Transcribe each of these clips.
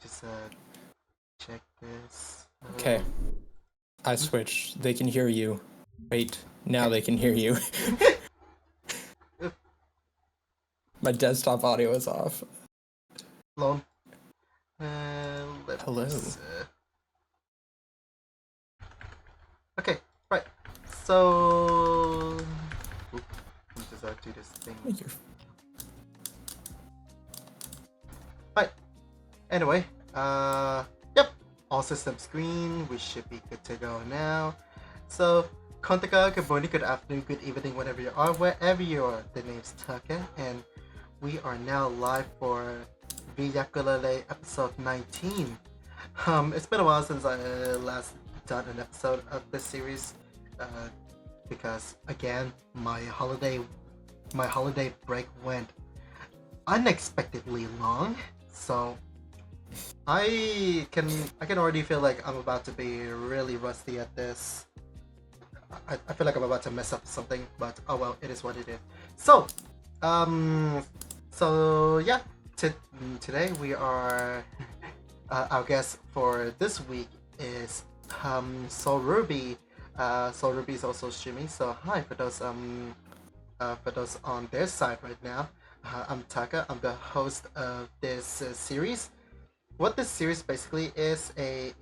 just check this. Okay. I switched. They can hear you. Wait, now Okay. they can hear you. My desktop audio is off. Lone. Let Hello. us, okay, right. So, let me just do this thing. Right. Anyway, yep. All systems green. We should be good to go now. So, Kontaga, good morning, good afternoon, good evening, whenever you are, wherever you are. The name's Taka, and we are now live for V-Yapkulele Ep.19. It's been a while since I last done an episode of this series, because again, my holiday break went unexpectedly long. So I can already feel like I'm about to be really rusty at this. I feel like I'm about to mess up something, but oh well, it is what it is. So, yeah, today we are our guest for this week is Soul Ruby. Soul Ruby is also streaming. So hi for those on their side right now. I'm Taka. I'm the host of this series. What this series basically is a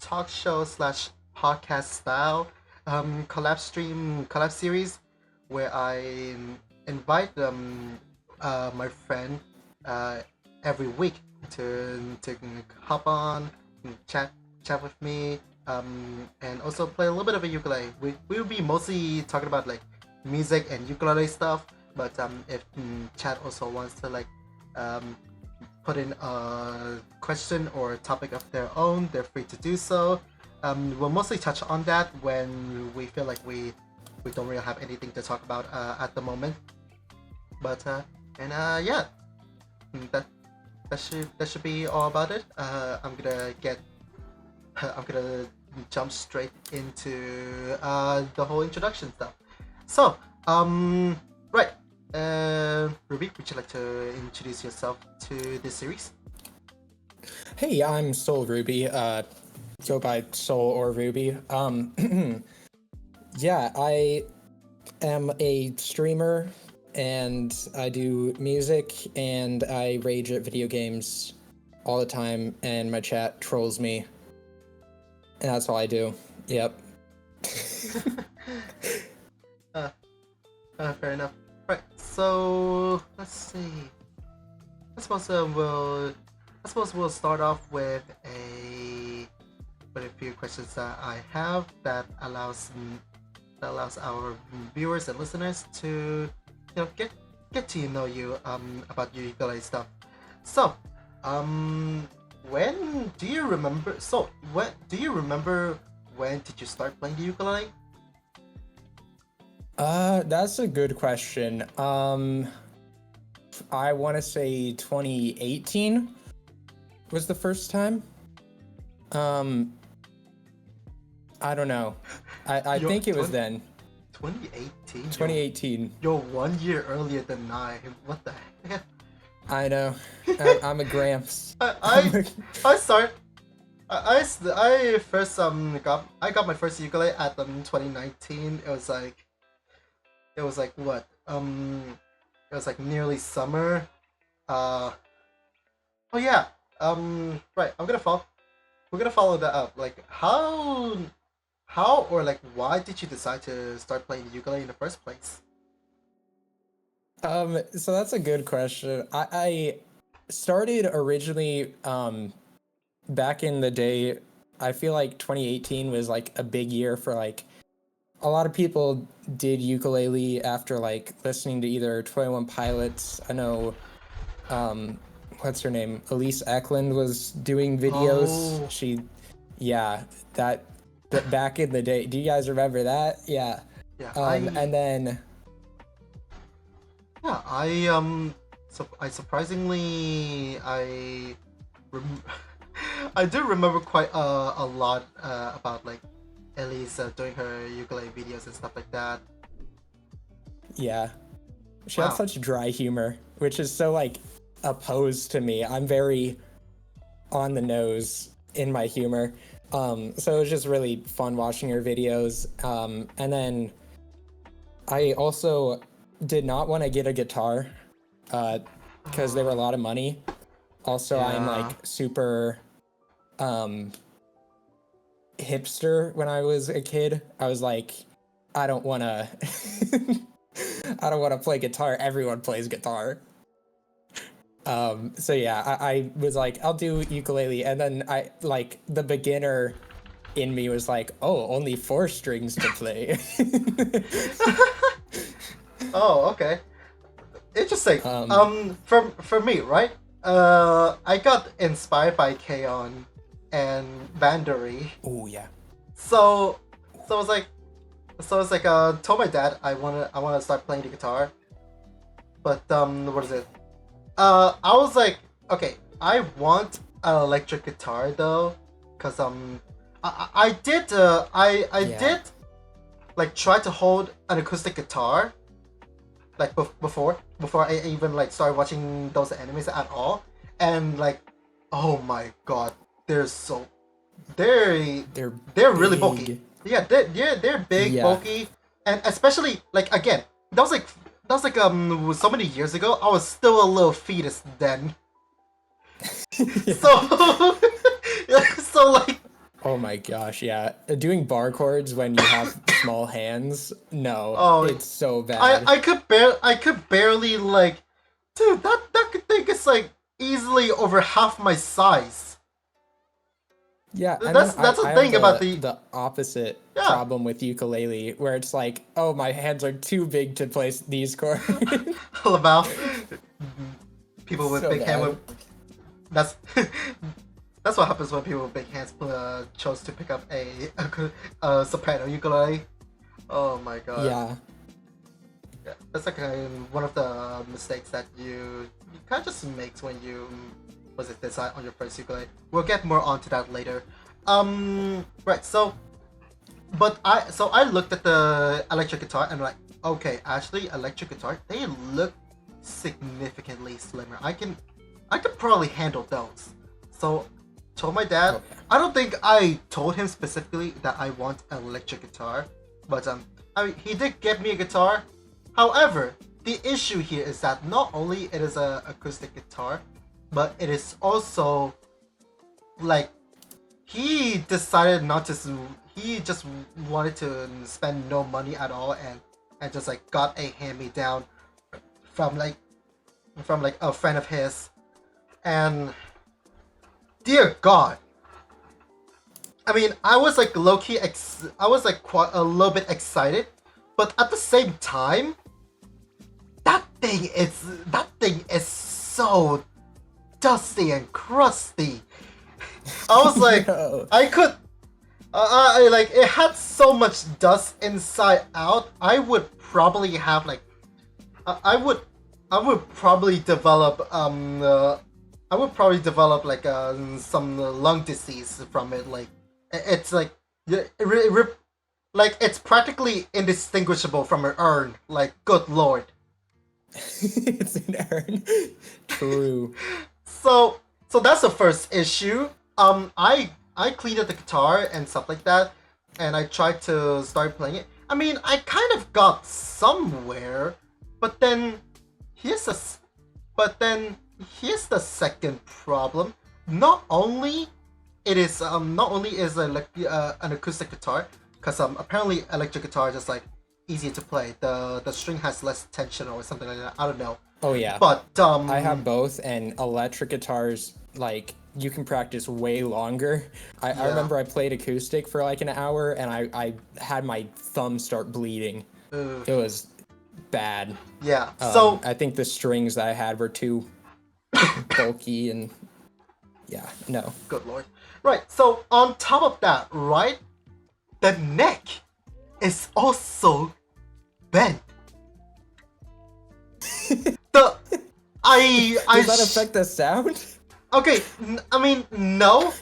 talk show slash podcast style collab series where I invite my friend every week to hop on and chat with me, and also play a little bit of a ukulele. We will be mostly talking about like music and ukulele stuff, but if chat also wants to like put in a question or a topic of their own, they're free to do so. We'll mostly touch on that when we feel like we don't really have anything to talk about at the moment. But yeah, that should be all about it. I'm gonna jump straight into the whole introduction stuff. So right. Ruby, would you like to introduce yourself to this series? Hey, I'm Soul Ruby. Go by Soul or Ruby. Yeah, I am a streamer and I do music and I rage at video games all the time and my chat trolls me. And that's all I do. Yep. Fair enough. Right, so let's see. I suppose we'll start off with a few questions that I have that allows our viewers and listeners to get to know you about your ukulele stuff. So when do you remember? When did you start playing the ukulele? That's a good question. I want to say 2018 was the first time. I don't know. I think it was then. 2018? 2018. You're 1 year earlier than I. What the heck? I know. I'm a Gramps. I first got my first ukulele at 2019. It was like what? It was like nearly summer. Oh yeah. Right. We're gonna follow that up. Like how or like why did you decide to start playing the ukulele in the first place? So that's a good question. I started originally back in the day. I feel like 2018 was like a big year for like a lot of people did ukulele after like listening to either 21 Pilots. I know what's her name? Elise Eklund was doing videos. Oh. Yeah, that back in the day. Do you guys remember that? Yeah. Yeah. And then yeah, I surprisingly I do remember quite a lot about like Elise doing her ukulele videos and stuff like that. yeah, she Wow. had such dry humor, which is so like opposed to me. I'm very on the nose in my humor. So it was just really fun watching her videos. And then I also did not want to get a guitar because they were a lot of money. Also, I'm Yeah. like super hipster when I was a kid. I was like, I don't want to I don't want to play guitar. Everyone plays guitar. So yeah, I was like, I'll do ukulele, and then I like the beginner in me was like, oh, only 4 strings to play. Oh, okay. Interesting. For me, right? I got inspired by Kaon and Bandori. Oh yeah. So, so I was like, told my dad I wanna start playing the guitar. But what is it? I was like, okay, I want an electric guitar though, cause I did I Yeah. did like try to hold an acoustic guitar, like before I even like started watching those animes at all, and like, oh my god, they're so they're They're really big. bulky. Yeah, they're big, Yeah. bulky, and especially like again, that was like so many years ago. I was still a little fetus then. So so like Oh my gosh, yeah. Doing bar chords when you have small hands, no, Oh, it's so bad. I could barely like, dude, that thing is like easily over half my size. Yeah, and That's then the I thing have about the the opposite Yeah. problem with ukulele, where it's like, oh, my hands are too big to play these chords. all about people with So big hands. bad. That's that's what happens when people with big hands chose to pick up a soprano ukulele. Oh my god. Yeah, Yeah, that's like one of the mistakes that you kind of just makes when you decide on your first ukulele. We'll get more onto that later. Right. So I looked at the electric guitar and like, okay, actually, electric guitar they look significantly slimmer. I can probably handle those. So told my dad. Oh, yeah. I don't think I told him specifically that I want an electric guitar, but I mean, he did get me a guitar. However, the issue here is that not only it is an acoustic guitar, but it is also like he decided not to. He just wanted to spend no money at all, and just like got a hand me down from like a friend of his, and dear God. I mean, I was like low key. I was like quite a little bit excited, but at the same time, that thing is so dusty and crusty. I was like, No. I could, I like it had so much dust inside out. I would probably have like, I would probably develop like some lung disease from it. Like it's like like it's practically indistinguishable from an urn. Like good lord. It's an urn. True. So that's the first issue. I cleaned up the guitar and stuff like that, and I tried to start playing it. I mean, I kind of got somewhere, but then here's the second problem. Not only is an acoustic guitar, because apparently electric guitar is just like easier to play. The string has less tension or something like that. I don't know. Oh yeah. But I have both, and electric guitars, like, you can practice way longer. I Yeah. remember I played acoustic for like an hour, and I had my thumb start bleeding. It was bad. yeah. So I think the strings that I had were too bulky, and yeah, no. good lord. Right. So on top of that, right, the neck is also bent. Does that affect the sound? Okay, I mean no,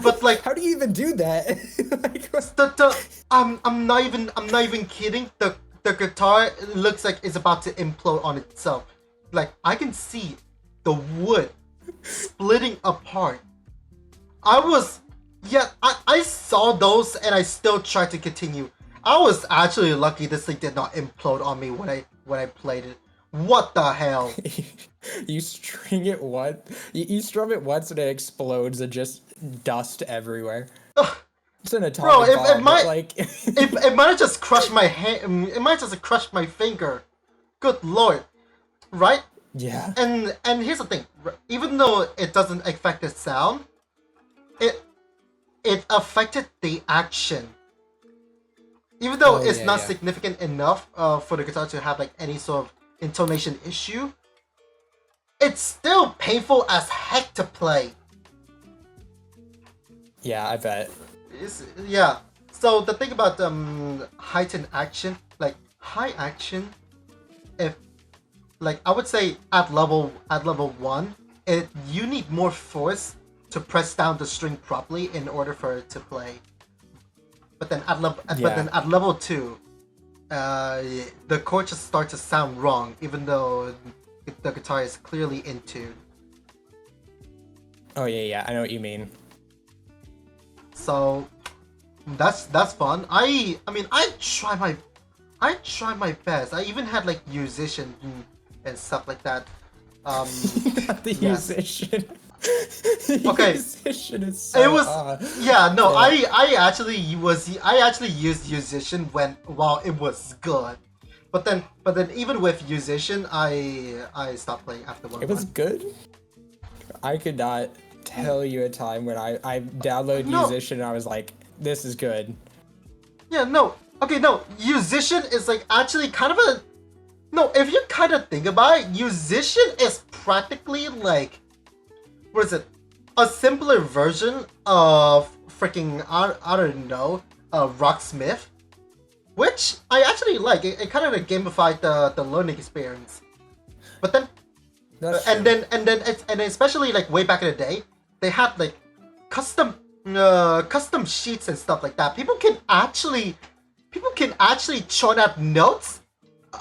but like How do you even do that? Like, what- I'm not even kidding. The guitar looks like it's about to implode on itself. Like I can see the wood splitting apart I was, yeah, I saw those and I still tried to continue. I was actually lucky this thing did not implode on me when I played it. What the hell? You string it once, you strum it once and it explodes and just dust everywhere. Ugh, It's an bro, atomic bomb, but like, it might have just crushed my hand. It might have just crushed my finger. Good lord, right? yeah, And here's the thing. Even though it doesn't affect the sound, it it affected the action. Even though oh it's yeah, not yeah, significant enough for the guitar to have like any sort of intonation issue, it's still painful as heck to play. yeah. I bet. Yeah. So the thing about heightened action, like high action, if like I would say at level one, you need more force to press down the string properly in order for it to play. But Yeah. then at level two, the chords just start to sound wrong, even though the guitar is clearly in tune. Oh yeah, yeah. I know what you mean. So that's fun. I mean I try my best. I even had like musician and stuff like that. The Yes. musician. The Okay. musician is It so was yeah, no, yeah. I actually used musician while it was good. But then even with musician I stopped playing after It one. was good. I could not tell you a time when I downloaded No, musician and I was like, this is good. yeah, no. Okay, no. Musician is like actually kind of a no, if you kind of think about it, musician is practically like what is it? A simpler version of freaking I don't know, Rocksmith, which I actually like. It kind of gamified the learning experience. But then That's true. and then especially like way back in the day, they had like custom custom sheets and stuff like that. People can actually churn out notes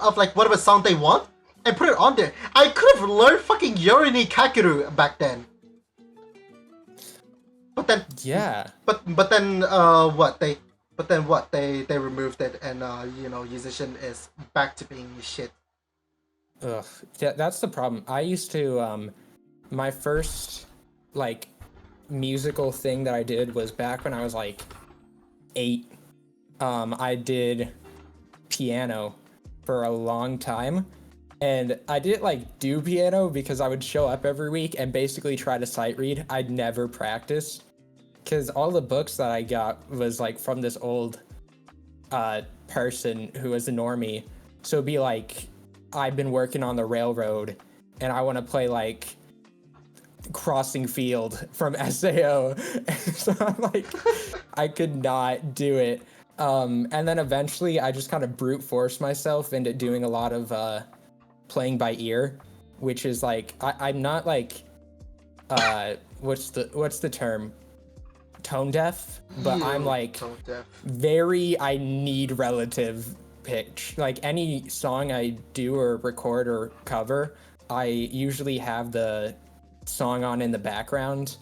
of like whatever song they want and put it on there. I could have learned fucking Yorini Kakeru back then. But then Yeah. but then what they removed it and you know musician is back to being shit. Ugh. Yeah, that's the problem. I used to my first like musical thing that I did was back when I was like 8. I did piano for a long time. And I didn't like do piano because I would show up every week and basically try to sight read. I'd never practice because all the books that I got was like from this old person who was a normie. So it'd be like, I've been working on the railroad and I want to play like Crossing Field from SAO. So I'm like, I could not do it. And then eventually I just kind of brute forced myself into doing a lot of playing by ear, which is like, I'm not like, what's the term? Tone deaf, but I'm You like tone deaf. I need relative pitch. Like any song I do or record or cover, I usually have the song on in the background.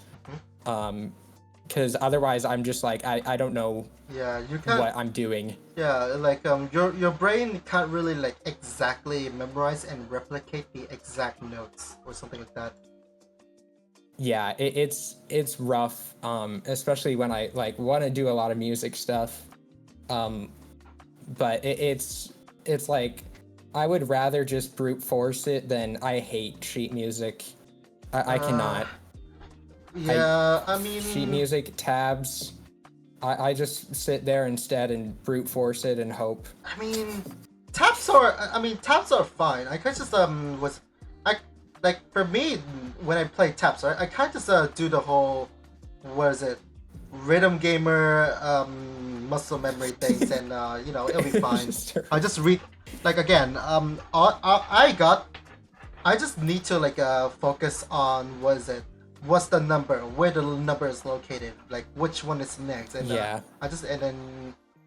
Because otherwise I'm just like, I don't know Yeah, you can't. what I'm doing. Yeah, like your brain can't really like exactly memorize and replicate the exact notes or something like that. Yeah, it's rough, especially when I like want to do a lot of music stuff. But it's like I would rather just brute force it than I hate sheet music. I Uh, cannot. yeah, I Sheet mean, music, tabs. I just sit there instead and brute force it and hope. I mean, taps are fine. I kind of just was, I like for me when I play taps, right? I kind of just do the whole, what is it, rhythm gamer muscle memory things, and you know it'll be fine. I just read like again I just need to like focus on what is it, what's the number, where the number is located, like which one is next, and Yeah. I just and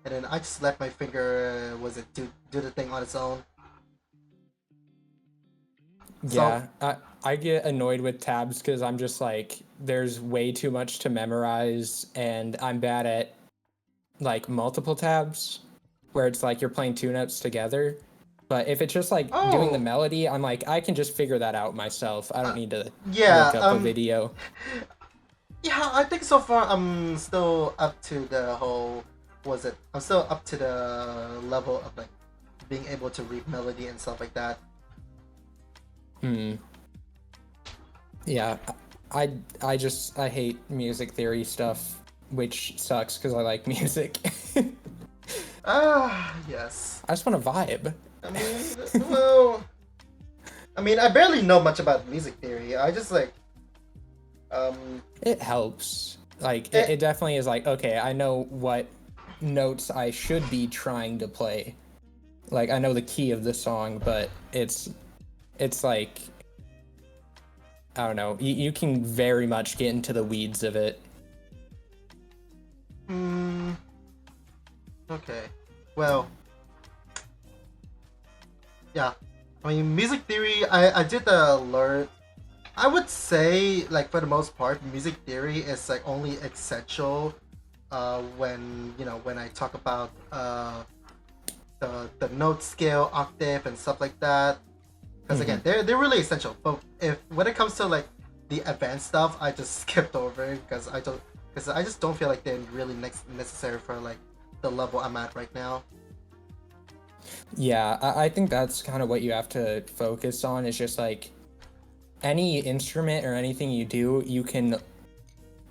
then I just let my finger was it do the thing on its own. So, Yeah, I get annoyed with tabs because I'm just like, there's way too much to memorize, and I'm bad at like multiple tabs, where it's like you're playing two notes together. But if it's just like doing the oh, melody, I'm like, I can just figure that out myself. I don't uh, need to yeah, look up a video. yeah, I think so far I'm still up to the whole, was it? I'm still up to the level of like being able to read melody and stuff like that. Hmm. Yeah, I hate music theory stuff, which sucks because I like music. Ah, yes. I just want to vibe. I mean, well, I mean, I barely know much about music theory. I just like, um, It helps. Like it, it definitely is like, okay, I know what notes I should be trying to play. Like I know the key of the song, but it's like I don't know. You can very much get into the weeds of it. hmm, okay. Well, yeah. I mean, music theory, I did learn. I would say, like, for the most part, music theory is like only essential when, when I talk about the note scale, octave, and stuff like that. Because Hmm. again, they're really essential. But if when it comes to like the advanced stuff, I just skipped over because I just don't feel like they're really necessary for like the level I'm at right now. Yeah, I think that's kind of what you have to focus on. Is just like any instrument or anything you do, you can,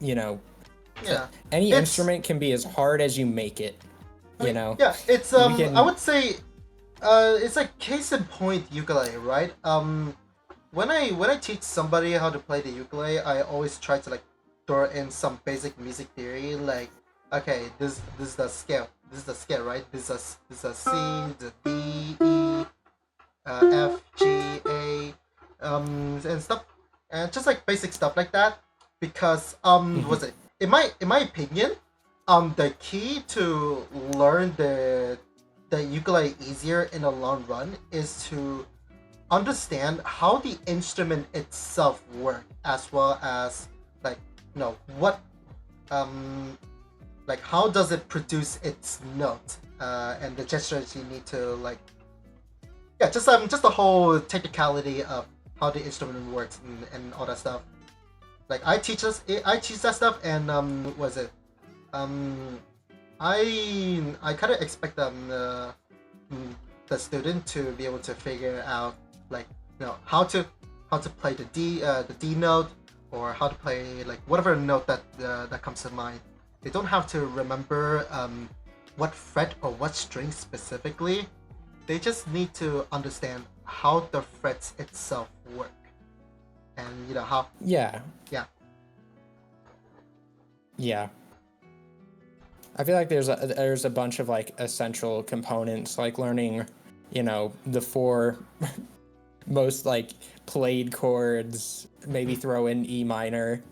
you know, Yeah, any it's instrument can be as hard as you make it. I You mean, know, yeah, it's you I can. would say it's like case in point ukulele, right? When I teach somebody how to play the ukulele, I always try to like throw in some basic music theory, like okay, this is the scale, right? This is a C, the D, E, F, G, A, and stuff, and just like basic stuff like that. Because Mhm. was it in my opinion, the key to learn the ukulele easier in the long run is to understand how the instrument itself works, as well as like what um like how does it produce its note, and the gestures you need to like, yeah, just the whole technicality of how the instrument works and all that stuff. Like I teach that stuff, and was it um I kind of expect mm, the student to be able to figure out like how to play the D note, or how to play like whatever note that comes to mind. They don't have to remember what fret or what string specifically. They just need to understand how the frets itself work, and how, Yeah, yeah. yeah. I feel like there's a bunch of like essential components, like learning, the four most like played chords, maybe throw in E minor,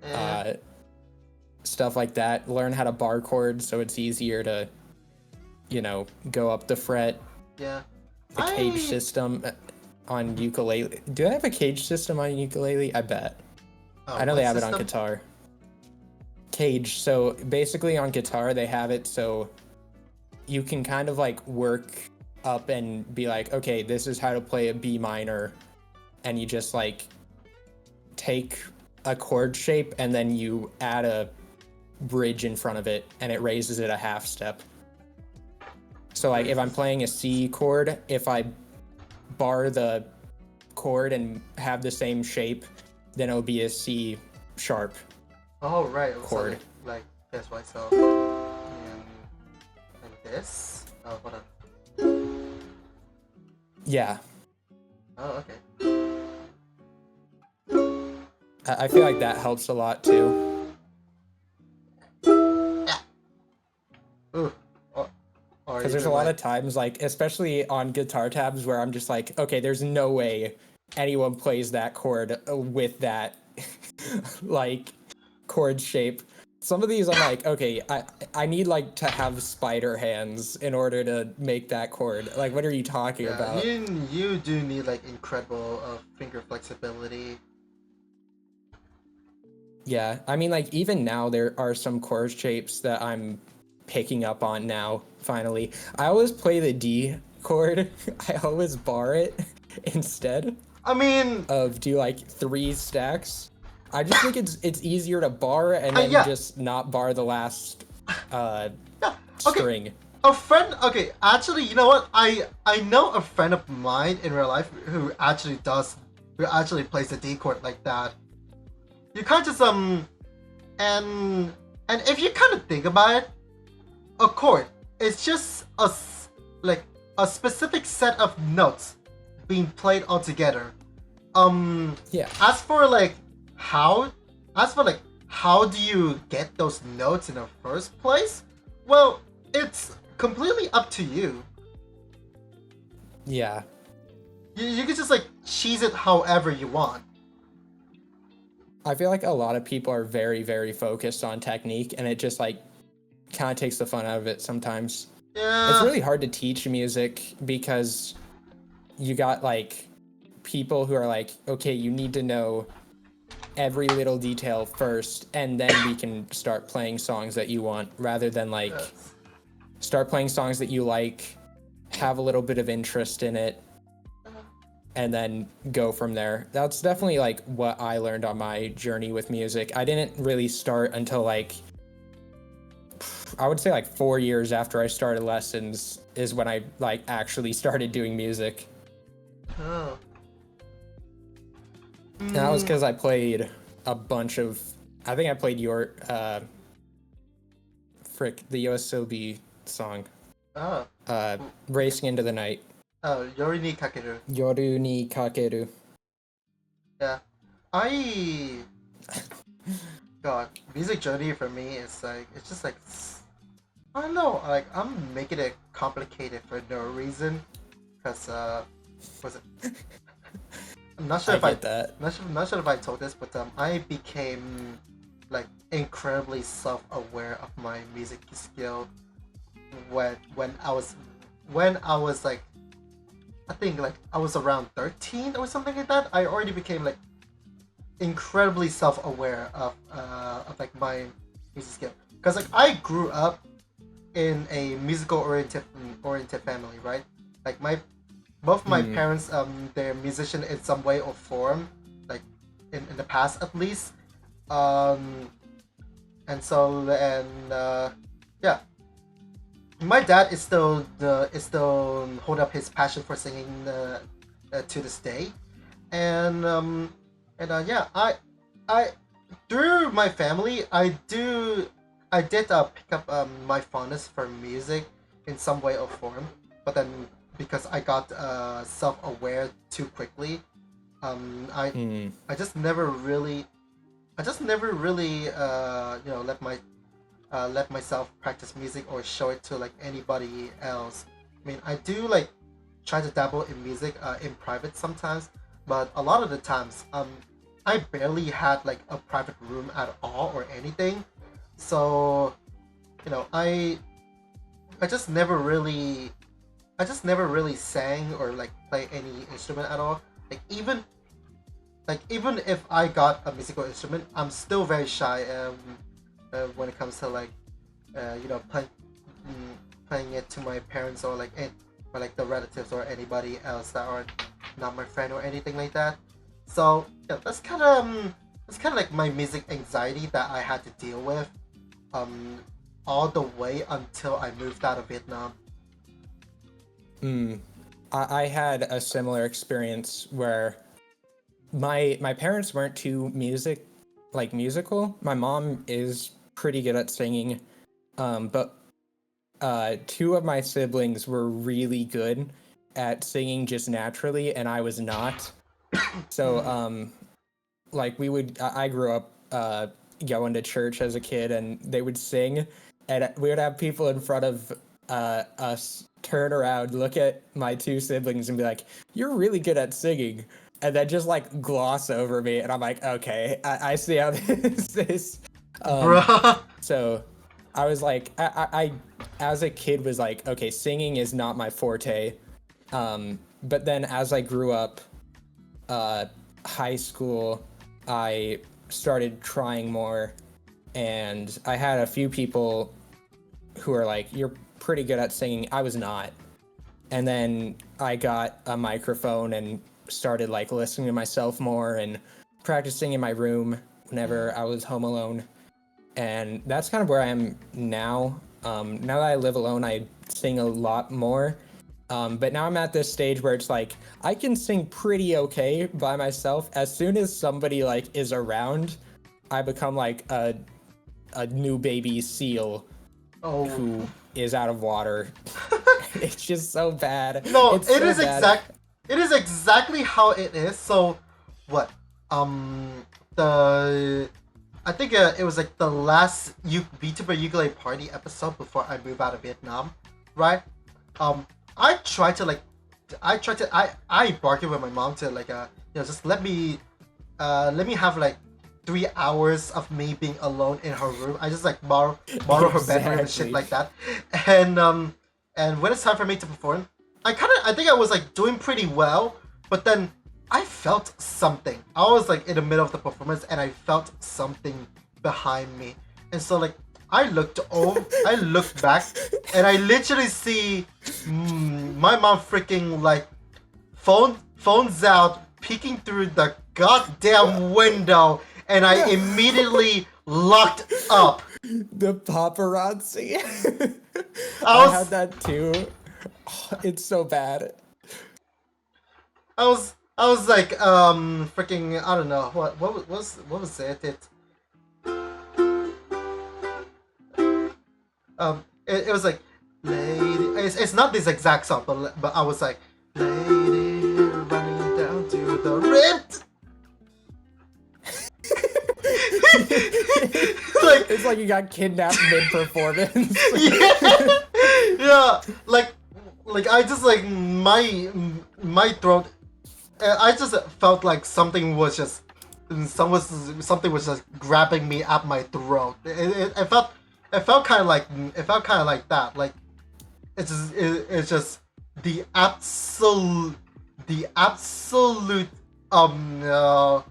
Eh, uh, stuff like that. Learn how to bar chord so it's easier to, go up the fret. yeah. The cage I system on ukulele. Do they have a cage system on ukulele? I bet. I know they What have it on system? guitar. Cage. So basically on guitar they have it so you can kind of like work up and be like, okay, this is how to play a B minor, and you just like take a chord shape and then you add a bridge in front of it and it raises it a half step. So like if I'm Raises. playing a C chord, if I bar the chord and have the same shape, then it'll be a C sharp Oh right, so chord. like this way, so and this. Oh, hold on. Yeah, Oh, okay. I feel like that helps a lot too. Yeah. Ooh. Or Because there's a even lot like, of times, like, especially on guitar tabs, where I'm just like, okay, there's no way anyone plays that chord with that, like, chord shape. some of these I'm like, okay, I need like to have spider hands in order to make that chord. Like, what are you talking Yeah, about? you do need like incredible finger flexibility. Yeah, I mean, like even now there are some chord shapes that I'm picking up on now. Finally, I always play the D chord. I always bar it instead I mean, of do like 3 stacks. I just think it's easier to bar and then yeah, just not bar the last uh yeah. Okay, string. a friend. Okay, actually, you know what? I know a friend of mine in real life who actually plays the D chord like that. You can't just and and if you kind of think about it, a chord is just like a specific set of notes being played all together. Um, Yeah, as for like how, as for like how do you get those notes in the first place? Well, it's completely up to you. yeah. You can just like cheese it however you want. I feel like a lot of people are very, very focused on technique, and it just like kind of takes the fun out of it sometimes. It's Yeah. really hard to teach music because you got like people who are like, okay, you need to know every little detail first, and then we can start playing songs that you want, rather than like Yes. start playing songs that you like, have a little bit of interest in it, and then go from there. That's definitely like what I learned on my journey with music. I didn't really start until like I would say like 4 years after I started lessons is when I like actually started doing music. Oh. And that was Mm. because I played a bunch of I think I played your the USOB song. Oh. Racing into the Night. Oh. Yorini Kakeru. Yoru ni kakeru. Yeah. I. God, music journey for me is like it's just like I don't know. Like I'm making it complicated for no reason. Cause was it? I'm not sure I if I get that. not sure if I told this, but I became like incredibly self-aware of my music skill when I was like I think like I was around 13 or something like that. I already became like incredibly self-aware of like my music skill because like I grew up in a musical oriented family, right? Like my both my Mm, parents they're musician in some way or form, like in the past at least. Um and so and yeah, my dad is still hold up his passion for singing to this day, and yeah, I through my family I did pick up my fondness for music in some way or form, but then because I got self-aware too quickly, um I mm. I just never really let myself practice music or show it to like anybody else. I mean, I do like try to dabble in music in private sometimes, but a lot of the times, I barely had like a private room at all or anything. So, you know, I just never really, I just never really sang or like play any instrument at all. Like even if I got a musical instrument, I'm still very shy when it comes to like mm, playing it to my parents or like the relatives or anybody else that are not my friend or anything like that. So yeah, that's kind of like my music anxiety that I had to deal with um all the way until I moved out of Vietnam. Mm. I had a similar experience where my parents weren't too musical. My mom is pretty good at singing, but two of my siblings were really good at singing just naturally, and I was not. So Mm. like I grew up going to church as a kid, and they would sing, and we would have people in front of us turn around, look at my two siblings, and be like, "You're really good at singing," and then just like gloss over me, and I'm like, "Okay, I see how this is." Bruh. So I was like, I as a kid was like, okay, singing is not my forte. But then as I grew up, uh, high school, I started trying more, and I had a few people who are like, "You're pretty good at singing." I was not, and then I got a microphone and started like listening to myself more and practicing in my room whenever I was home alone, and that's kind of where I am now. Now that I live alone, I sing a lot more. But now I'm at this stage where it's like I can sing pretty okay by myself. As soon as somebody like is around, I become like a new baby seal Oh. who is out of water. It's just so bad. No, It's so bad. it is exactly how it is. So, what? The I think it was like the last VTuber ukulele party episode before I moved out of Vietnam, right? Um, I tried to like, I bargained with my mom to like just let me have like 3 hours of me being alone in her room. I just like borrow her bedroom and shit Exactly. like that, and when it's time for me to perform, I think I was like doing pretty well, but then I felt something. I was like in the middle of the performance and I felt something behind me. And so like I looked back and I literally see my mom freaking like phones out peeking through the goddamn window and I immediately locked up. The paparazzi. I I had was that too. It's so bad. I was like freaking I don't know what was it? It was like lady. It's not this exact song, but I was like lady running down to the rift. Like It's like you got kidnapped mid-performance. yeah, yeah. Like I just like my throat. I just felt like something was just grabbing me at my throat. It felt kind of like that. Like it's just the absolute um uh,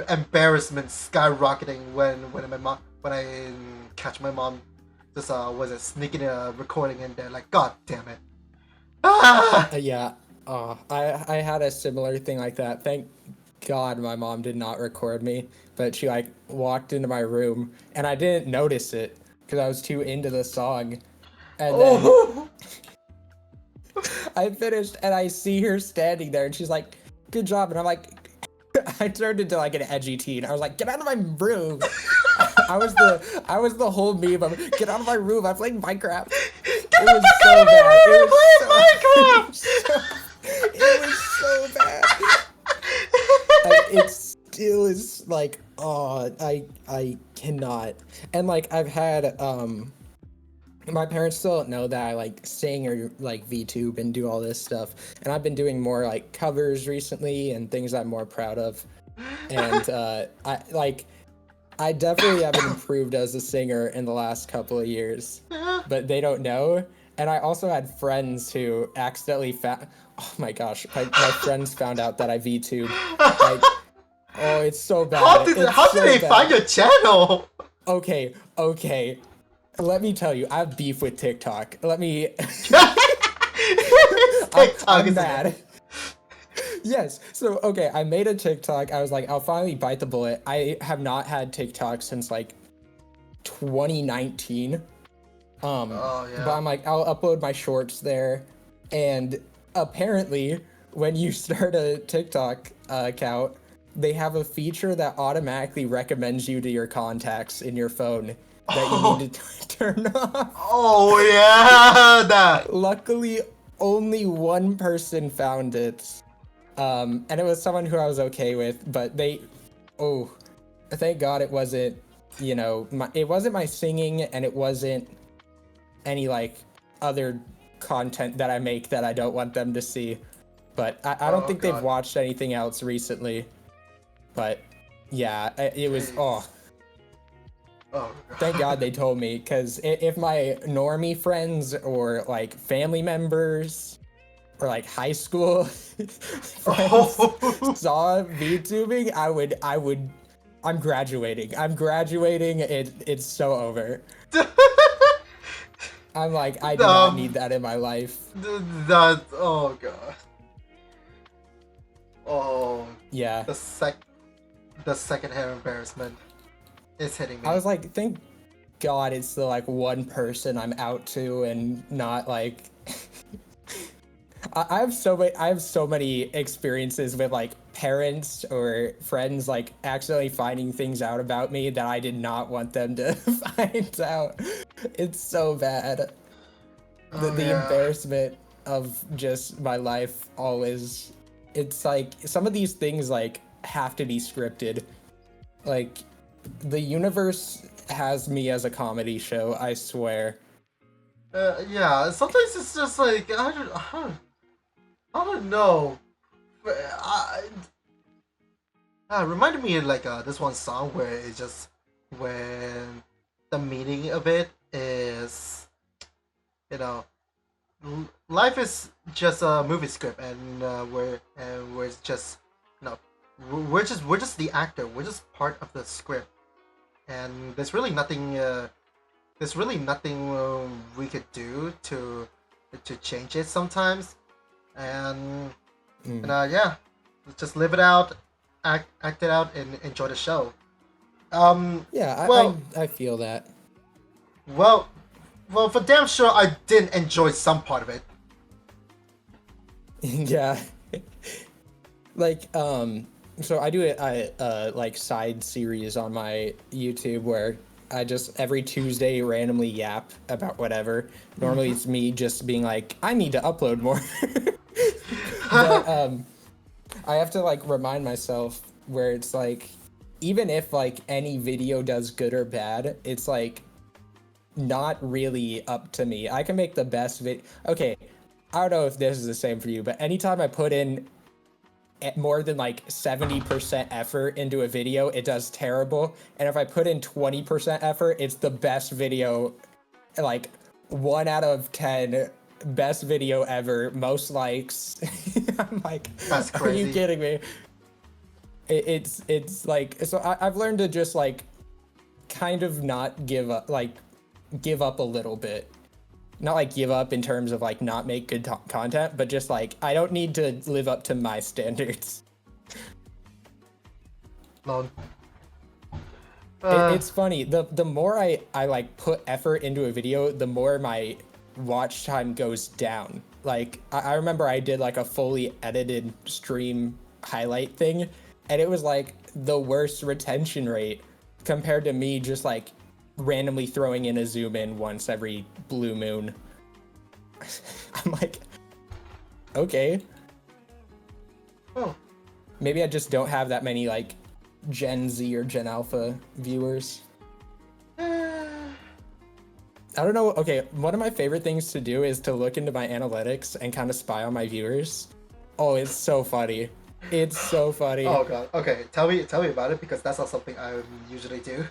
embarrassment skyrocketing when I catch my mom just was it sneaking a recording in there. Like god damn it. Ah! Yeah. I had a similar thing like that. Thank God my mom did not record me, but she like walked into my room and I didn't notice it because I was too into the song. And then Oh. I finished and I see her standing there and she's like, "Good job." And I'm like, I turned into like an edgy teen. I was like, "Get out of my room." I was the whole meme of "Get out of my room. I'm playing Minecraft." It was so bad. It was so, it was so bad. It still is like, oh, I cannot. And like I've had my parents still don't know that I like sing or like VTube and do all this stuff. And I've been doing more like covers recently and things I'm more proud of. And I definitely have improved as a singer in the last couple of years, but they don't know. And I also had friends who accidentally found. Oh my gosh, my friends found out that I VTube. I Oh, it's so bad. It's How did so they find bad. your channel? Okay. Let me tell you, I have beef with TikTok. Let me. TikTok I'm is it? mad. Yes. So okay, I made a TikTok. I was like, I'll finally bite the bullet. I have not had TikTok since like 2019. Oh But yeah. I'm like, I'll upload my shorts there. And apparently, when you start a TikTok account, they have a feature that automatically recommends you to your contacts in your phone that you need Oh, to turn off. oh yeah, that. Luckily, only one person found it. And it was someone who I was okay with, but oh, thank God it wasn't, it wasn't my singing and it wasn't any like other content that I make that I don't want them to see. But I don't Oh think they've god. watched anything else recently. But yeah, it was, Jeez. Oh, Thank God they told me, because if my normie friends or like family members or like high school friends oh. saw VTubing, I'm graduating. I'm graduating. It's so over. I'm like, I do not need um, that in my life. that. Oh god. Oh, Yeah. the sec, the secondhand embarrassment is hitting I me. was like, thank God it's the like one person I'm out to and not like I have so many experiences with like parents or friends like accidentally finding things out about me that I did not want them to find out. It's so bad. Oh The yeah. embarrassment of just my life always, it's like some of these things like have to be scripted. Like the universe has me as a comedy show, I swear. Yeah. Sometimes it's just like I don't know. Reminded me of like this one song where it's just when the meaning of it is, you know, life is just a movie script, and we're just, you know, we're just the actor. We're just part of the script, and there's really nothing we could do to change it sometimes, and Mm. yeah, just live it out, act it out, and enjoy the show. Yeah, Well, I feel that. well, well, for damn sure, I did enjoy some part of it. Yeah. Like so I do a like side series on my YouTube where I just every Tuesday randomly yap about whatever. Normally it's me just being like, I need to upload more. But I have to like remind myself where it's like even if like any video does good or bad, it's like not really up to me. I can make the best video. Okay, I don't know if this is the same for you, but anytime I put in more than like 70% effort into a video, it does terrible. And if I put in 20% effort, it's the best video, like 1 out of 10, best video ever, most likes. I'm like, That's are you crazy. kidding me? It's like, so I've learned to just like kind of not give up, like give up a little bit. Not like give up in terms of like not make good content, but just like I don't need to live up to my standards. Lol. Uh, It's funny. The more I like put effort into a video, the more my watch time goes down. Like I remember I did like a fully edited stream highlight thing, and it was like the worst retention rate compared to me just like randomly throwing in a zoom in once every blue moon. I'm like, okay, oh, maybe I just don't have that many like Gen Z or Gen Alpha viewers. eh, I don't know. Okay, one of my favorite things to do is to look into my analytics and kind of spy on my viewers. Oh, it's so funny. It's so funny. oh god. Okay, tell me about it because that's not something I usually do.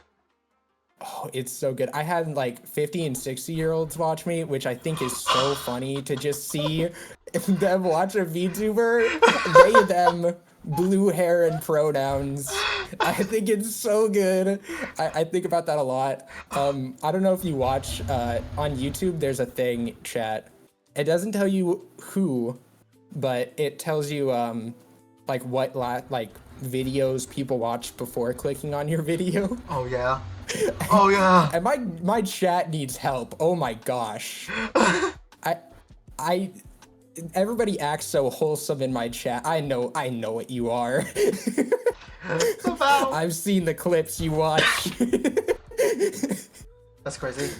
Oh, it's so good. I had like 50 and 60-year-olds watch me, which I think is so funny to just see them watch a VTuber. They, them, blue hair and pronouns. I think it's so good. I think about that a lot. I don't know if you watch on YouTube, there's a thing, chat. It doesn't tell you who, but it tells you like what like videos people watch before clicking on your video. Oh yeah. Oh yeah. And my chat needs help. Oh my gosh. I I everybody acts so wholesome in my chat. I know what you are. The battle. I've seen the clips you watch. That's crazy.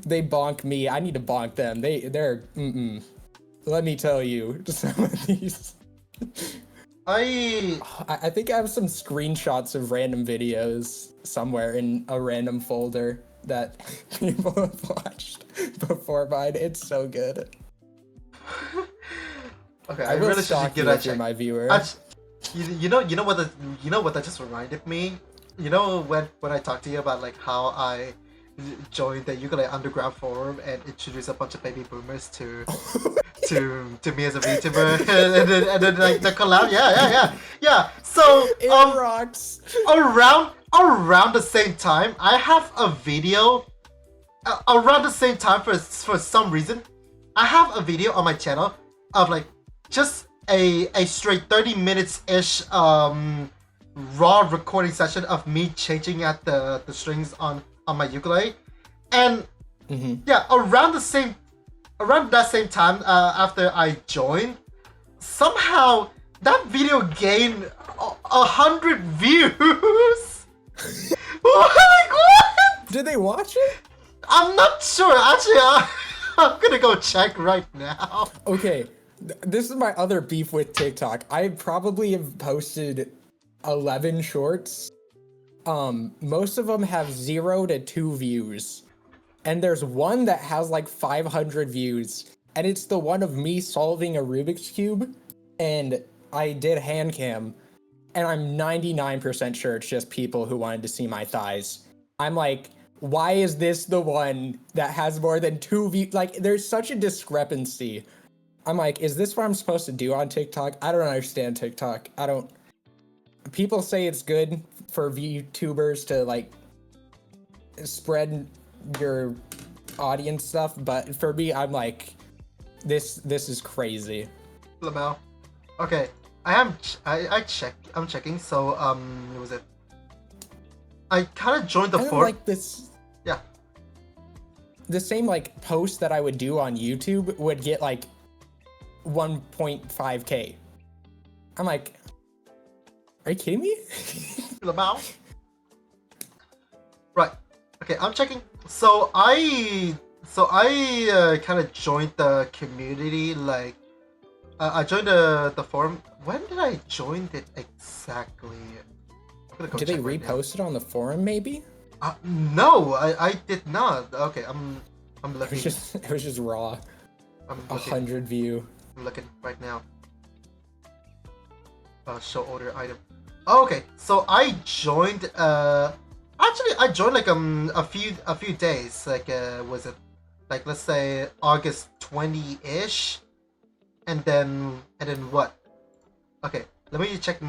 They bonk me. I need to bonk them. They're let me tell you some of these. I I think I have some screenshots of random videos somewhere in a random folder that people have watched before mine. It's so good. okay. I I will really should stalk give you that a if you're check. my viewer. You know what that just reminded me. you know when I talked to you about like how I joined the ukulele underground forum and introduced a bunch of baby boomers to me as a VTuber, and then like the collab, yeah. So It rocks. around the same time, I have a video. Around the same time, for some reason, I have a video on my channel of like just a straight 30 minutes ish raw recording session of me changing at the strings on my ukulele, and yeah, around that same time, after I joined, somehow that video gained 100 views. Like what? Did they watch it? I'm not sure. Actually, I'm gonna go check right now. Okay, this is my other beef with TikTok. I probably have posted 11 shorts. Most of them have 0 to 2 views. And there's one that has like 500 views. And it's the one of me solving a Rubik's Cube. And I did hand cam. And I'm 99% sure it's just people who wanted to see my thighs. I'm like, why is this the one that has more than 2 views? Like, there's such a discrepancy. I'm like, is this what I'm supposed to do on TikTok? I don't understand TikTok. People say it's good for VTubers to like spread your audience stuff, but for me, I'm like, this is crazy. Lamel. Okay, I'm checking. So what was it? I kind of joined the forum. Like this. Yeah. The same like post that I would do on YouTube would get like 1.5K. I'm like, are you kidding me? Lamau. Right. Okay, I'm checking. So I kind of joined the community. Like, I joined the forum. When did I join it exactly? I'm gonna go Did they check right repost it on the forum? Maybe. No, I did not. Okay, I'm looking. It was just raw. I'm 100 view. I'm looking right now. Show order item. Oh, okay, so I joined. Actually, I joined like a few days. Like was it like, let's say August 20-ish, and then what? Okay, let me check.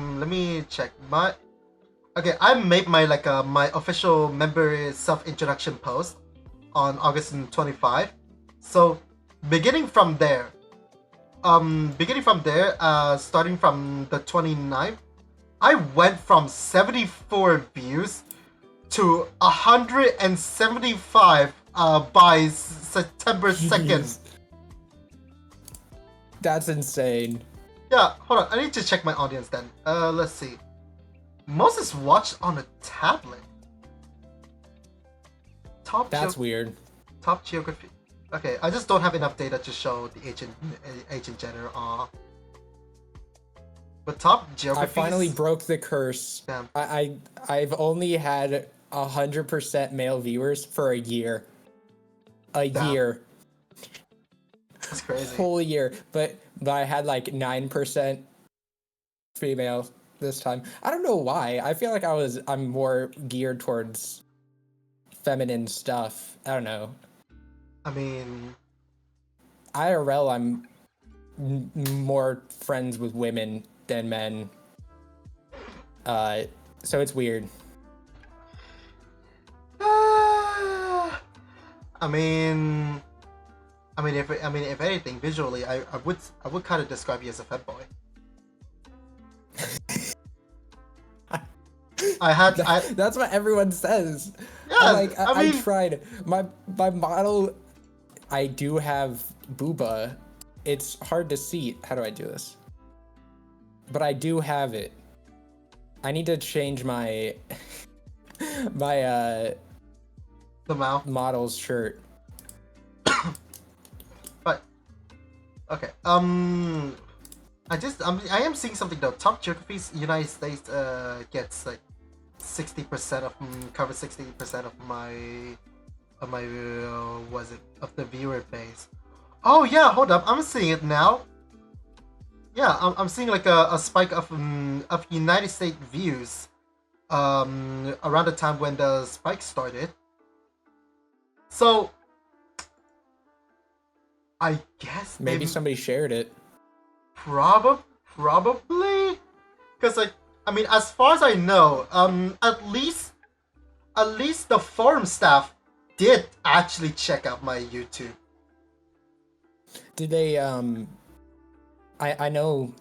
My. Okay, I made my like my official member self introduction post on August 25. So beginning from there, starting from the 29th, I went from 74 views to 175 by September 2nd. That's insane. Yeah, hold on. I need to check my audience then. Let's see. Most is watched on a tablet. That's weird. Top geography. Okay, I just don't have enough data to show the age in general. But top geography. I finally broke the curse. Damn. I've only had 100% male viewers for a year. Damn. Year. That's crazy. Whole year, but I had like 9% female this time. I don't know why. I feel like I'm more geared towards feminine stuff. I don't know. I mean, IRL, I'm more friends with women than men. So it's weird. I mean, if anything, visually, I would kind of describe you as a femboy. That's what everyone says. Yeah, I tried my model. I do have booba. It's hard to see. How do I do this? But I do have it. I need to change my the mouth model's shirt. But okay. I am seeing something though. Top geographies, United States gets like 60% of covers 60% of my of the viewer base. Oh yeah, hold up, I'm seeing it now. Yeah, I'm seeing like a spike of United States views. around the time when the spike started. So I guess Maybe they somebody shared it. probably, because like I mean, as far as I know, at least the forum staff did actually check out my YouTube. Did they I know,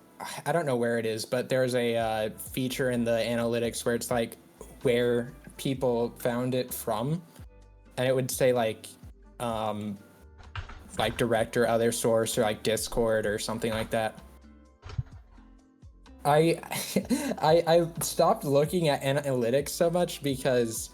I don't know where it is, but there's a feature in the analytics where it's like where people found it from, and it would say like direct or other source or like Discord or something like that. I I stopped looking at analytics so much because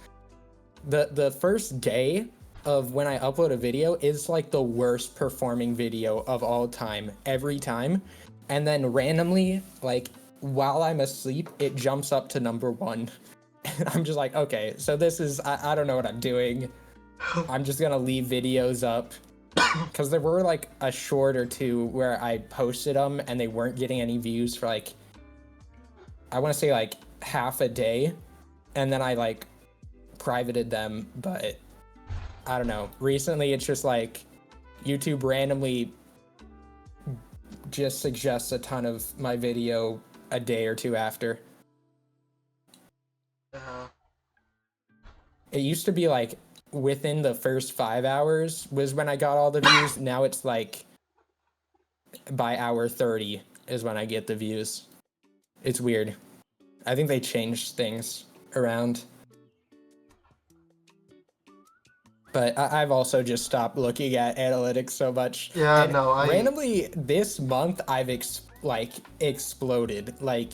the first day of when I upload a video is like the worst performing video of all time every time, and then randomly, like while I'm asleep, it jumps up to number 1. And I'm just like, okay, so this is, I don't know what I'm doing. I'm just gonna leave videos up, because there were like a short or two where I posted them and they weren't getting any views for like, I want to say like half a day, and then I like privated them. But I don't know, recently it's just like YouTube randomly just suggests a ton of my video a day or two after. It used to be like within the first 5 hours was when I got all the views. Now it's like by hour 30 is when I get the views. It's weird. I think they changed things around. But I've also just stopped looking at analytics so much. Yeah, and no, randomly this month I've exploded. Like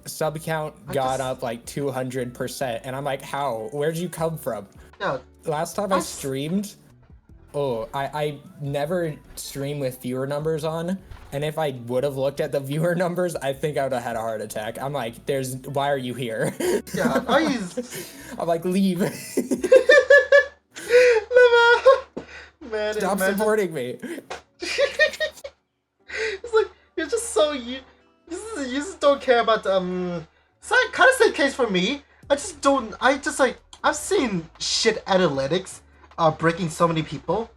sub count got up like 200%, and I'm like, how? Where'd you come from? Yeah, Last time I streamed, I never stream with viewer numbers on, and if I would have looked at the viewer numbers, I think I would have had a heart attack. I'm like, why are you here? yeah, I'm like, leave. Man, Stop supporting me. It's like you're just so you just don't care about it's like kind of same case for me. I've seen shit analytics breaking so many people,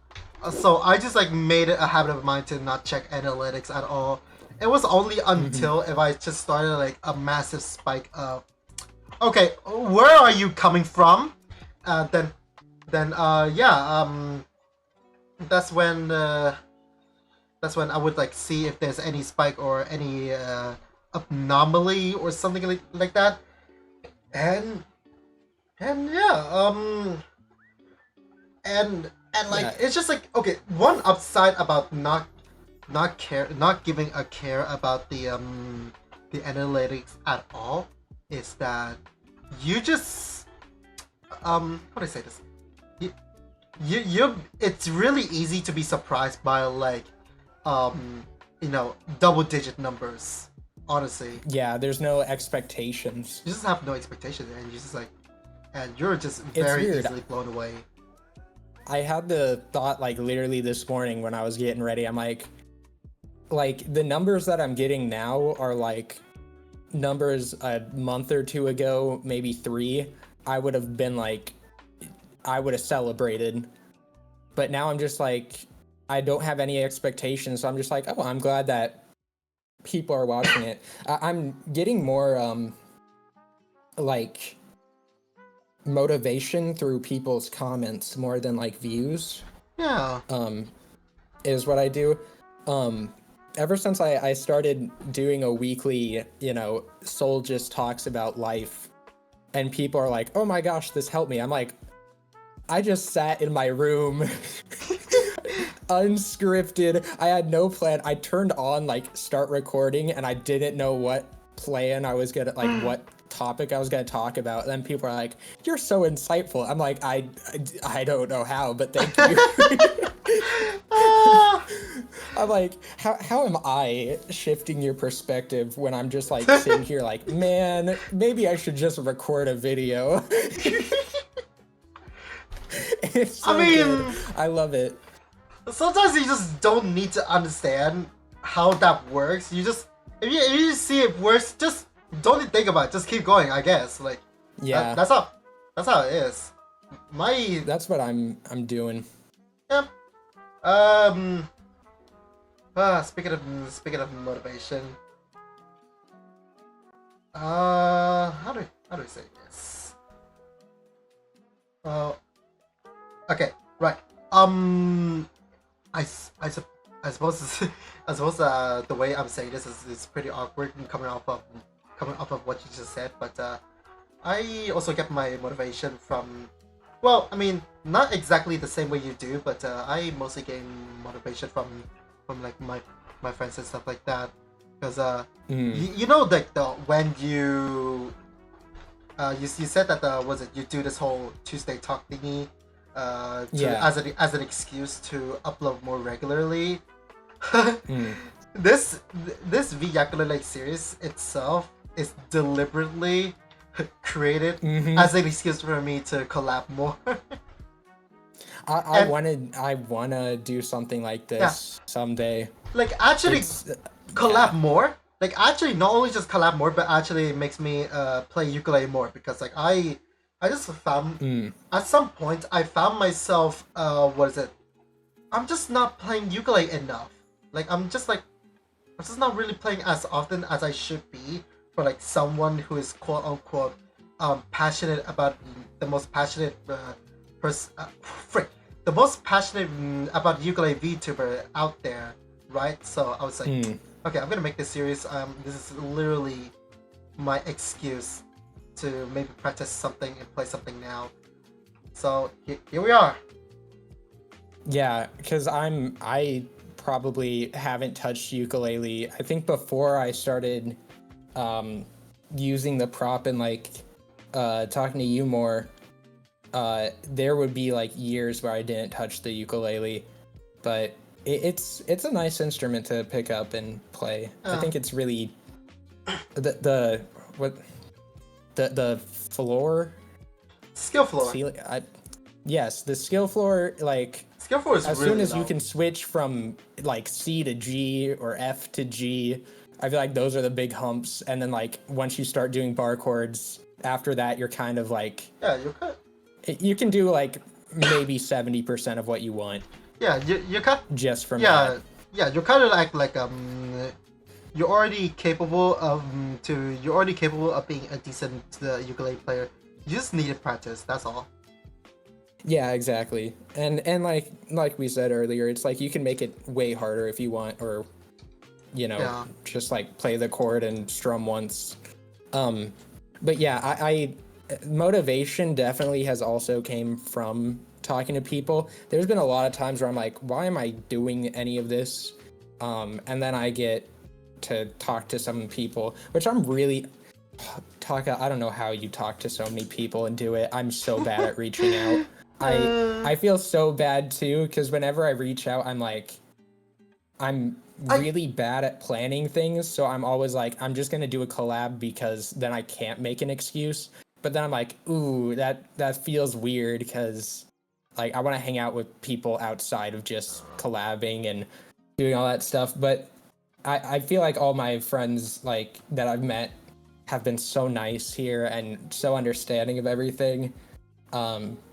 so I just like made it a habit of mine to not check analytics at all. It was only until if I just started like a massive spike of, okay, where are you coming from? Then that's when I would like see if there's any spike or any anomaly or something like that, and yeah, and like Yeah. it's just like, okay, one upside about not giving a care about the analytics at all is that you just how do I say this? You it's really easy to be surprised by like double digit numbers, honestly. Yeah, there's no expectations. You just have no expectations, and you just like, and you're just It's very weird. easily blown away. I had the thought like literally this morning when I was getting ready. I'm like the numbers that I'm getting now are like numbers a month or two ago, maybe 3. I would have been like, I would have celebrated. But now I'm just like, I don't have any expectations. So I'm just like, oh, I'm glad that people are watching it. I'm getting more like motivation through people's comments more than like views. Yeah. Is what I do. Ever since I started doing a weekly, Soul just talks about life, and people are like, oh my gosh, this helped me. I'm like, I just sat in my room, unscripted. I had no plan. I turned on like start recording, and I didn't know what plan I was gonna like, what topic I was gonna talk about. And then people are like, you're so insightful. I'm like, I don't know how, but thank you. I'm like, how am I shifting your perspective when I'm just like sitting here like, man, maybe I should just record a video. It's so good. I love it. Sometimes you just don't need to understand how that works. You just if you see it works, just don't even think about it. Just keep going, I guess. Like Yeah, that's how it is. My that's what I'm doing. yeah. Um. Speaking of motivation. How do I say this? Uh. Okay. Right. Um. I, s- I, sup- I suppose I suppose the way I'm saying this is pretty awkward and coming off of what you just said, but I also get my motivation from, well, I mean, not exactly the same way you do, but I mostly gain motivation from like my friends and stuff like that, because Mm, you know, like the when you said that was it you do this whole Tuesday talk thingy to yeah. as an excuse to upload more regularly. Mm, this this V-Yapkulele series itself is deliberately created mm-hmm. as an excuse for me to collab more. I And wanna do something like yeah, this someday. like actually It's collab yeah. more. Like actually not only just collab more, but actually it makes me play ukulele more because like I just found Mm, at some point I found myself what is it? I'm just not playing ukulele enough. Like I'm just not really playing as often as I should be for like someone who is quote unquote passionate about the most passionate frick the most passionate about ukulele VTuber out there, right? So I was like, mm. okay, I'm gonna make this series. This is literally my excuse to maybe practice something and play something now. So here we are. Yeah, because I probably haven't touched ukulele. I think before I started um using the prop and like talking to you more, there would be like years where I didn't touch the ukulele, but it's a nice instrument to pick up and play. I Uh, think it's really the what the floor skill floor. ceiling. Yes, the skill floor, like Skill floor is as soon really as you low. can switch from like C to G or F to G, I feel like those are the big humps. And then like once you start doing bar chords, after that you're kind of like Yeah, you could. you can do like maybe 70% of what you want Yeah, you can. just from that. Yeah, yeah, you're kind of like you're already capable of you're already capable of being a decent ukulele player. You just need to practice. That's all. Yeah, exactly. And like we said earlier, it's like you can make it way harder if you want, or you know, Yeah. just like play the chord and strum once. Um, but yeah, I motivation definitely has also came from talking to people. There's been a lot of times where I'm like, why am I doing any of this? And then I get to talk to some people, which I'm really talk. I don't know how you talk to so many people and do it. I'm so bad at reaching out. I uh, I feel so bad too because whenever I reach out, I'm I really bad at planning things, so I'm always like, I'm just gonna do a collab because then I can't make an excuse. But then I'm like, ooh, that feels weird because like I want to hang out with people outside of just collabing and doing all that stuff. But I feel like all my friends like that I've met have been so nice here and so understanding of everything.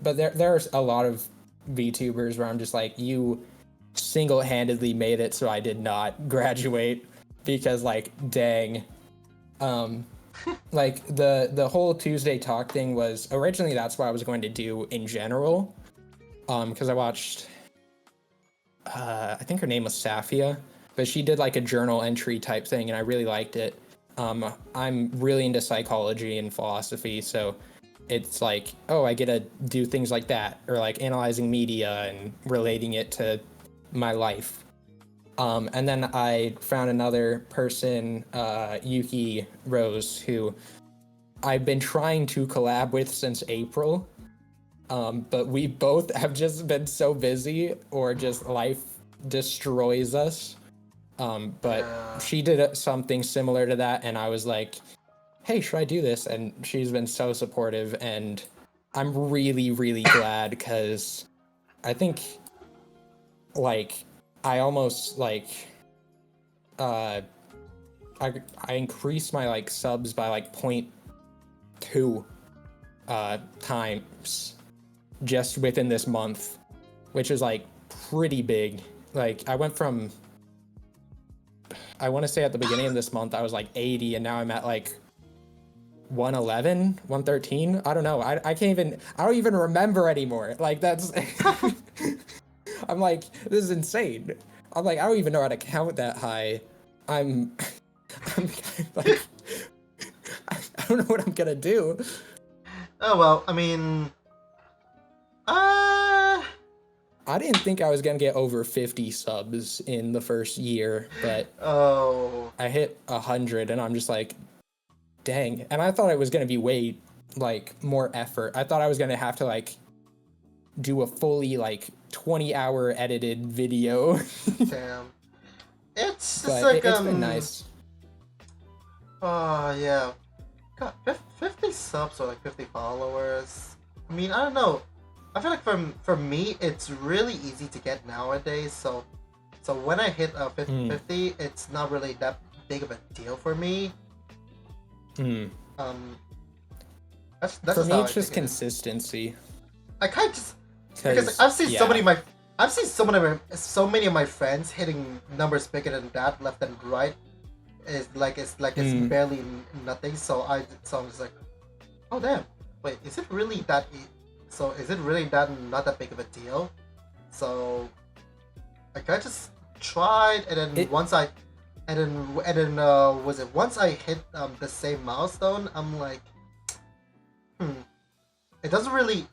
But there's a lot of VTubers where I'm just like, you single-handedly made it so I did not graduate because like dang. Um like the whole Tuesday talk thing was originally that's what I was going to do in general. Because I watched I think her name was Safia, but she did like a journal entry type thing and I really liked it. I'm really into psychology and philosophy, so it's like, oh, I get to do things like that, or like analyzing media and relating it to my life. And then I found another person, Yuki Rose, who I've been trying to collab with since April. But we both have just been so busy, or just life destroys us. But yeah. she did something similar to that, and I was like, hey, should I do this? And she's been so supportive, and I'm really, really glad because I think like I almost like uh I increased my like subs by like 0.2 times just within this month, which is like pretty big. Like I went from, I want to say at the beginning of this month I was like 80, and now I'm at like 111, 113. I don't know. I don't even remember anymore. Like that's I'm like, this is insane. I'm like, I don't even know how to count that high. I'm like, I don't know what I'm gonna do. Oh well, I mean, I didn't think I was gonna get over 50 subs in the first year, but I hit 100, and I'm just like, dang. And I thought it was gonna be way like more effort. I thought I was gonna have to like do a fully like 20-hour edited video. damn. It's just But like it's been nice. Oh yeah, God, 50 subs or like 50 followers. I mean, I don't know. I feel like for me, it's really easy to get nowadays. So when I hit 50, it's not really that big of a deal for me. That's for me, how it's just consistency. I kind of just because I've seen so many of my friends hitting numbers bigger than that left and right. It's barely nothing. So I'm just like, oh damn, wait, is it really that? So is it really not that big of a deal? So like I just tried, and then once I hit the same milestone, I'm like, it doesn't really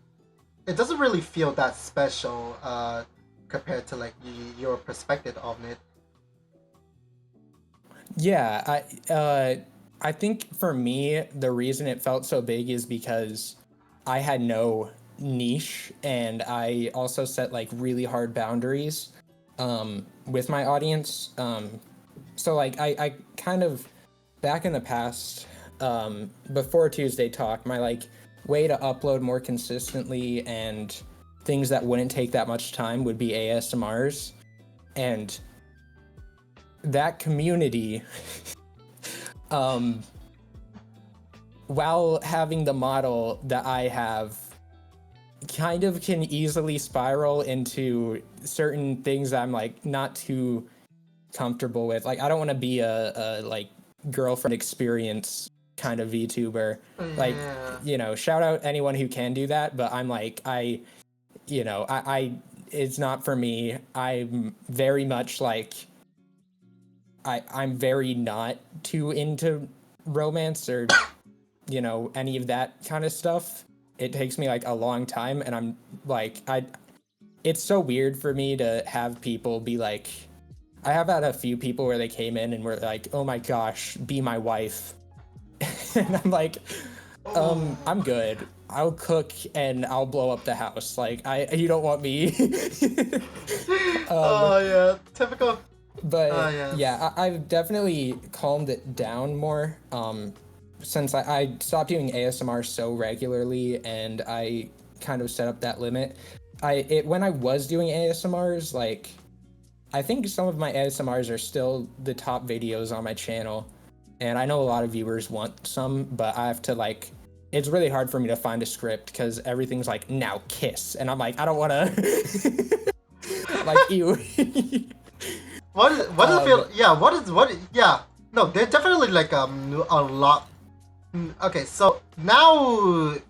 feel that special compared to like your perspective on it. Yeah, I think for me the reason it felt so big is because I had no niche, and I also set like really hard boundaries with my audience. So like I kind of back in the past, before Tuesday Talk, my like way to upload more consistently and things that wouldn't take that much time would be ASMRs, and that community while having the model that I have kind of can easily spiral into certain things that I'm like not too comfortable with. Like I don't want to be a like girlfriend experience kind of VTuber. Like, you know, shout out anyone who can do that, but I'm like, I it's not for me. I'm very much like, I'm very not too into romance or, you know, any of that kind of stuff. It takes me like a long time, and I'm like, it's so weird for me to have people be like, I have had a few people where they came in and were like, oh my gosh, be my wife. And I'm like, I'm good. I'll cook and I'll blow up the house. Like, you don't want me. Oh yeah, typical. But yeah, I've definitely calmed it down more. Since I stopped doing ASMR so regularly, and I kind of set up that limit. When I was doing ASMRs, like, I think some of my ASMRs are still the top videos on my channel, and I know a lot of viewers want some, but I have to like, it's really hard for me to find a script because everything's like, now kiss, and I'm like, I don't want to, like, ew. What does it feel? Yeah. No, they're definitely like a lot. Okay, so now, hold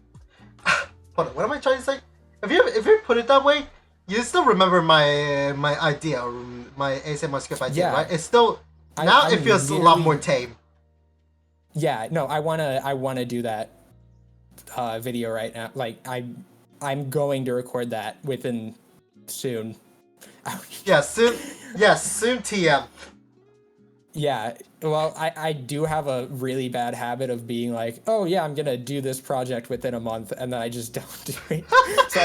on, what am I trying to say? If you put it that way, you still remember my idea, or my ASMR script idea, Yeah. right? It's still now it feels a lot more tame. Yeah, no, I wanna do that video right now. Like I'm going to record that within soon. Yeah, soon. Yes, soon TM. Yeah, well, I do have a really bad habit of being like, oh yeah, I'm gonna do this project within a month, and then I just don't do it. So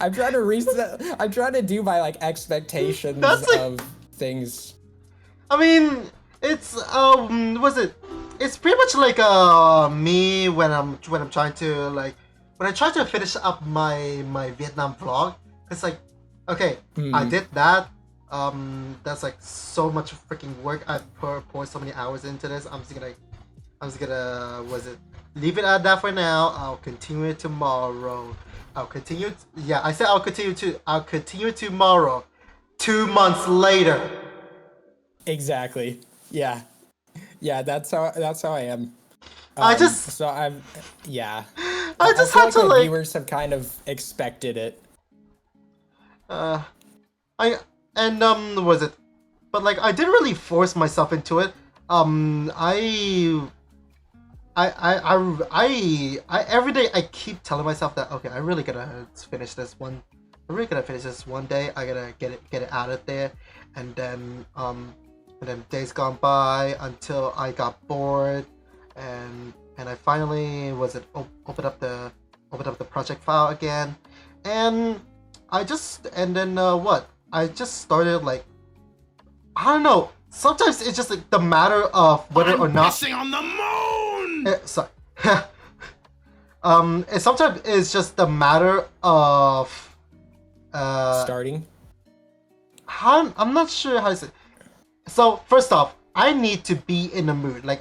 I'm trying to reset. I'm trying to do my like expectations of things. I mean, it's it's pretty much like me when I'm trying to like when I try to finish up my Vietnam vlog. It's like, okay, I did that. That's like so much freaking work. I've poured so many hours into this. I'm just gonna was it leave it at that for now. I'll continue it tomorrow. Yeah, I said I'll continue tomorrow. 2 months later. Exactly. Yeah. Yeah, that's how I am. I just So I'm, yeah. I I just feel had like to my like viewers have kind of expected it. uh I and was it but like I didn't really force myself into it. I every day I keep telling myself that okay, I'm really gonna finish this one. I'm really gonna finish this one day. I gotta get it out of there, and then days gone by until I got bored, and I finally opened up the project file again, and and then what? I just started like I don't know. Sometimes it's just like the matter of whether or not. Pissing on the moon. Sorry. And sometimes it's just a matter of Starting. I'm not sure how to say. So first off, I need to be in the mood. Like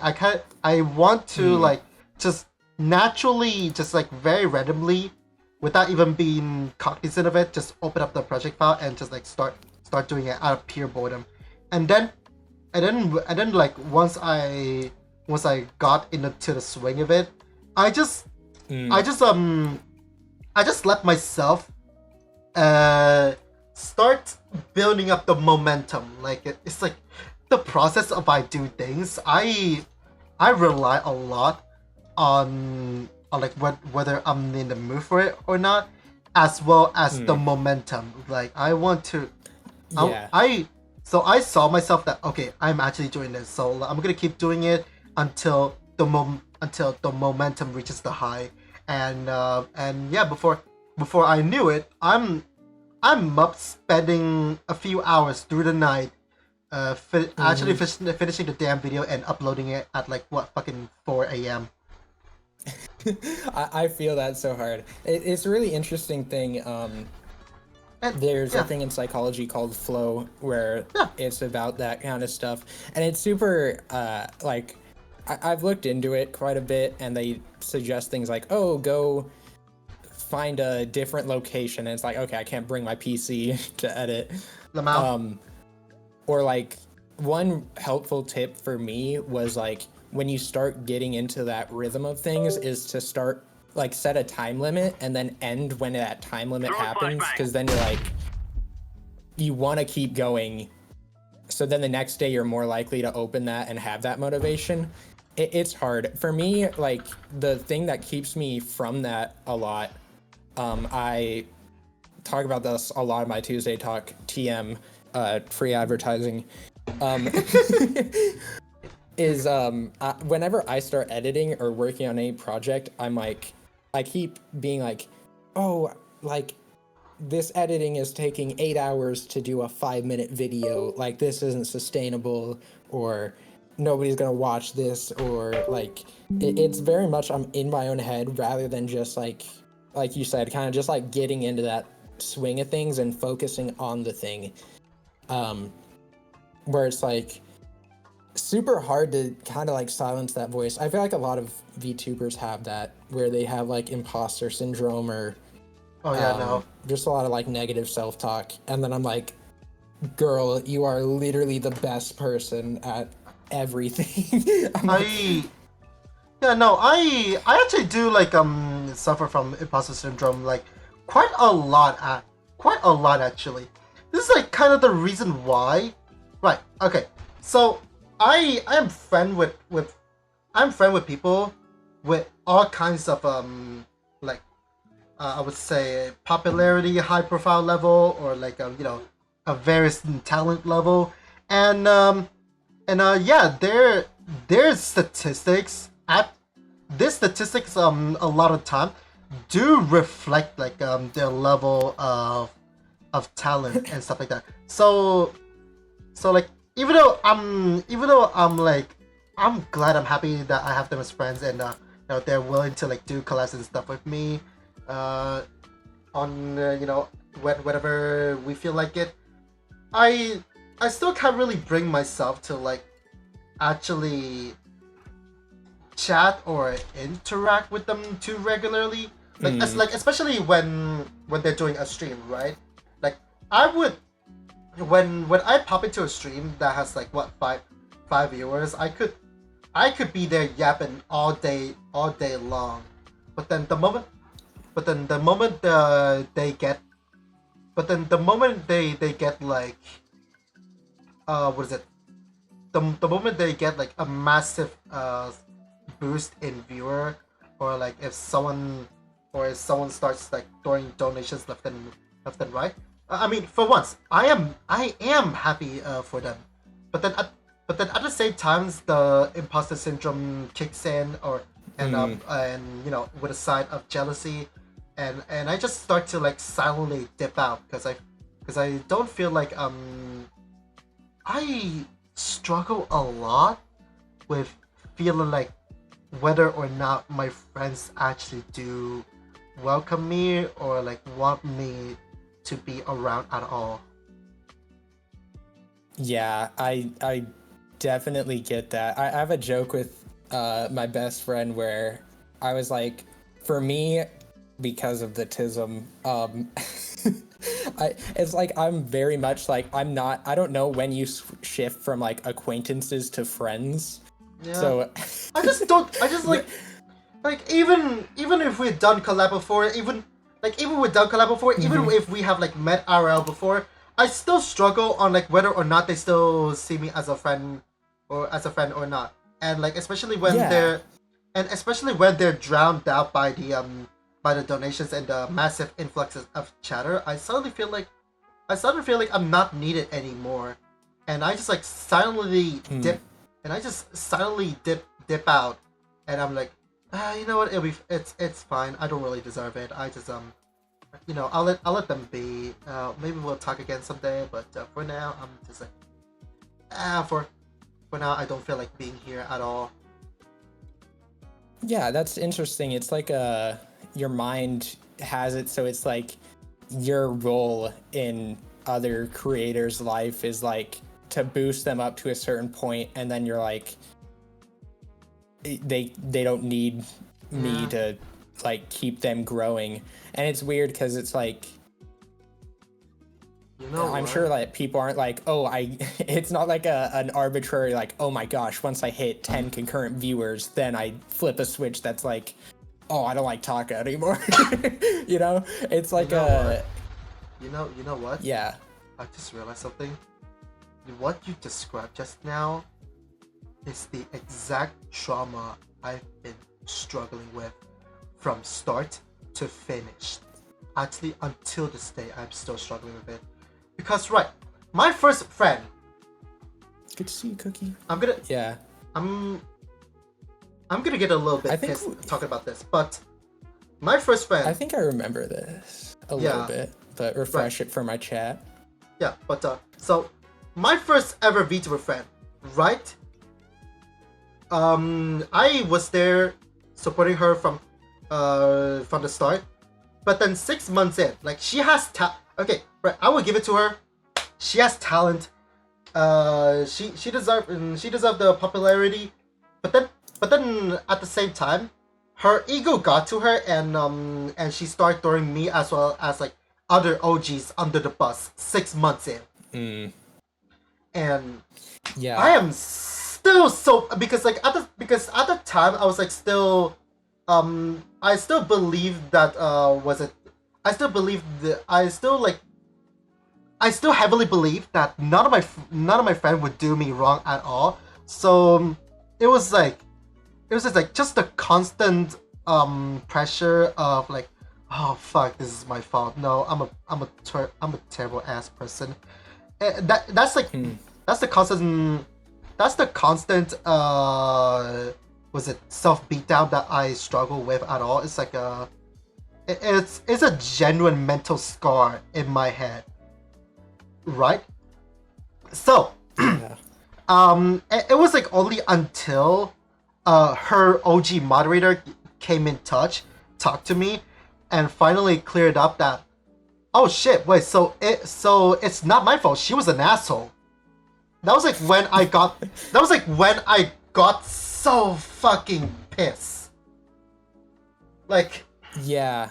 I want to like just naturally, just like very randomly, without even being cognizant of it, just open up the project file and just like start doing it out of pure boredom, and then like once I got into the swing of it, I just I just let myself start building up the momentum. Like it's like the process of I do things. I rely a lot on like whether I'm in the mood for it or not, as well as the momentum. Like I want to, Yeah. so I saw myself that okay, I'm actually doing this. So I'm gonna keep doing it until until the momentum reaches the high, and yeah, before I knew it, I'm up spending a few hours through the night, actually finishing the damn video and uploading it at like what fucking 4 a.m. I feel that so hard. It's a really interesting thing. And, There's yeah. a thing in psychology called flow where Yeah. it's about that kind of stuff, and it's super like I've looked into it quite a bit, and they suggest things like, oh, go find a different location, and it's like, okay, I can't bring my PC to edit. Lamau. Or like one helpful tip for me was like when you start getting into that rhythm of things is to start like set a time limit and then end when that time limit happens, because then you're like you want to keep going, so then the next day you're more likely to open that and have that motivation. It's hard for me. Like the thing that keeps me from that a lot, I talk about this a lot in my Tuesday talk, TM, free advertising, is whenever I start editing or working on any project, I'm like, I keep being like, oh, like this editing is taking 8 hours to do a 5-minute video. Like this isn't sustainable, or nobody's gonna watch this, or like it's very much I'm in my own head rather than just like you said, kind of just like getting into that swing of things and focusing on the thing. Where it's like super hard to kind of like silence that voice. I feel like a lot of VTubers have that, where they have like imposter syndrome or Oh yeah, no. just a lot of like negative self-talk, and then I'm like, girl, you are literally the best person at everything. I'm like, Yeah, no, I actually do like suffer from imposter syndrome like quite a lot actually. This is like kind of the reason why. Right. Okay. So I am friend with people with all kinds of like I would say popularity, high profile level, or like a various talent level, and yeah, their statistics at this statistics a lot of time do reflect like their level of talent and stuff like that. So like even though I'm like I'm glad, I'm happy that I have them as friends, and they're willing to like do collabs and stuff with me on whenever we feel like it. I I still can't really bring myself to like actually chat or interact with them too regularly. Like especially when they're doing a stream, right? Like I would when I pop into a stream that has like what five viewers, I could be there yapping all day long. But then the moment but then the moment they get but then the moment they get like what is it? The moment they get like a massive boost in viewer, or like if someone starts like throwing donations left and right. I mean, for once, I am happy for them, but then at the same times the imposter syndrome kicks in, or and with a side of jealousy, and I just start to like silently dip out because I don't feel like I struggle a lot with feeling like whether or not my friends actually do welcome me or like want me to be around at all. Yeah, I definitely get that. I have a joke with my best friend where I was like, for me, because of the tism, it's like I'm very much like I don't know when you shift from like acquaintances to friends. Yeah. So I just like even if we've done collab before, even we've done collab before, even if we have like met RL before, I still struggle on like whether or not they still see me as a friend or not. And like especially when Yeah. they're drowned out by the donations and the massive influxes of chatter, I suddenly feel like I'm not needed anymore. And I just like silently dip out, and I'm like, you know what? It's fine. I don't really deserve it. I just I'll let them be. Maybe we'll talk again someday. But for now, I'm just like, for now, I don't feel like being here at all. Yeah, that's interesting. It's like your mind has it so it's like your role in other creators' life is like to boost them up to a certain point, and then you're like they don't need me to like keep them growing. And it's weird because it's like I'm sure that people aren't like, oh, it's not like an arbitrary like, oh my gosh, once I hit 10 concurrent viewers, then I flip a switch that's like, oh, I don't like Taka anymore. It's like You know what? yeah. I just realized something. What you described just now is the exact trauma I've been struggling with from start to finish. Actually, until this day, I'm still struggling with it. Because my first friend. Good to see you, Cookie. I'm gonna get a little bit pissed talking about this, but my first friend. I think I remember this a little bit, but refresh it for my chat. Yeah, but so my first ever VTuber friend, right? I was there supporting her from the start, but then 6 months in, like she has okay, right? I will give it to her. She has talent. She deserved the popularity, but then at the same time, her ego got to her, and she started throwing me as well as like other OGs under the bus 6 months in. And yeah, I am still so because at the time I was like still I still believe that I still heavily believe that none of my friends would do me wrong at all. So it was just a constant pressure of like, oh fuck, this is my fault. No, I'm a terrible ass person. That's the constant was it self beatdown that I struggle with at all. It's like it's a genuine mental scar in my head, right? So it was like only until her OG moderator came in touch, talked to me, and finally cleared up that Oh shit! Wait, so it's not my fault. She was an asshole. That was like when I got. That was like when I got so fucking pissed. Like, Yeah.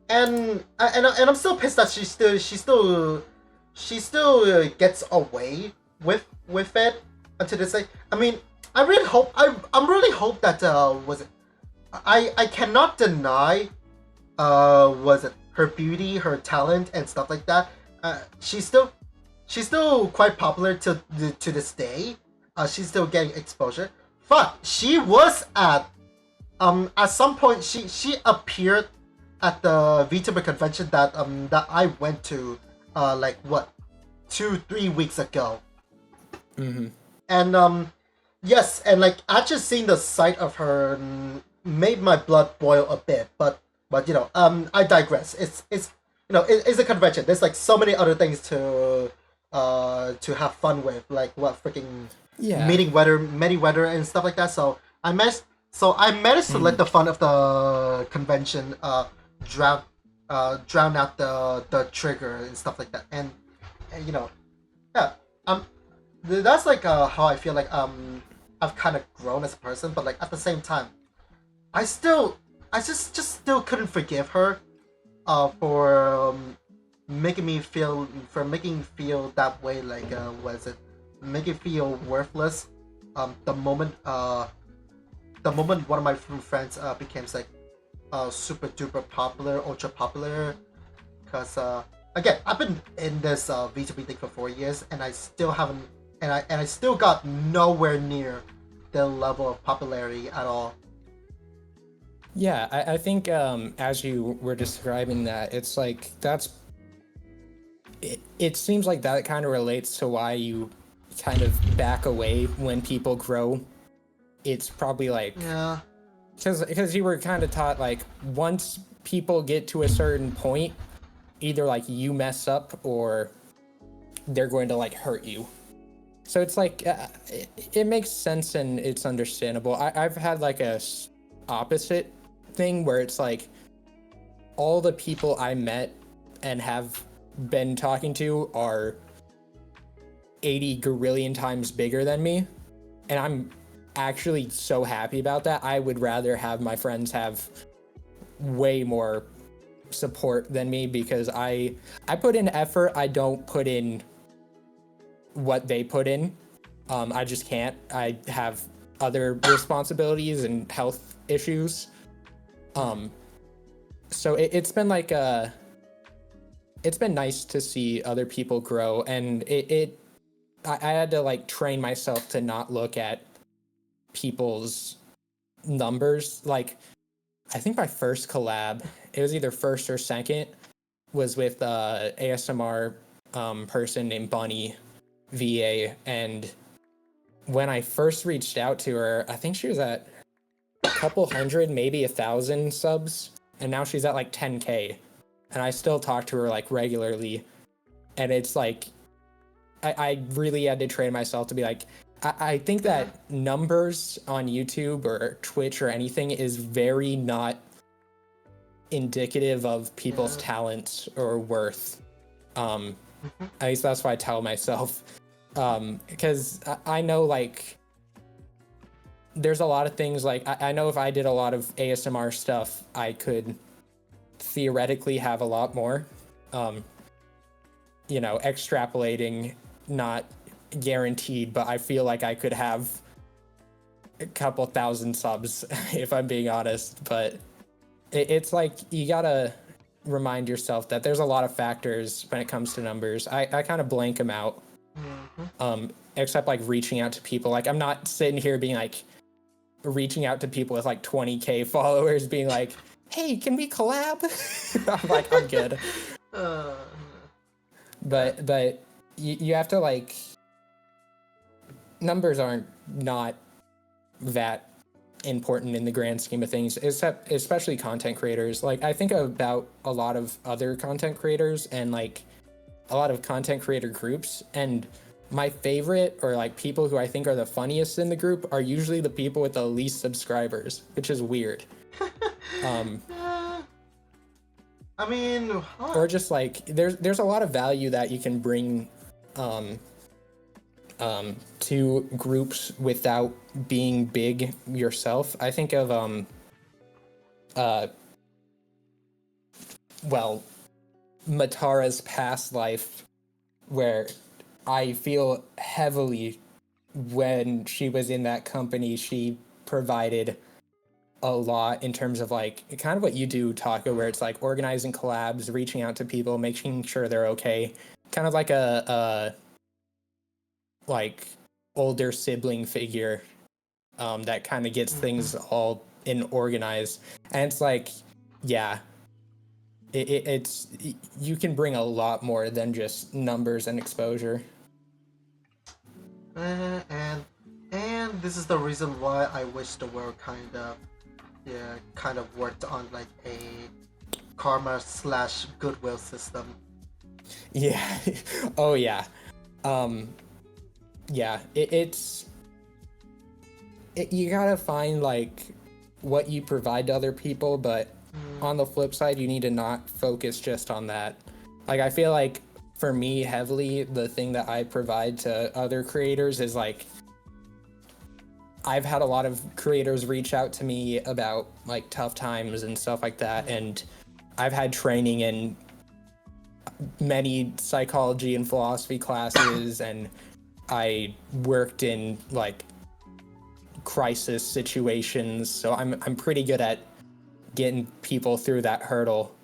and I'm still pissed that she still gets away with it until this day. I mean, I'm really hope that was it. I cannot deny was it her beauty, her talent, and stuff like that. She's still quite popular to this day. She's still getting exposure. Fuck, she was at some point she appeared at the VTuber convention that I went to like what 2-3 weeks ago. Mm-hmm. And yes, and like I just seen the sight of her made my blood boil a bit, but I digress. It's it's a convention. There's like so many other things to have fun with, like what freaking Yeah. meeting weather and stuff like that. So I managed to let the fun of the convention drown drown out the trigger and stuff like that. And yeah, um that's like how I feel like I've kind of grown as a person, but like at the same time, I just still couldn't forgive her for making me feel that way, like was it making me feel worthless the moment one of my friends became like super duper popular, ultra popular. Because again, I've been in this VTuber thing for 4 years, and I still haven't, and I still got nowhere near the level of popularity at all. Yeah, I think as you were describing that, it's like it seems like that kind of relates to why you kind of back away when people grow. It's probably like Yeah. because you were kind of taught like once people get to a certain point, either like you mess up or they're going to like hurt you. So it's like it makes sense and it's understandable. I've had like opposite thing where it's like all the people I met and have been talking to are 80 gorillion times bigger than me, and I'm actually so happy about that. I would rather have my friends have way more support than me because I put in effort. I don't put in what they put in. I just can't. I have other responsibilities and health issues. So it's been like it's been nice to see other people grow, and I had to like train myself to not look at people's numbers. Like I think my first collab, it was either first or second, was with ASMR person named Bunny VA, and when I first reached out to her, I think she was at a couple hundred, maybe 1,000 subs, and now she's at like 10K, and I still talk to her like regularly, and it's like I really had to train myself to be like I think that numbers on YouTube or Twitch or anything is very not indicative of people's Yeah. talents or worth. At least that's what I tell myself. Because I know like there's a lot of things like I know if I did a lot of ASMR stuff, I could theoretically have a lot more. Extrapolating, not guaranteed, but I feel like I could have a couple thousand subs if I'm being honest. But it's like you gotta remind yourself that there's a lot of factors when it comes to numbers. I kind of blank them out. Except like reaching out to people. Like I'm not sitting here being like reaching out to people with like 20K followers being like, hey, can we collab? I'm like, I'm good. Uh, But you have to like numbers aren't not that important in the grand scheme of things, except especially content creators. Like I think about a lot of other content creators and like a lot of content creator groups, and my favorite or like people who I think are the funniest in the group are usually the people with the least subscribers, which is weird. I I mean, or just like there's a lot of value that you can bring to groups without being big yourself. I think of uh well, Matara's past life, where I feel heavily when she was in that company, she provided a lot in terms of like kind of what you do, Taco, where it's like organizing collabs, reaching out to people, making sure they're okay. Kind of like a like older sibling figure that kind of gets things all in organized. And it's like, yeah, it's you can bring a lot more than just numbers and exposure. And this is the reason why I wish the world kind of worked on like a karma slash goodwill system. Yeah. Oh yeah. Um yeah, you gotta find like what you provide to other people, but on the flip side, you need to not focus just on that. Like I feel like for me heavily, the thing that I provide to other creators is like I've had a lot of creators reach out to me about like tough times and stuff like that, and I've had training in many psychology and philosophy classes, and I worked in like crisis situations, so I'm pretty good at getting people through that hurdle.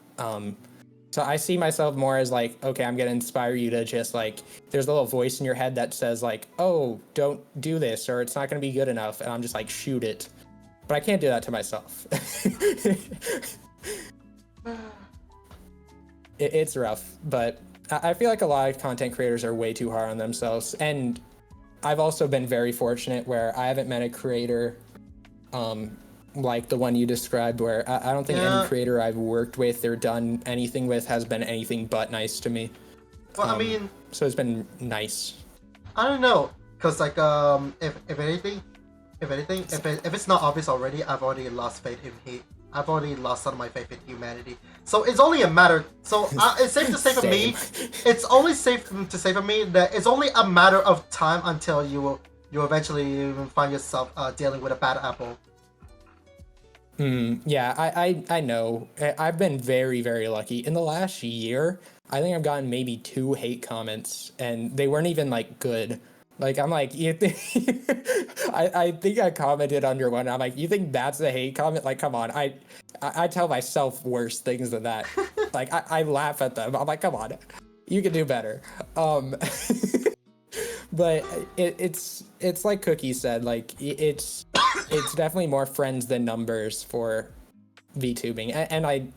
So I see myself more as like, okay, I'm gonna inspire you to just like, there's a little voice in your head that says like, oh, don't do this, or it's not gonna be good enough, and I'm just like, shoot it. But I can't do that to myself. It's rough, but I feel like a lot of content creators are way too hard on themselves. And I've also been very fortunate where I haven't met a creator like the one you described, where I don't think any creator I've worked with or done anything with has been anything but nice to me. Well, I mean, so it's been nice. I don't know, cause like if it's not obvious already, I've already lost faith in I've already lost some of my faith in humanity. So it's only a matter. So it's safe to say for me, it's only safe to say for me that it's only a matter of time until you eventually find yourself dealing with a bad apple. Yeah, I know. I've been very, very lucky. In the last year, I think I've gotten maybe 2 hate comments, and they weren't even like good. Like I'm like, you think I think I commented under one. I'm like, you think that's a hate comment? Like, come on. I tell myself worse things than that. Like I laugh at them. I'm like, come on, you can do better. But it's like Cookie said, like it's definitely more friends than numbers for VTubing. And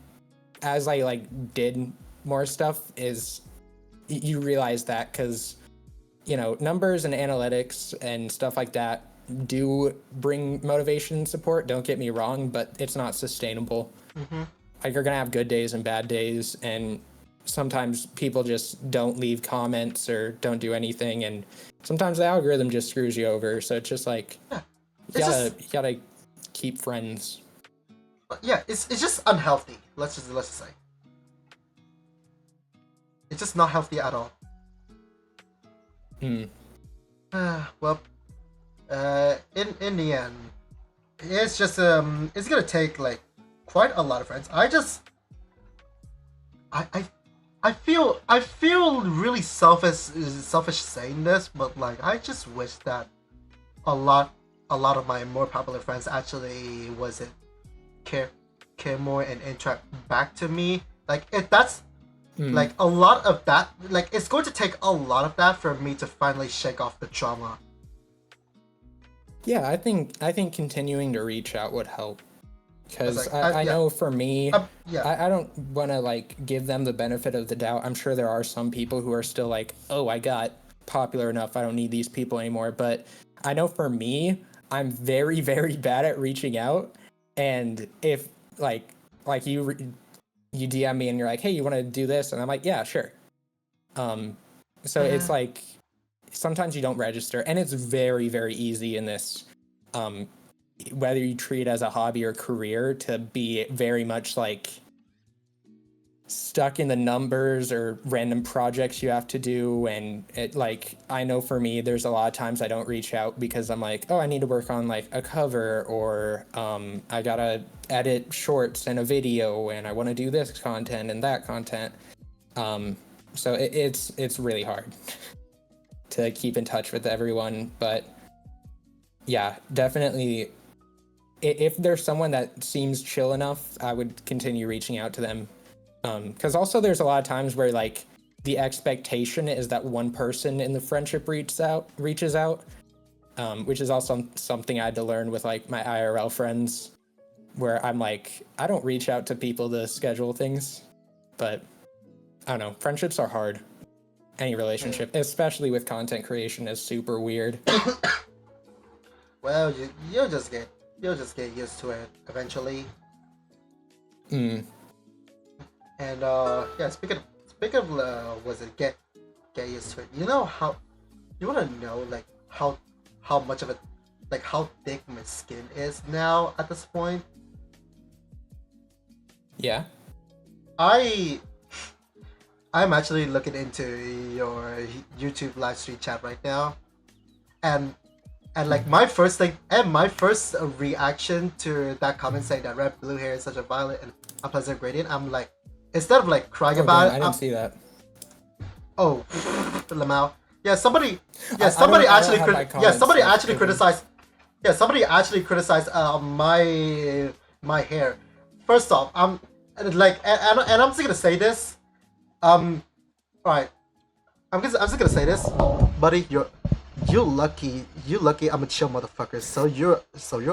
as I like did more stuff, is you realize that, because you know, numbers and analytics and stuff like that do bring motivation and support, don't get me wrong, but it's not sustainable. Like you're gonna have good days and bad days, and sometimes people just don't leave comments or don't do anything, and sometimes the algorithm just screws you over. So it's just like you gotta keep friends. Yeah, it's just unhealthy. Let's just say it's just not healthy at all. Well, in the end, it's just it's gonna take like quite a lot of friends. I feel really selfish saying this, but like I just wish that a lot of my more popular friends actually wasn't care more and interact back to me. Like if that's like a lot of that, like it's going to take a lot of that for me to finally shake off the trauma. Yeah, I think continuing to reach out would help, because like, I know for me, I don't want to like give them the benefit of the doubt. I'm sure there are some people who are still like, oh, I got popular enough, I don't need these people anymore. But I know for me, I'm very, very bad at reaching out. And if like you DM me and you're like, hey, you want to do this? And I'm like, yeah, sure. So it's like, sometimes you don't register, and it's very, very easy in this, whether you treat it as a hobby or career, to be very much like stuck in the numbers or random projects you have to do, and it like I know for me there's a lot of times I don't reach out because I'm like, oh, I need to work on like a cover, or I gotta edit shorts and a video, and I want to do this content and that content. So it's really hard to keep in touch with everyone, but yeah, definitely if there's someone that seems chill enough, I would continue reaching out to them. Because also there's a lot of times where like the expectation is that one person in the friendship reaches out, which is also something I had to learn with like my IRL friends, where I'm like, I don't reach out to people to schedule things, but I don't know, friendships are hard. Any relationship, especially with content creation, is super weird. Well, you'll just get used to it eventually. And yeah, speaking of was it get used to it? You know how you want to know like how much of it, like how thick my skin is now at this point. Yeah. I'm actually looking into your YouTube live stream chat right now, and like my first reaction to that comment saying that red blue hair is such a violent and unpleasant gradient, I'm like, instead of like crying about it, I didn't see that. Oh, Lamau. Yeah, somebody criticized. Yeah, somebody actually criticized my hair. First off, I'm like, and I'm just gonna say this. Alright, I'm just gonna say this, buddy. You lucky. I'm a chill motherfucker. So you're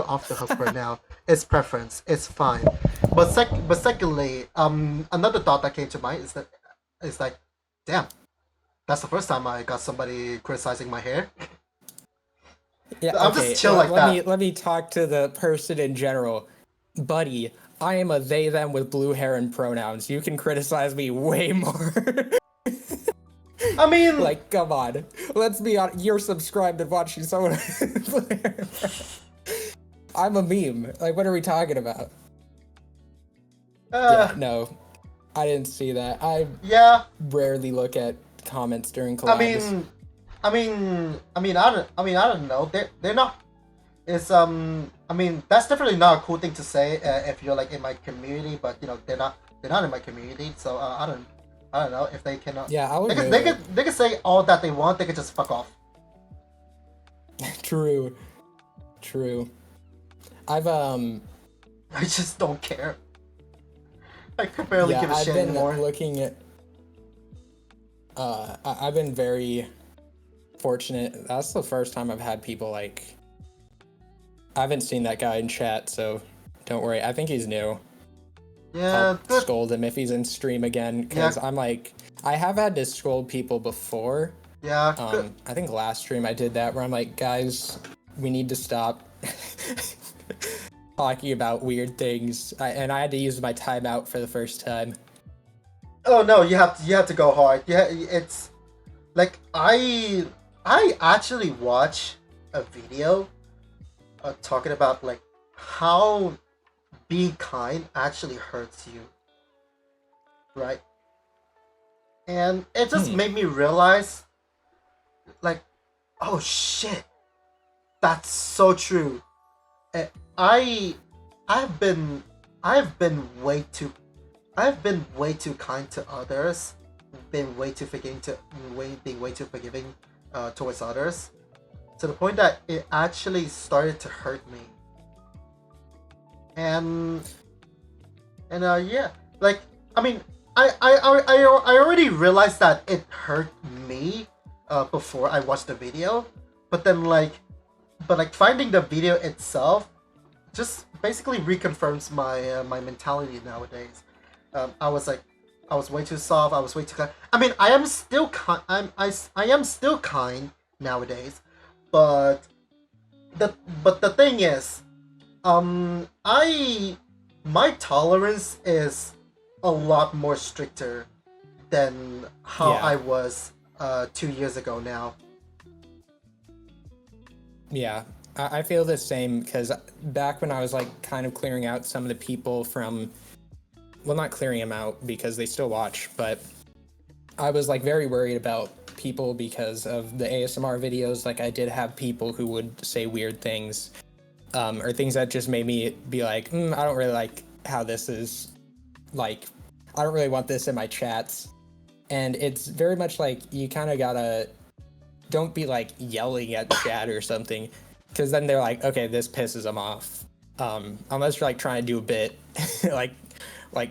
off the hook for now. It's preference. It's fine. But secondly, another thought that came to mind is that it's like, damn, that's the first time I got somebody criticizing my hair. Yeah, I'm okay. just chill like that. Let me talk to the person in general, buddy. I am a they them with blue hair and pronouns. You can criticize me way more. I mean, like, come on. Let's be honest. You're subscribed and watching someone. I'm a meme. Like, what are we talking about? Yeah, no, I didn't see that. I rarely look at comments during collabs. I don't know. They're not. It's I mean, that's definitely not a cool thing to say if you're like in my community, but you know they're not in my community, so I don't know if they cannot. Yeah, I would. They could say all that they want. They could just fuck off. True. I've I just don't care. I could barely give a shit anymore. I've been very fortunate. That's the first time I've had people like. I haven't seen that guy in chat, so don't worry. I think he's new. Yeah. I'll scold him if he's in stream again, because I'm like, I have had to scold people before. Yeah. I think last stream I did that, where I'm like, guys, we need to stop talking about weird things. And I had to use my timeout for the first time. Oh no, you have to go hard. Yeah, it's like I actually watched a video talking about like how being kind actually hurts you, right? And it just made me realize, like, oh shit, that's so true. I've been way too kind to others, being way too forgiving towards others, to the point that it actually started to hurt me. And yeah, like, I mean, I already realized that it hurt me before I watched the video, but finding the video itself just basically reconfirms my mentality nowadays. I was way too soft. I was way too kind. I mean, I am still kind. I am still kind nowadays, but the thing is, my tolerance is a lot more stricter than how I was 2 years ago now. Yeah, I feel the same, because back when I was like kind of clearing out some of the people from well, not clearing them out because they still watch, but I was like very worried about people because of the ASMR videos. Like I did have people who would say weird things, or things that just made me be like, I don't really like how this is, like, I don't really want this in my chats. And it's very much like you kind of gotta, don't be like yelling at chat or something, because then they're like, okay, this pisses them off. Unless you're like trying to do a bit, like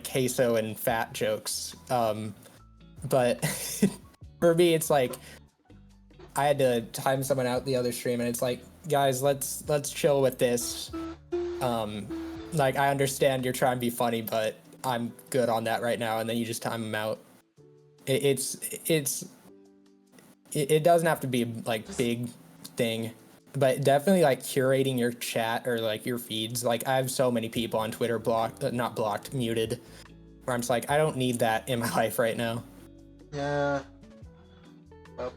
queso and fat jokes. But for me, it's like I had to time someone out the other stream, and it's like, guys, let's chill with this. Like I understand you're trying to be funny, but I'm good on that right now, and then you just time them out. It doesn't have to be like big thing, but definitely like curating your chat or like your feeds. Like I have so many people on Twitter not blocked, muted, where I'm just like, I don't need that in my life right now. Yeah. Well,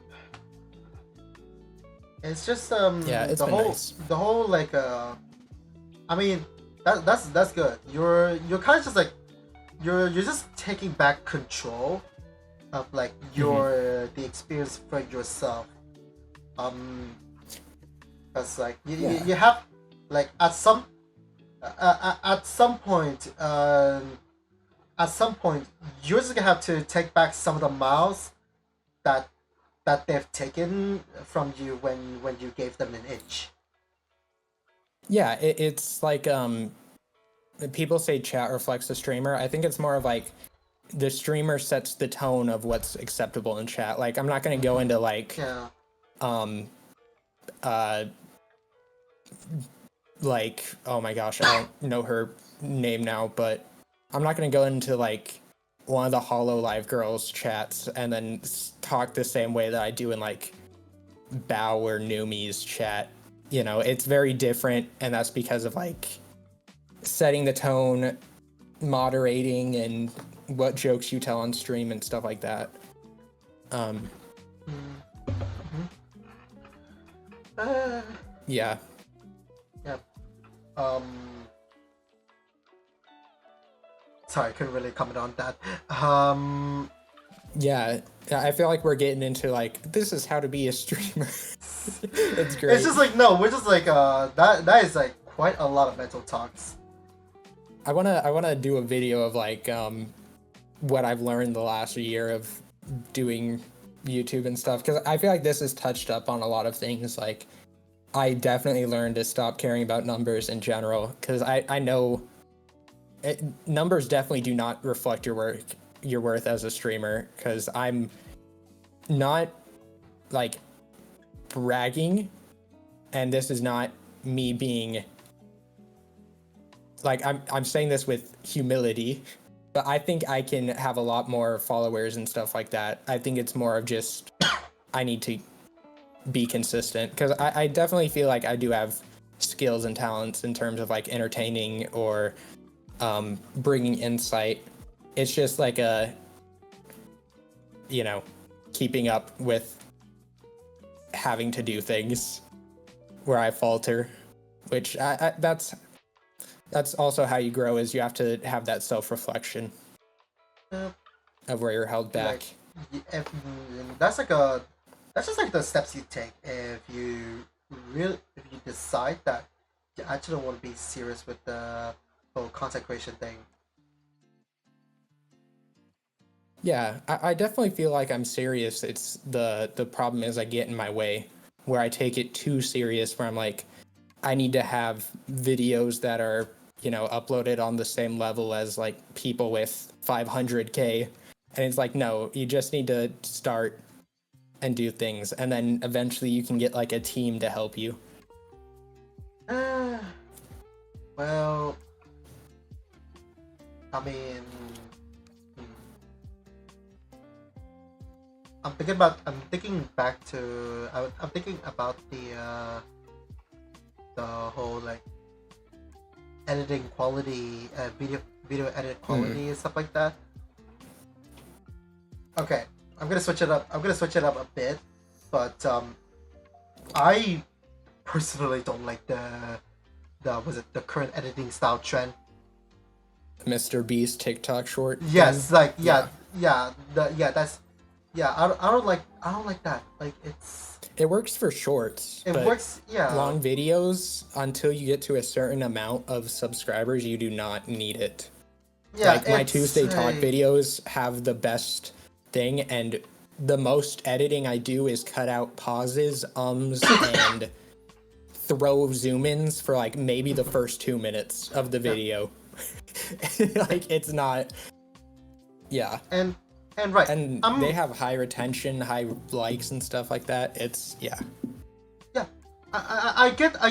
it's just Yeah, it's the been whole nice. the whole like I mean that's good. You're kind of just like you're just taking back control of like your the experience for yourself. Because like you have like at some point you're just gonna have to take back some of the miles that they've taken from you when you gave them an inch. Yeah, it's like people say chat reflects the streamer. I think it's more of like the streamer sets the tone of what's acceptable in chat. Like I'm not gonna go into like Yeah. Like, oh my gosh, I don't know her name now, but I'm not gonna go into like one of the Hollow Live girls chats and then talk the same way that I do in like Bao or Numi's chat. You know, it's very different, and that's because of like setting the tone, moderating, and what jokes you tell on stream and stuff like that. Yeah. Yeah. Sorry, I couldn't really comment on that. Yeah, I feel like we're getting into like, this is how to be a streamer. It's great. It's just like no, we're just like that is like quite a lot of mental talks. I wanna do a video of like what I've learned the last year of doing YouTube and stuff, because I feel like this has touched up on a lot of things. Like I definitely learned to stop caring about numbers in general, because I know numbers definitely do not reflect your worth as a streamer, because I'm not like bragging, and this is not me being like, I'm saying this with humility, but I think I can have a lot more followers and stuff like that. I think it's more of just I need to be consistent, because I definitely feel like I do have skills and talents in terms of like entertaining or bringing insight. It's just like keeping up with having to do things where I falter, which that's also how you grow, is you have to have that self-reflection of where you're held back. Like, that's just like the steps you take if you decide that you actually don't want to be serious with the whole content creation thing. Yeah, I definitely feel like I'm serious. It's the problem is I get in my way, where I take it too serious, where I'm like, I need to have videos that are, uploaded on the same level as like people with 500K. And it's like, no, you just need to start and do things, and then eventually you can get like a team to help you. Well, I mean, I'm thinking back to I'm thinking about the whole like editing quality, video edit quality and stuff like that. Okay, I'm gonna switch it up a bit, but I personally don't like the current editing style trend. Mr. Beast TikTok short. Yes, thing. like that's I don't like that. Like It works for shorts, it but works. Yeah, long videos, until you get to a certain amount of subscribers, you do not need it. yeah. Like my It's Tuesday Talk videos have the best thing, and the most editing I do is cut out pauses, and throw zoom-ins for like maybe the first 2 minutes of the video. Like it's not. Yeah. and right. And they have high retention, high likes and stuff like that. It's yeah. Yeah, I get the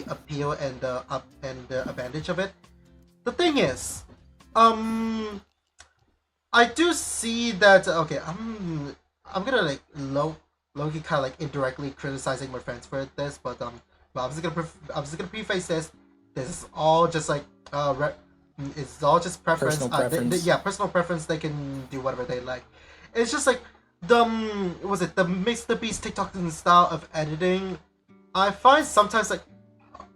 appeal and the advantage of it. The thing is, I do see that. Okay, I'm gonna like low-key kind of like indirectly criticizing my friends for this, but I'm just gonna preface this. This is all just like it's all just preference. Personal preference. Yeah, personal preference. They can do whatever they like. It's just like was it the Mr. Beast TikTok style of editing? I find sometimes like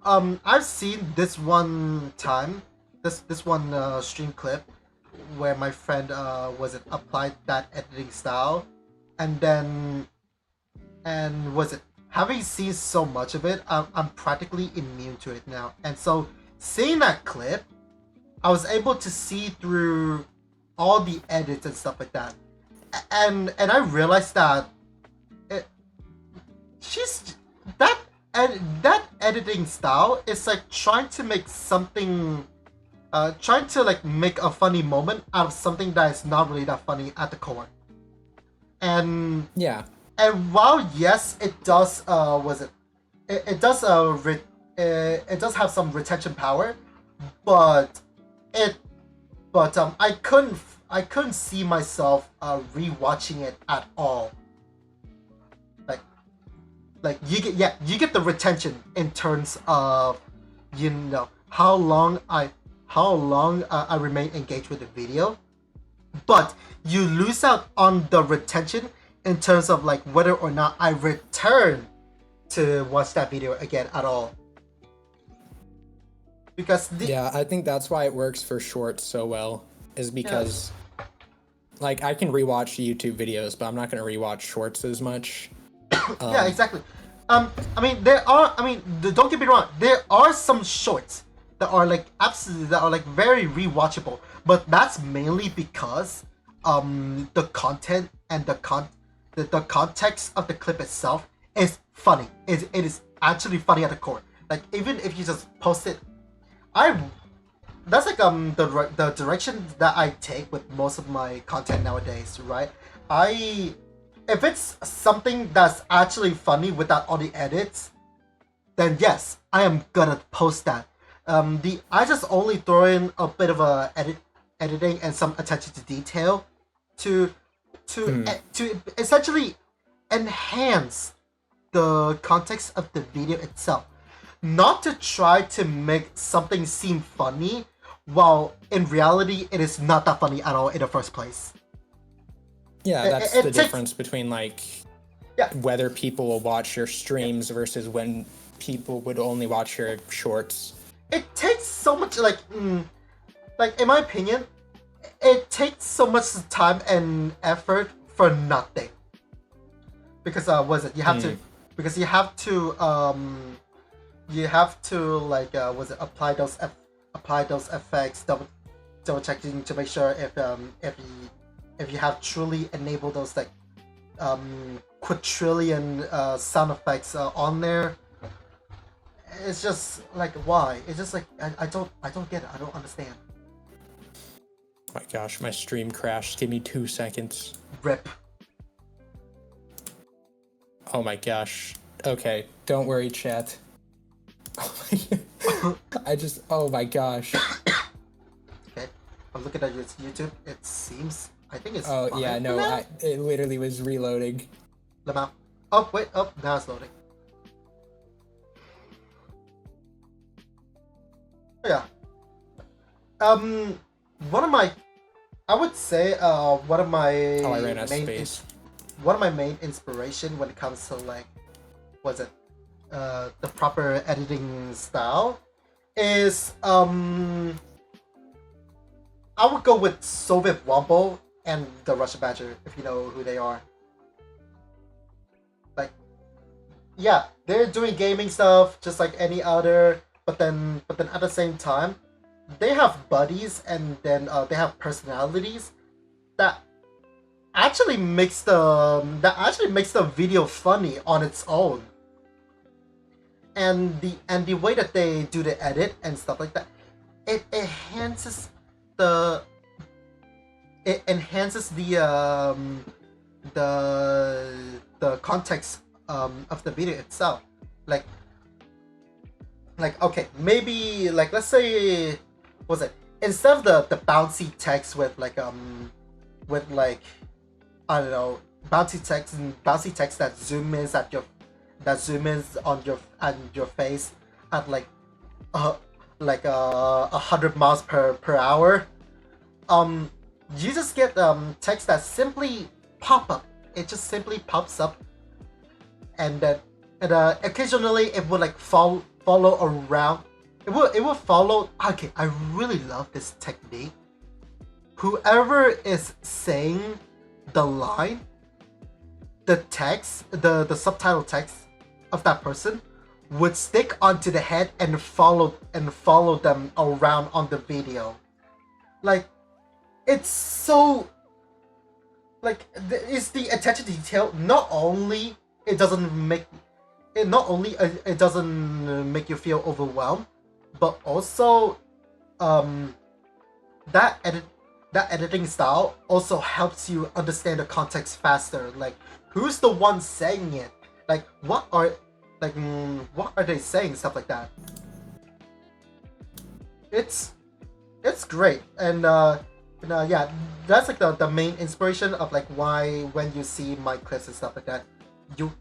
I've seen this one time this one stream clip where my friend was it applied that editing style, and then was it having seen so much of it, I'm practically immune to it now, and so seeing that clip, I was able to see through all the edits and stuff like that, and I realized that she's that editing style is like trying to make something, trying to like make a funny moment out of something that is not really that funny at the core, and Yeah. and while yes, it does it does it does have some retention power, but I couldn't see myself rewatching it at all. Like you get the retention in terms of how long I remain engaged with the video, but you lose out on the retention in terms of like whether or not I return to watch that video again at all. Because Yeah, I think that's why it works for shorts so well, is because like I can rewatch YouTube videos, but I'm not gonna rewatch shorts as much. Yeah, exactly. I mean, don't get me wrong. There are some shorts that are like very rewatchable, but that's mainly because the content and the context of the clip itself is funny. It is actually funny at the core. Like even if you just post it, that's like the direction that I take with most of my content nowadays, right? If it's something that's actually funny without all the edits, then yes, I am gonna post that. I just only throw in a bit of editing and some attention to detail to essentially enhance the context of the video itself, not to try to make something seem funny, while in reality it is not that funny at all in the first place. Yeah, that's the difference between like whether people will watch your streams versus when people would only watch your shorts. It takes so much like in my opinion, it takes so much time and effort for nothing. Because you have to like apply those effects, double checking to make sure if you have truly enabled those like quadrillion sound effects on there. It's just like, why? It's just like I don't get it. I don't understand. Oh my gosh, my stream crashed. Give me 2 seconds. Rip. Oh my gosh. Okay, don't worry, chat. Oh my gosh. Okay, I'm looking at your YouTube. It seems, I think it's Oh fine. yeah, no, it literally was reloading. Lamau. Oh wait, now it's loading. Yeah. One of my, I would say, one of my I ran out of space. One of my main inspiration when it comes to like, the proper editing style, is I would go with Soviet Womble and the Russian Badger, if you know who they are. Like, yeah, they're doing gaming stuff just like any other, but then at the same time, they have buddies and then they have personalities that actually makes the video funny on its own. And the way that they do the edit and stuff like that, it enhances the the context of the video itself. Like okay, maybe like let's say, what was it, instead of the bouncy text with like I don't know, bouncy text that zoom in on your face at like 100 miles per hour. You just get text that simply pop up. It just simply pops up, and then occasionally it would like follow around. It will follow. Okay, I really love this technique. Whoever is saying the line, the text, the subtitle text of that person would stick onto the head and follow them around on the video. Like, it's so like it's the attention to detail. Not only it doesn't make you feel overwhelmed, but also that editing style also helps you understand the context faster. Like, who's the one saying it? Like, what are they saying? Stuff like that. It's great, and yeah, that's like the main inspiration of like why when you see my clips and stuff like that, you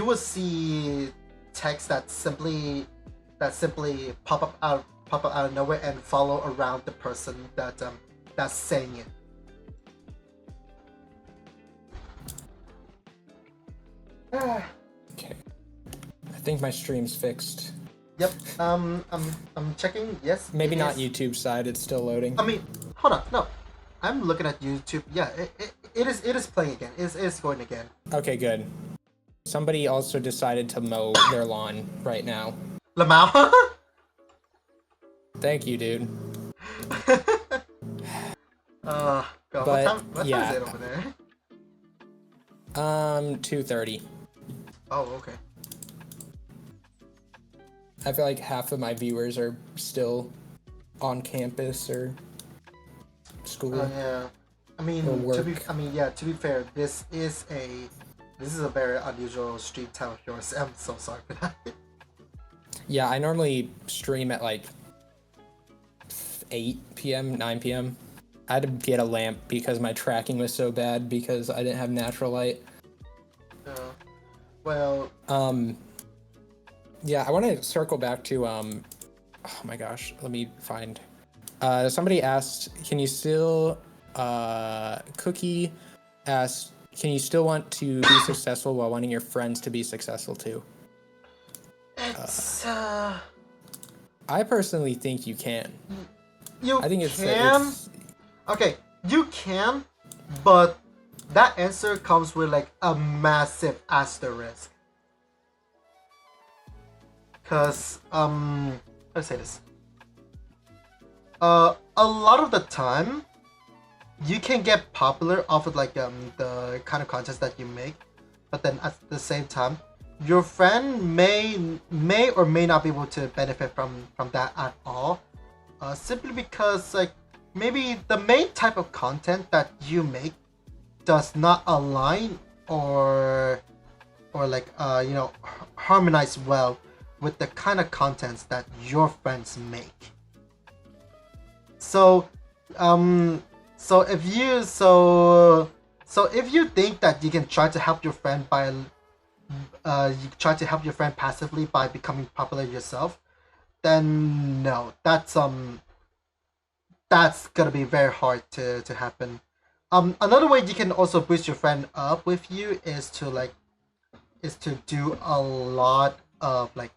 will see text that simply pop up out of nowhere and follow around the person that's saying it. Okay. I think my stream's fixed. Yep. I'm checking. Yes. Maybe not YouTube side. It's still loading. I mean, hold on. No, I'm looking at YouTube. Yeah, it is playing again. It is going again. Okay, good. Somebody also decided to mow their lawn right now. Lamau. Thank you, dude. God, But, what time yeah. is it over there? 2:30. Oh, okay. I feel like half of my viewers are still on campus or school. Yeah. I mean, Or work. to be fair, this is a very unusual stream time of yours. I'm so sorry for that. Yeah, I normally stream at like 8 p.m., 9 p.m. I had to get a lamp because my tracking was so bad because I didn't have natural light. Well. Yeah, I want to circle back to oh my gosh, let me find. Somebody asked, can you still Cookie asked, can you still want to be successful while wanting your friends to be successful too? It's I personally think you can. You I think can. it's Okay, you can, but that answer comes with like a massive asterisk. Cause let's say this. A lot of the time, you can get popular off of like the kind of content that you make, but then at the same time, your friend may or may not be able to benefit from that at all. Simply because like maybe the main type of content that you make does not align or like harmonize well with the kind of contents that your friends make. So if you think that you can try to help your friend passively by becoming popular yourself, then no, that's gonna be very hard to happen. Another way you can also boost your friend up with you is to do a lot of like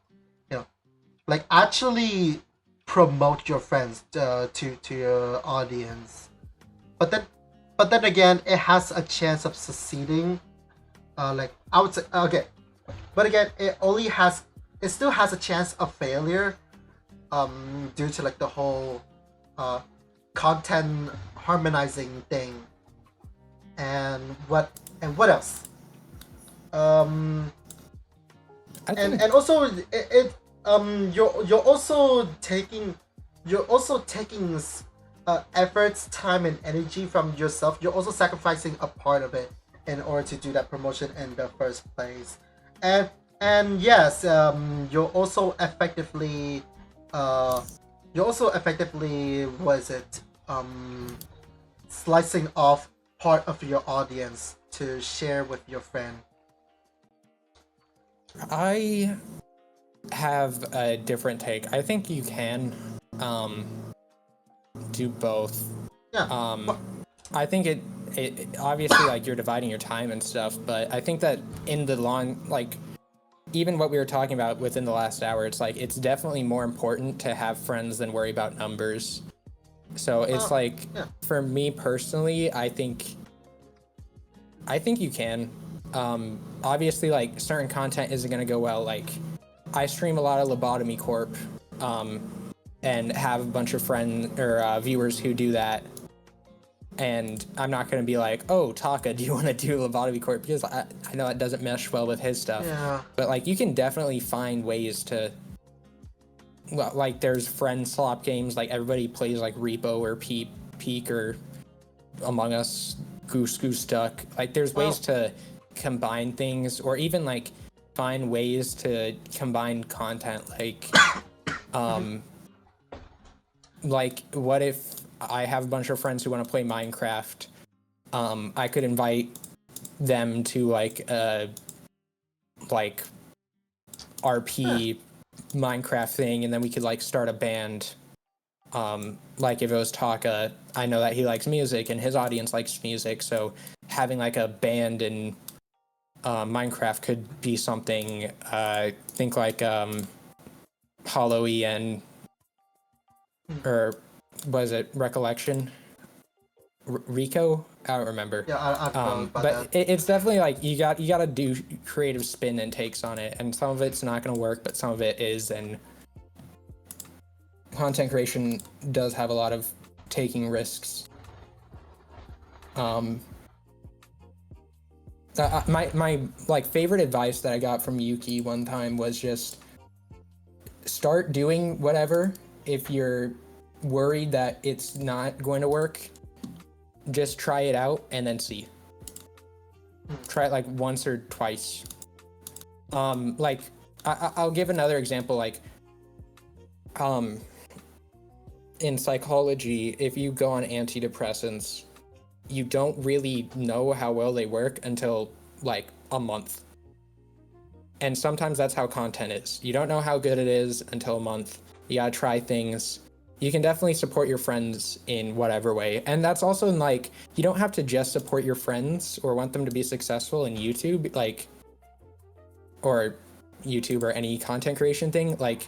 actually promote your friends to your audience. But then again, it has a chance of succeeding. Like I would say, okay, but again, it still has a chance of failure. Due to like the whole uh, content harmonizing thing, and what else? Um, I think and also you're also taking efforts, time, and energy from yourself. You're also sacrificing a part of it in order to do that promotion in the first place. and and yes, uh you're also effectively, was it, slicing off part of your audience to share with your friend. I have a different take. I think you can um, do both. Yeah. Um, I think it obviously like you're dividing your time and stuff, but I think that in the long, like even what we were talking about within the last hour, it's like it's definitely more important to have friends than worry about numbers. So it's like Yeah. for me personally, I think you can. Obviously, like certain content isn't gonna go well. Like I stream a lot of Lobotomy Corp, and have a bunch of friends or viewers who do that. And I'm not gonna be like, oh, Taka, do you want to do Lobotomy Corp? Because I know it doesn't mesh well with his stuff. Yeah. But like you can definitely find ways to. Well, like there's friend swap games. Like everybody plays like Repo or Peak or Among Us, Goose Duck. Like there's ways to combine things, or even like find ways to combine content. Like what if I have a bunch of friends who want to play Minecraft? I could invite them to like RP Minecraft thing, and then we could like start a band. Like if it was Taka, I know that he likes music and his audience likes music, so having like a band in Minecraft could be something. Think like Hollow and or was it Recollection? Rico? I don't remember. Yeah, I don't know about But that. it's definitely like you got to do creative spin and takes on it, and some of it's not going to work, but some of it is, and content creation does have a lot of taking risks. My like favorite advice that I got from Yuki one time was just start doing whatever. If you're worried that it's not going to work, just try it out and then see. Try it like once or twice. Like I'll give another example. Like, in psychology, if you go on antidepressants, you don't really know how well they work until like a month. And sometimes that's how content is. You don't know how good it is until a month. You gotta try things. You can definitely support your friends in whatever way. And that's also in like, you don't have to just support your friends or want them to be successful in YouTube, like, or YouTube or any content creation thing. Like,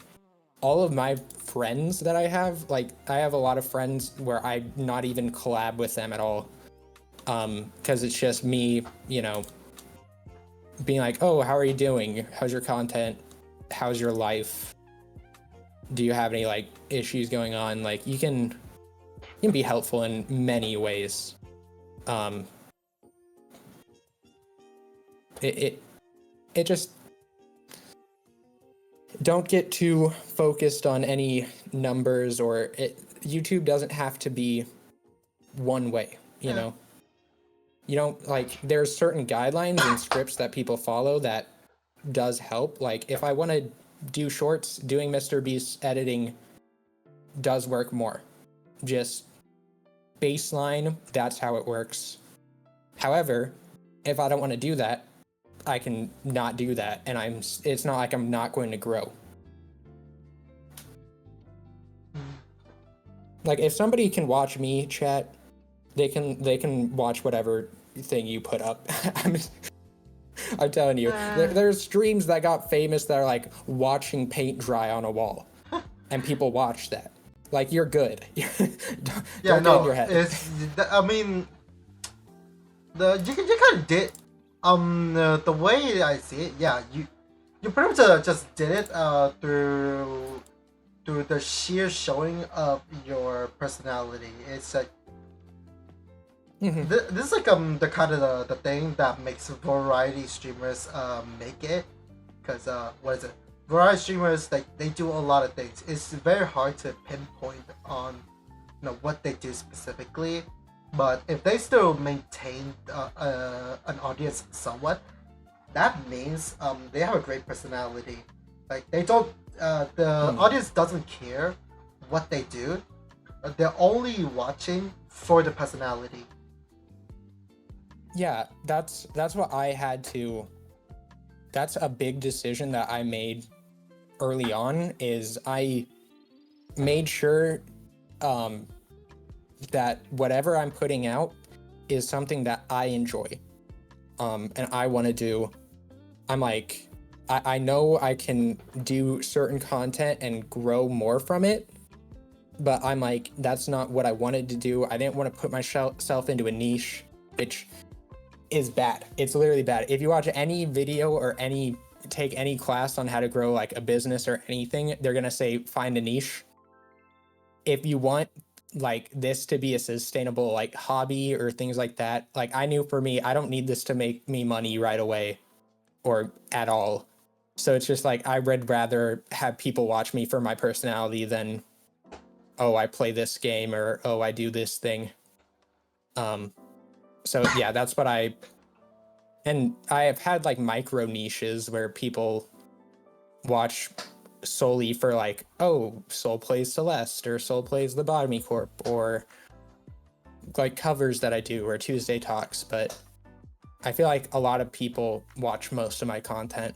all of my friends that I have, like, I have a lot of friends where I not even collab with them at all. Because it's just me, you know, being like, oh, how are you doing? How's your content? How's your life? Do you have any like issues going on? Like you can be helpful in many ways. It just don't get too focused on any numbers, or YouTube doesn't have to be one way, you know. You don't like there's certain guidelines and scripts that people follow that does help. Like if I want to do shorts, doing Mr. Beast's editing does work more. Just baseline, that's how it works. However, if I don't want to do that, I can not do that, and it's not like I'm not going to grow. Like if somebody can watch me chat, they can watch whatever thing you put up. I'm telling you, there's streams that got famous that are like watching paint dry on a wall, and people watch that. Like, you're good. Yeah, Don't get in no, your head. I mean, you kind of did, the way I see it, yeah, you pretty much just did it through the sheer showing of your personality. It's like this is like the kind of the thing that makes variety streamers make it, because what is it? Variety streamers, like, they do a lot of things. It's very hard to pinpoint on what they do specifically, but if they still maintain an audience somewhat, that means they have a great personality. Like, they don't the audience doesn't care what they do. They're only watching for the personality. Yeah, that's what I had to. That's a big decision that I made early on. Is I made sure that whatever I'm putting out is something that I enjoy, and I want to do. I'm like, I know I can do certain content and grow more from it, but I'm like, that's not what I wanted to do. I didn't want to put myself into a niche, which is bad. It's literally bad. If you watch any video or take any class on how to grow like a business or anything, they're gonna say find a niche. If you want like this to be a sustainable like hobby or things like that, like I knew for me, I don't need this to make me money right away or at all. So it's just like I would rather have people watch me for my personality than, oh, I play this game or oh, I do this thing. So yeah, that's what and I have had like micro niches where people watch solely for like, oh, Soul plays Celeste or Soul plays Lobotomy Corp, or like covers that I do or Tuesday Talks. But I feel like a lot of people watch most of my content.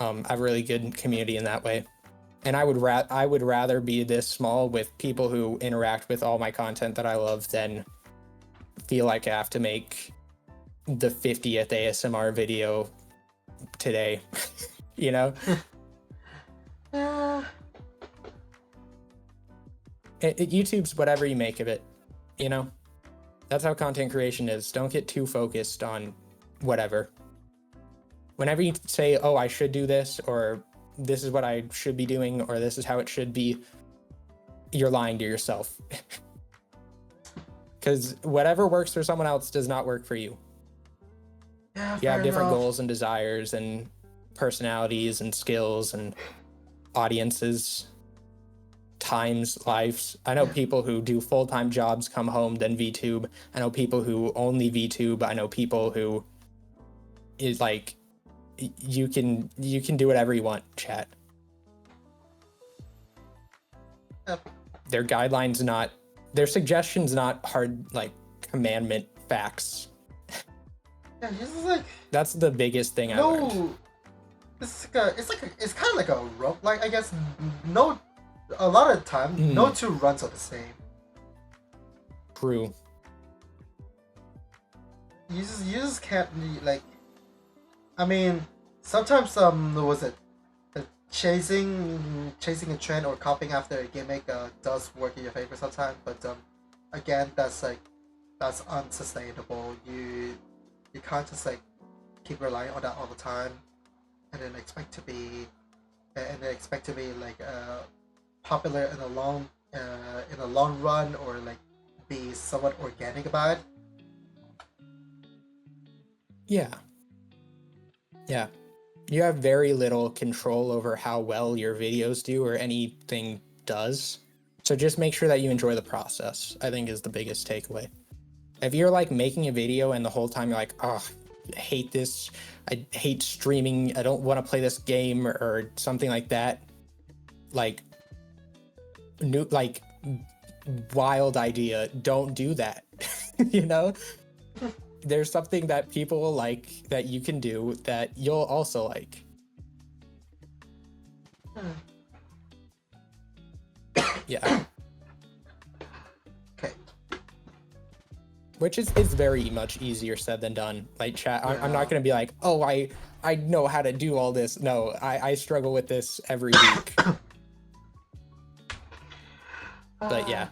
I have a really good community in that way. And I would rather be this small with people who interact with all my content that I love than feel like I have to make the 50th ASMR video today. You know? YouTube's whatever you make of it, you know? That's how content creation is. Don't get too focused on whatever. Whenever you say, oh, I should do this, or this is what I should be doing, or this is how it should be, you're lying to yourself. Because whatever works for someone else does not work for you. Yeah, You have different enough. goals and desires and personalities and skills and audiences, times, lives. I know people who do full-time jobs, come home, then VTube. I know people who only VTube. I know people who is like, you can do whatever you want, chat. Yep. Their guidelines, not their suggestions, not hard like commandment facts. Yeah, this is like, That's the biggest thing I learned. no. It's kind of like a rope. Like, I guess no. A lot of the time, no two runs are the same. True. You just can't like. I mean, sometimes was it chasing a trend or copying after a gimmick does work in your favor sometimes, but again, that's unsustainable. You can't just like keep relying on that all the time, and then expect to be like popular in the long run, or like be somewhat organic about it. Yeah. You have very little control over how well your videos do or anything does. So just make sure that you enjoy the process, I think, is the biggest takeaway. If you're like making a video and the whole time you're like, oh, I hate this, I hate streaming, I don't want to play this game or something like that, like wild idea, don't do that. You know? There's something that people like that you can do that you'll also like. Yeah. Okay. Which is very much easier said than done. Like, chat, I'm not gonna be like, oh, I know how to do all this. No, I struggle with this every week. But yeah.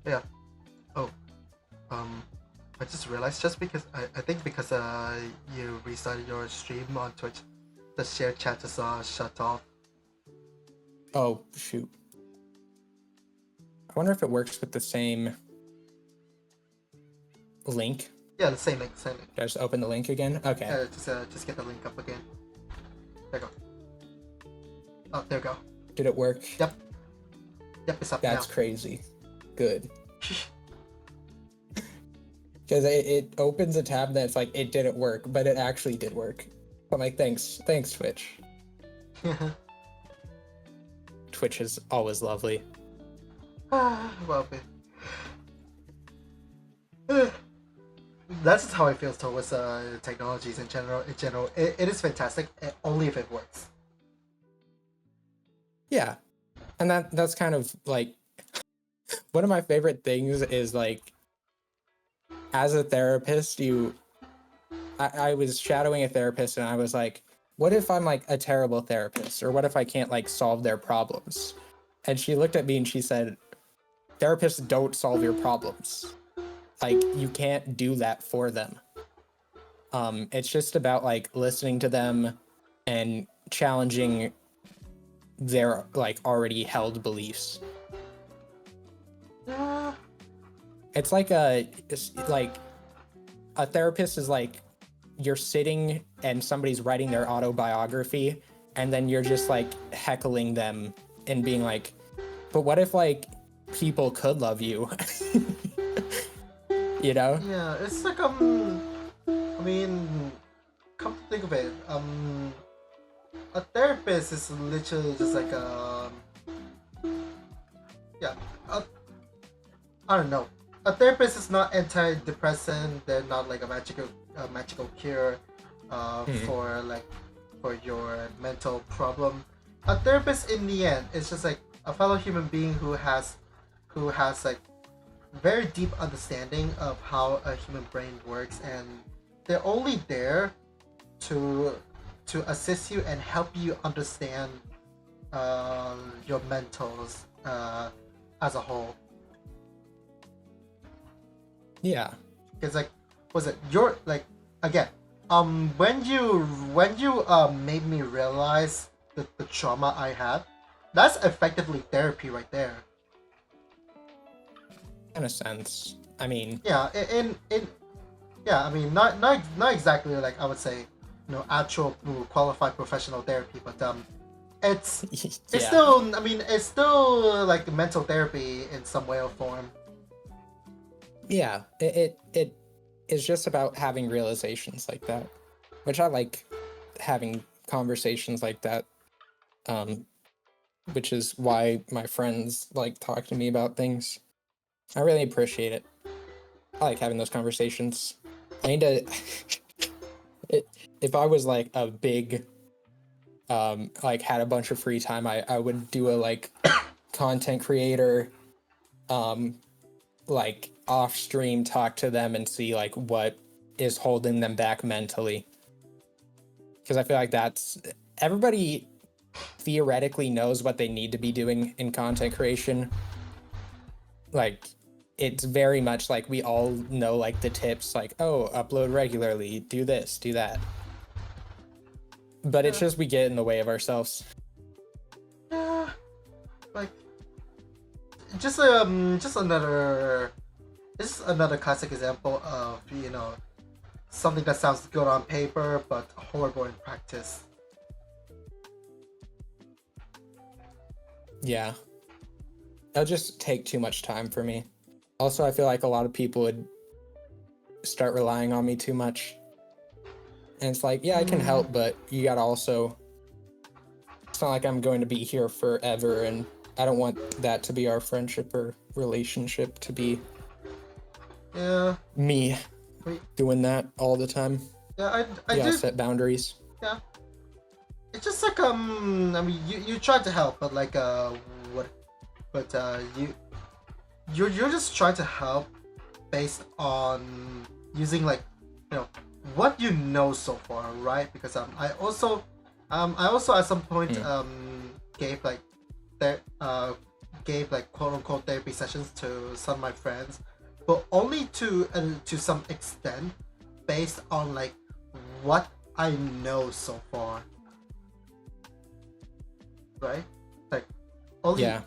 Yeah. Oh, I just realized just because I think because you restarted your stream on Twitch, the shared chat just shut off. Oh shoot. I wonder if it works with the same link. Yeah, the same link, same link. Did I just open the link again? Okay. Just get the link up again. There you go. Oh, there you go. Did it work? Yep. Yep, it's up That's now. crazy. Good. Because it opens a tab that's like, it didn't work, but it actually did work. I'm like, thanks, Twitch. Twitch is always lovely. Well, that's just how I feel towards technologies in general. It is fantastic, only if it works. Yeah, and that's kind of like one of my favorite things is like, as a therapist, I was shadowing a therapist and I was like, what if I'm like a terrible therapist, or what if I can't like solve their problems? And she looked at me and she said, therapists don't solve your problems. Like, you can't do that for them. It's just about like listening to them and challenging their like already held beliefs. It's like a therapist is like, you're sitting and somebody's writing their autobiography, and then you're just like heckling them and being like, but what if like people could love you? You know? Yeah, it's like I mean, come to think of it, a therapist is literally just like yeah, I don't know. A therapist is not antidepressant. They're not like a magical cure for your mental problem. A therapist, in the end, is just like a fellow human being who has like very deep understanding of how a human brain works, and they're only there to assist you and help you understand your mentals as a whole. Yeah. It's like, was it your like again? When you made me realize the trauma I had, that's effectively therapy right there. In a sense. I mean, Yeah, yeah, I mean, not exactly like I would say, actual qualified professional therapy, but it's yeah. still, I mean, it's still like mental therapy in some way or form. Yeah, it is just about having realizations like that, which I like having conversations like that, which is why my friends like talk to me about things. I really appreciate it. I like having those conversations. I need to if I was like a big like had a bunch of free time, I would do a like content creator like off stream, talk to them and see like what is holding them back mentally, because I feel like that's everybody theoretically knows what they need to be doing in content creation. Like, it's very much like we all know like the tips, like, oh, upload regularly, do this, do that, but it's just we get in the way of ourselves. Yeah, like just another. This is another classic example of, something that sounds good on paper but horrible in practice. Yeah. It'll just take too much time for me. Also, I feel like a lot of people would start relying on me too much. And it's like, yeah, I can help, but you gotta also... It's not like I'm going to be here forever, and I don't want that to be our friendship or relationship to be... Yeah. Me doing that all the time. Yeah, I gotta do set boundaries. Yeah. It's just like I mean, you tried to help, but like what? But you're just trying to help based on using like what you know so far, right? Because I also at some point gave like gave like quote unquote therapy sessions to some of my friends, but only to some extent, based on like what I know so far. Right? Like only Yeah.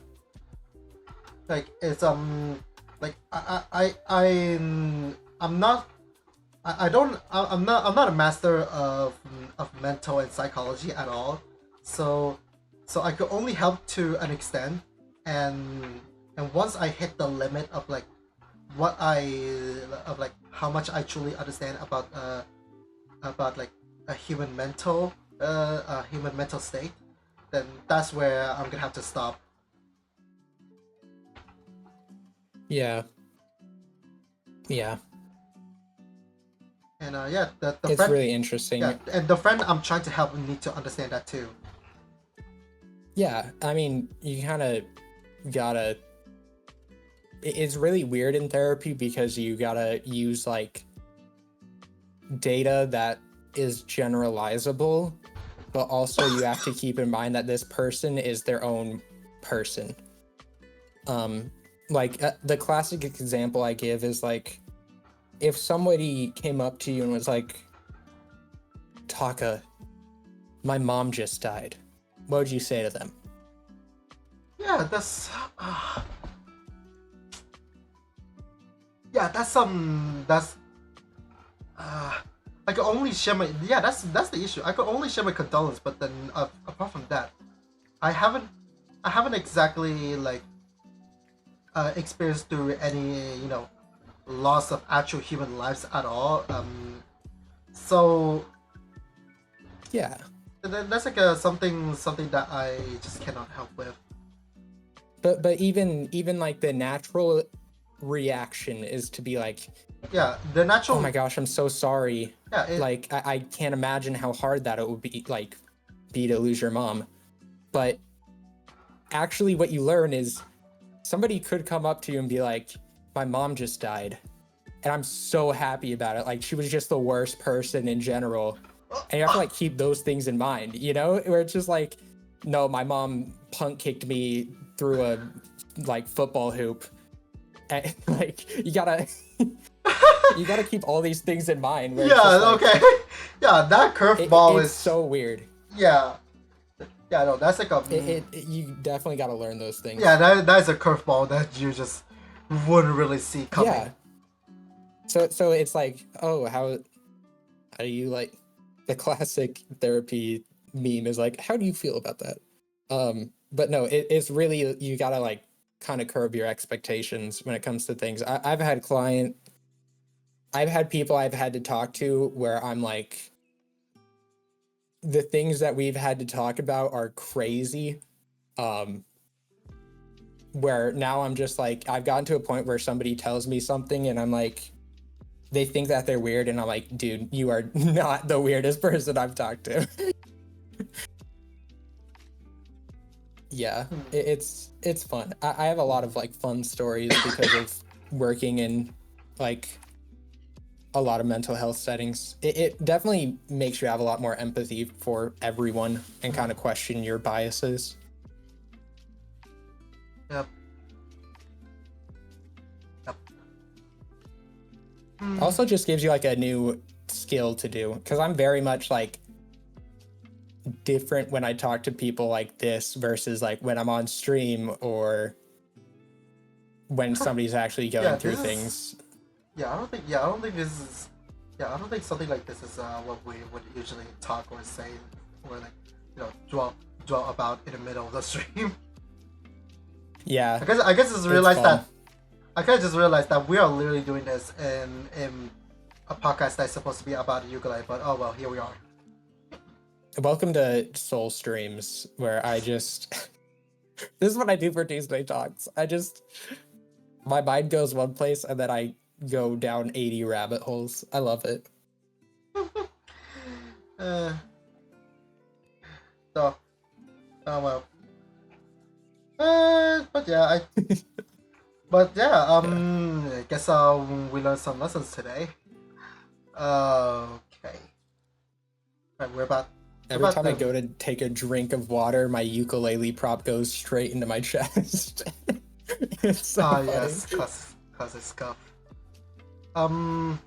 like it's like I'm not I'm not a master of mental and psychology at all, so I could only help to an extent, and once I hit the limit of like what of like how much I truly understand about like a human mental state, then that's where I'm gonna have to stop. Yeah. Yeah. And yeah, the It's friend, really interesting. yeah, and the friend I'm trying to help need to understand that too. Yeah, I mean, you kind of gotta. It's really weird in therapy because you gotta use like data that is generalizable, but also you have to keep in mind that this person is their own person. Like the classic example I give is like, if somebody came up to you and was like, Taka, my mom just died, what would you say to them? Yeah, yeah, that's I could only share my, yeah, that's the issue. I could only share my condolence, but then apart from that, I haven't exactly like experienced through any loss of actual human lives at all. So Yeah. that's like something that I just cannot help with. But even like the natural reaction is to be like, Yeah, the natural. oh my gosh, I'm so sorry. Yeah, like I can't imagine how hard that it would be to lose your mom. But actually what you learn is somebody could come up to you and be like, my mom just died, and I'm so happy about it. Like, she was just the worst person in general. And you have to like keep those things in mind, where it's just like, no, my mom punk kicked me through a like football hoop. And like you gotta keep all these things in mind. Where yeah, it's just, like, okay. Yeah, that curveball it's is so weird. Yeah. Yeah, no, that's like a. You definitely got to learn those things. Yeah, that's a curveball that you just wouldn't really see coming. Yeah. So it's like, oh, how do you like, the classic therapy meme is like, how do you feel about that? But no, it's really, you gotta like kind of curb your expectations when it comes to things. I've had people I've had to talk to where I'm like, the things that we've had to talk about are crazy. Where now I'm just like, I've gotten to a point where somebody tells me something and I'm like, they think that they're weird, and I'm like, dude, you are not the weirdest person I've talked to. Yeah, it's fun. I have a lot of like fun stories because of working in like a lot of mental health settings. It definitely makes you have a lot more empathy for everyone and kind of question your biases. Yep. Also just gives you like a new skill to do, because I'm very much like different when I talk to people like this versus like when I'm on stream or when somebody's actually going through things. I don't think this is. Yeah, I don't think something like this is what we would usually talk or say, or like dwell about in the middle of the stream. Yeah. I guess just realized that. I kind of just realized that we are literally doing this in a podcast that's supposed to be about a ukulele, but oh well, here we are. Welcome to Soul Streams, where I just this is what I do for Tuesday Talks. My mind goes one place and then I go down 80 rabbit holes. I love it. So, oh well. But yeah, I guess we learned some lessons today. Okay. Right, we're about Every about time I the go to take a drink of water, my ukulele prop goes straight into my chest. It's so ah funny. yes, classic stuff. Um,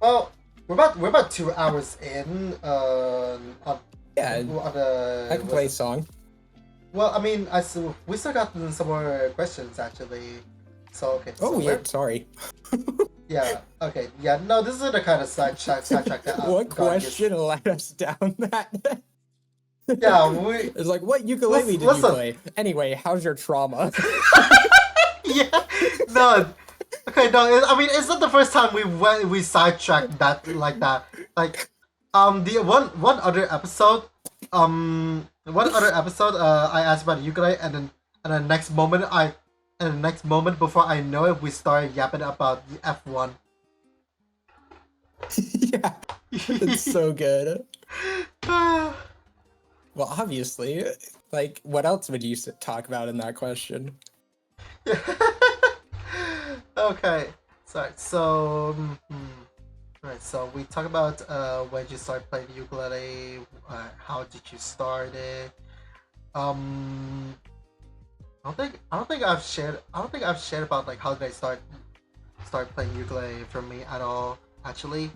well, we're about 2 hours in. Yeah, On I can play a song. well, I mean, we still got some more questions actually. So okay, so Oh yeah, we're sorry. yeah okay yeah no, this is the kind of sidetrack that What I've gotten used. question led us down that? Yeah, we It's like, what ukulele did you listen. play? Anyway, how's your trauma? Yeah, no, okay, no. I mean, it's not the first time we sidetracked that like that. Like, the one other episode, I asked about ukulele, and the next moment before I know it, we started yapping about the F1. Yeah, it's so good. Well, obviously, like, what else would you talk about in that question? Okay, sorry. So, right. So we talk about when you start playing the ukulele. How did you start it? Um, I don't think I've shared about like how did I start playing ukulele for me at all. Actually,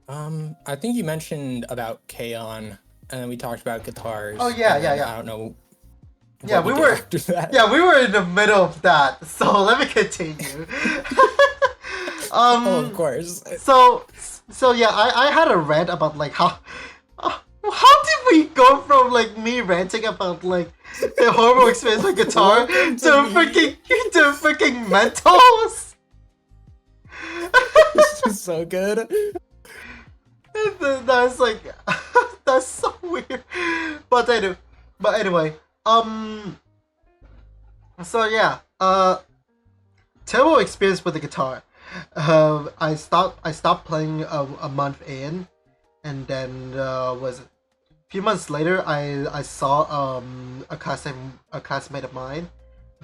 I think you mentioned about K-On, and then we talked about guitars. oh yeah, and yeah, then yeah. I don't know Yeah, what we you did were after that. yeah, we were in the middle of that. So let me continue. Oh, of course. So yeah, I had a rant about like how did we go from like me ranting about like the horrible experience with guitar Welcome to to me. freaking mentals? This is so good. That's like that's so weird. But anyway, so yeah, terrible experience with the guitar. I stopped playing a month in, and then was a few months later I saw a classmate of mine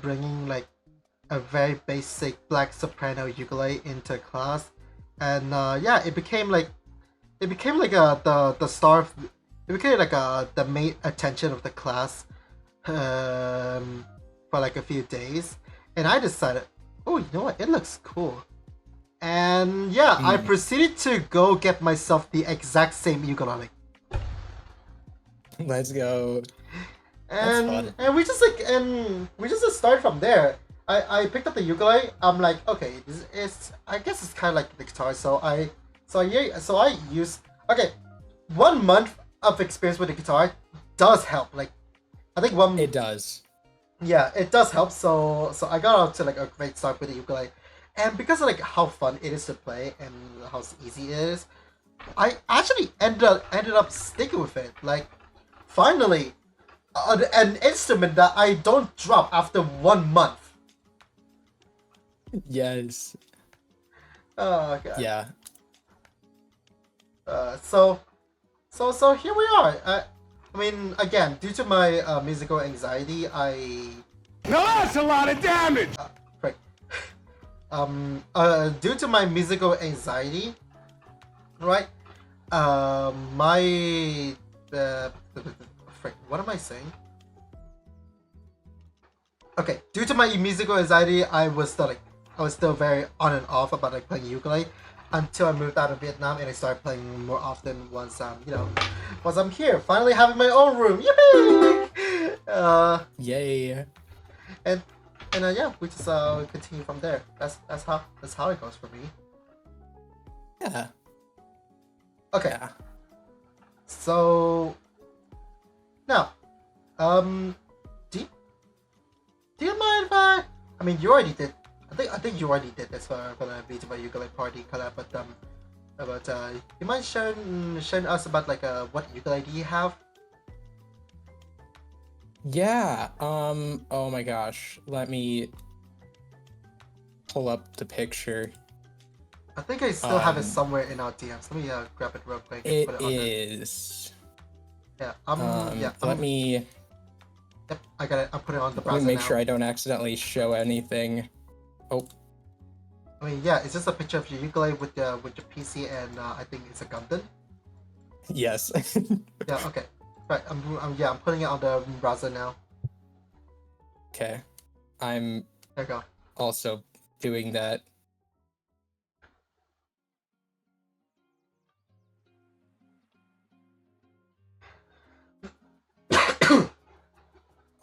bringing like a very basic black soprano ukulele into class, and yeah, it became like the star of, it became like the main attention of the class for like a few days, and I decided, oh, you know what, it looks cool. And yeah, I proceeded to go get myself the exact same ukulele. Let's go. That's fun. And we just started from there. I picked up the ukulele. I'm like, okay, this is, I guess it's kind of like the guitar. So I use, okay, 1 month of experience with the guitar does help. Like, I think It does. yeah, it does help. So I got out to like a great start with the ukulele, and because of like how fun it is to play and how easy it is, I actually ended up sticking with it. Like, finally, an instrument that I don't drop after 1 month. Yes. Oh god. Yeah. So here we are. I mean, again, due to my musical anxiety, Now that's a lot of damage! frick. Due to my musical anxiety, right? My frick. What am I saying? Okay, due to my musical anxiety, I was still very on and off about like playing ukulele until I moved out of Vietnam and I started playing more often once I'm here, finally having my own room. Yippee! Yay. And yeah, we just continue from there. That's how it goes for me. Yeah. Okay. Yeah. So now, do you mind if I mean, you already did. I think you already did this for the V-Yapkulele Ukulele Party collab, but you mind sharing us about like what ukulele do you have? Yeah. Oh my gosh. Let me pull up the picture. I think I still have it somewhere in our DMs. Let me grab it real quick. And It put it on there. is. Yeah. Let me. Yep, I got it. I'll put it on the Let browser me make now. sure I don't accidentally show anything. Oh. I mean, yeah, it's just a picture of your ukulele with your PC, and I think it's a Gundam. Yes. Yeah. Okay. Right. I'm putting it on the browser now. Okay. I'm There you go. also doing that.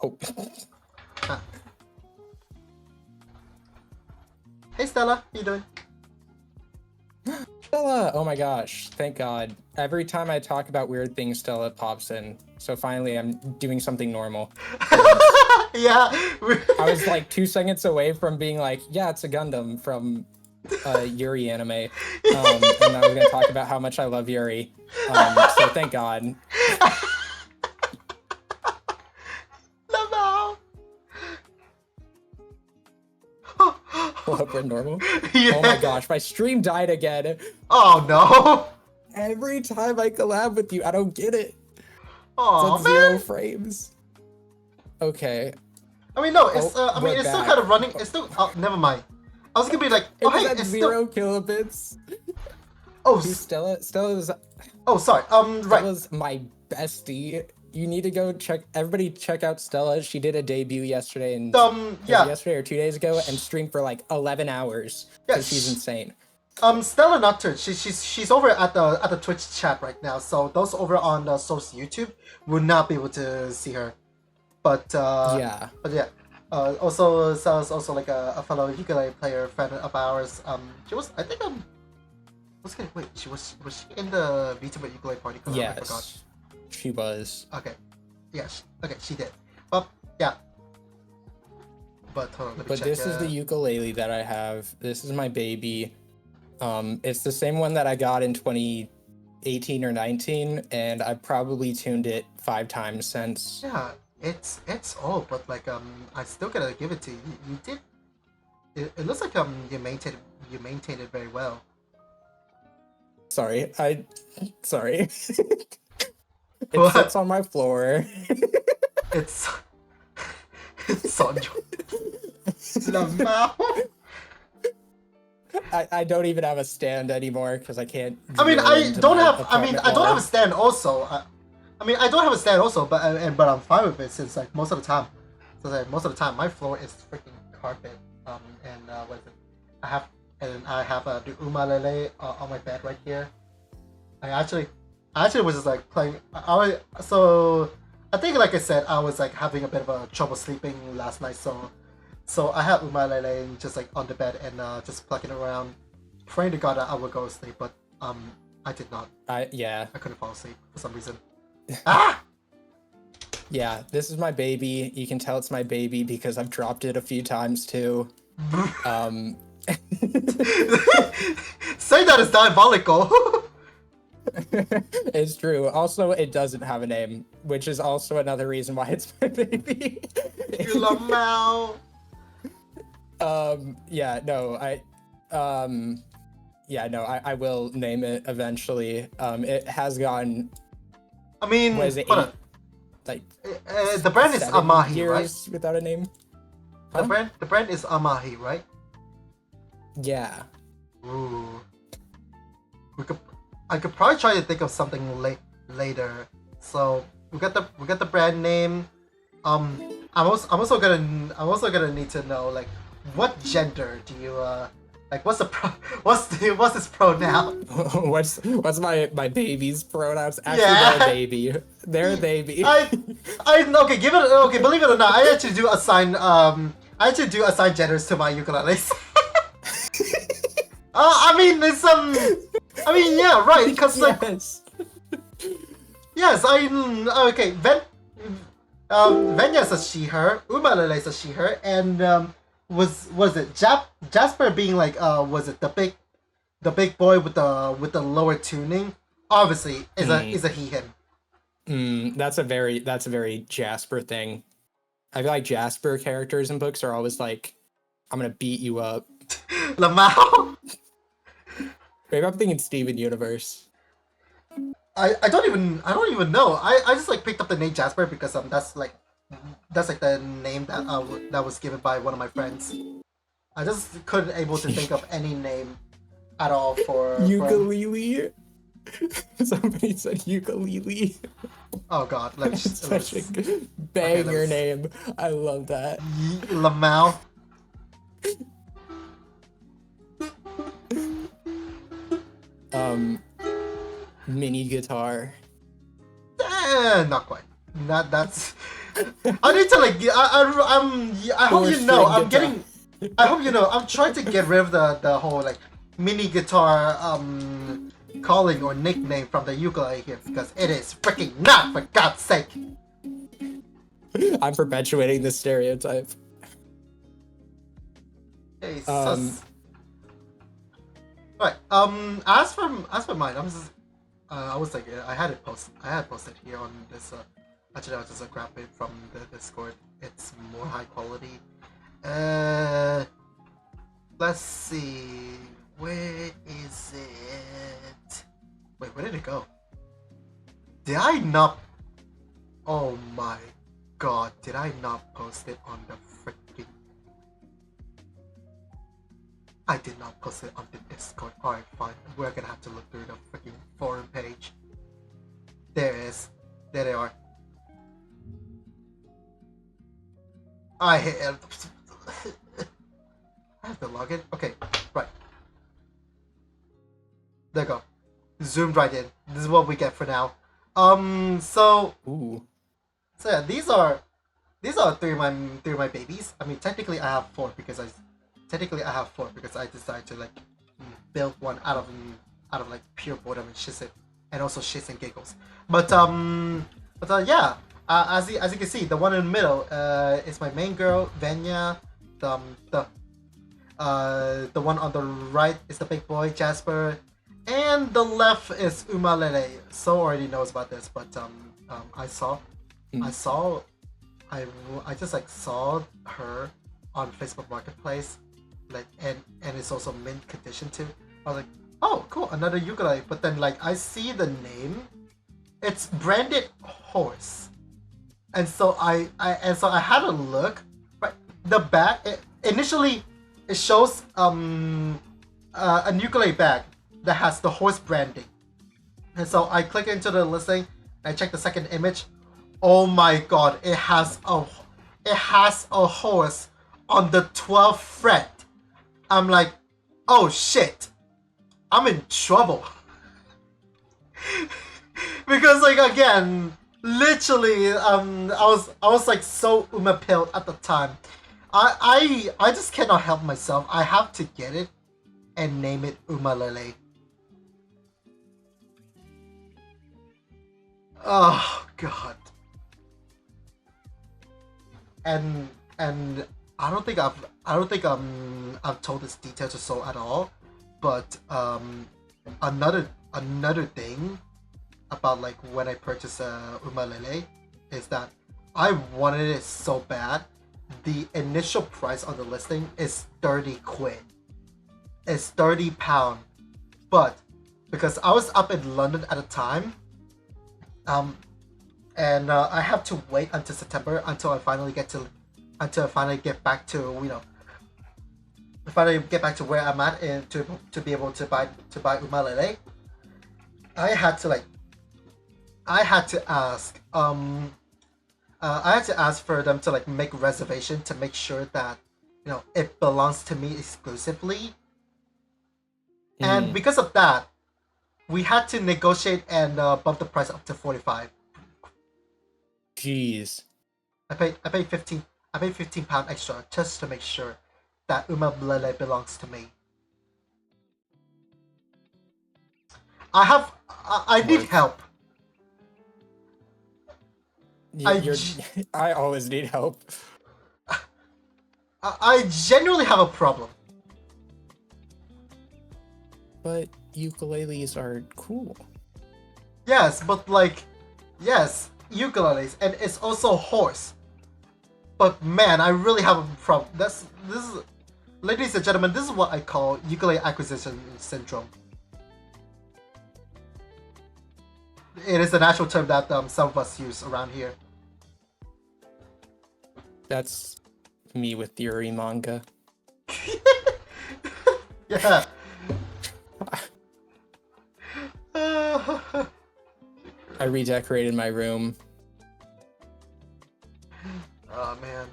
Oh. Ah. Hey Stella, how you doing? Stella! Oh my gosh, thank God. Every time I talk about weird things, Stella pops in. So finally, I'm doing something normal. Yeah. I was like 2 seconds away from being like, yeah, it's a Gundam from Yuri anime. And I was going to talk about how much I love Yuri. So thank God. No. We'll hope we're normal. Yeah. Oh my gosh, my stream died again. Oh no. Every time I collab with you, I don't get it. Oh It's at 0 man. frames. Okay. I mean, no, it's Oh, I mean, we're it's still back. kind of running. It's still. Oh, never mind. I was gonna be like, oh It was hey, at it's 0 still. kilobits. Oh, Who's Stella? Stella's oh, sorry. Right. Stella's my bestie. You need to go check. Everybody, check out Stella. She did a debut yesterday, and was it Yeah. yesterday or 2 days ago, and streamed for like 11 hours Yeah, because she's insane. Stella Nocturne. She's over at the Twitch chat right now. So those over on the Source YouTube will not be able to see her. But Yeah. But yeah. Also, Stella's also like a fellow ukulele player friend of ours. She was, I think, wait, was she in the VTuber ukulele party? I forgot. Yes, she was. Okay. Yes. Okay, she did. But yeah. But hold on, let me But check. this is the ukulele that I have. This is my baby. It's the same one that I got in 2018 or 19, and I probably tuned it 5 times since. Yeah, it's old, but like I still gotta give it to you. You did. It looks like you maintained it very well. Sorry. Sorry. It What? sits on my floor. It's it's on your mouth. I don't even have a stand anymore because I can't. I mean, drill I into don't my have. I mean, apartment I don't have a wall. stand. Also, I mean, I don't have a stand. Also, but I'm fine with it since like most of the time. So like most of the time, my floor is freaking carpet. And what is it? I have the umalele on my bed right here. I actually was just like playing. So I think like I said, I was like having a bit of a trouble sleeping last night. So I had umalele just like on the bed and just plucking around, praying to God that I would go to sleep. But I did not. Yeah. I couldn't fall asleep for some reason. Ah! Yeah, this is my baby. You can tell it's my baby because I've dropped it a few times too. Say that is diabolical. It's true. Also, it doesn't have a name, which is also another reason why it's my baby. You love Mal. Yeah, no, I will name it eventually. It has gotten, I mean, what is it, hold 8, on. like The brand is 7 Amahi, years right? without a name? The Huh? brand is Amahi, right? Yeah. Ooh. I could probably try to think of something later. So we got the brand name. I'm also gonna need to know like what gender do you like what's this pronoun? What's my baby's pronouns? Actually, Yeah. they're a baby. They're a baby. Okay, believe it or not, I actually do assign genders to my ukuleles. I mean it's yeah, right, because like Yes. yes, okay, Venya's a she her, Umalele's a she her, and was it Jasper being like was it the big boy with the lower tuning? Obviously is a he him. That's a very Jasper thing. I feel like Jasper characters in books are always like, I'm gonna beat you up. Lamau. Maybe I'm thinking Steven Universe. I don't even know. I just like picked up the name Jasper because that's like the name that that was given by one of my friends. I just couldn't able to think of any name at all for Ukulele. Somebody said ukulele. Oh God, It's such a banger name. I love that. Lamau. Mini guitar. Not quite. That's. I need to like. I hope you know. I'm getting. I hope you know. I'm trying to get rid of the whole like mini guitar calling or nickname from the ukulele here because it is freaking not, for God's sake. I'm perpetuating this stereotype. Hey, sus. Right. As for mine, I was like, I had posted here on this. Actually, I was just grab it from the Discord. It's more high quality. Let's see. Where is it? Wait, where did it go? Did I not? Oh my God! Did I not post it on the freaking? I did not post it on the Discord. Alright, fine. We're gonna have to look through the freaking forum page. There it is. There they are. I have to log in. Okay, right. There you go. Zoomed right in. This is what we get for now. So yeah, these are three of my babies. I mean, technically I have four because I decided to like build one out of like pure boredom and shits and giggles. But yeah. As you can see, the one in the middle is my main girl, Venya. The one on the right is the big boy, Jasper, and the left is Umalele. So already knows about this, but I just like saw her on Facebook Marketplace, like and it's also mint condition too. I was like, oh cool, another ukulele. But then like I see the name, it's branded horse. And so I had a look. Right, the back initially it shows a ukulele bag that has the horse branding, and so I click into the listing. I check the second image. Oh my God! It has a horse on the 12th fret. I'm like, oh shit! I'm in trouble. Because like again. Literally, I was like so pilled at the time. I just cannot help myself. I have to get it and name it Umalele. Oh God. And I don't think I've told this detail to Soul at all, but another thing about like when I purchased Umalele is that I wanted it so bad. The initial price on the listing is 30 quid. It's 30 pound. But because I was up in London at the time, and I have to wait until September until I finally get back to where I'm at and to be able to buy Umalele. I had to ask for them to like make reservation to make sure that it belongs to me exclusively. And because of that, we had to negotiate and bump the price up to 45. Jeez. I paid 15 pound extra just to make sure that Umalele belongs to me. I need help. I always need help. I genuinely have a problem. But ukuleles are cool. Yes, but like, yes, ukuleles, and it's also horse. But man, I really have a problem. This is, ladies and gentlemen, this is what I call ukulele acquisition syndrome. It is an actual term that some of us use around here. That's me with theory manga. Yeah. I redecorated my room. Oh man.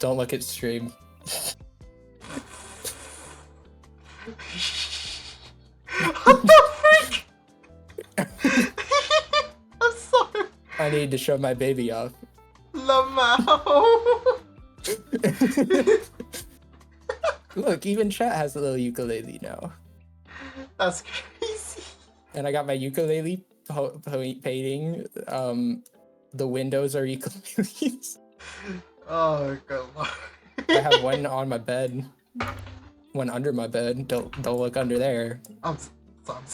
Don't look at stream. What the freak? I'm sorry. I need to show my baby off. Lamau. Look, even chat has a little ukulele now. That's crazy. And I got my ukulele painting. The windows are ukuleles. Oh good lord. I have one on my bed, one under my bed. Don't look under there. I'm just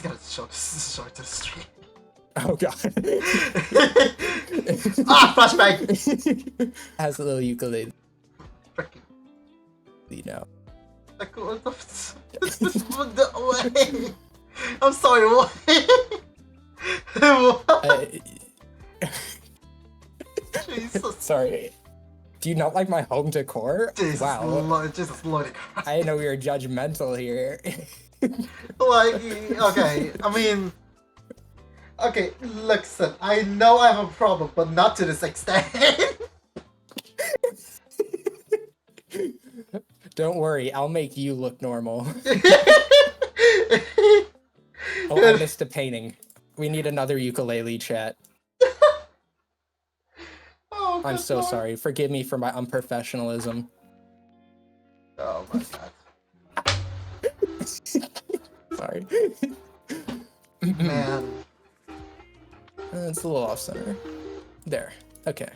gonna show it to the stream. Oh god. Ah, flashback. Has a little ukulele. Freaking. You know. Like what the way? I'm sorry. What? What? Jesus. Sorry. Do you not like my home decor? Jesus, Wow. Jesus Lord. I didn't know we were judgmental here. Like, okay, I mean, okay, listen, I know I have a problem, but not to this extent. Don't worry, I'll make you look normal. Oh, I missed a painting. We need another ukulele, chat. Oh, I'm good so lord. sorry. Forgive me for my unprofessionalism. Oh my god. Sorry. Man. It's a little off center. There. Okay.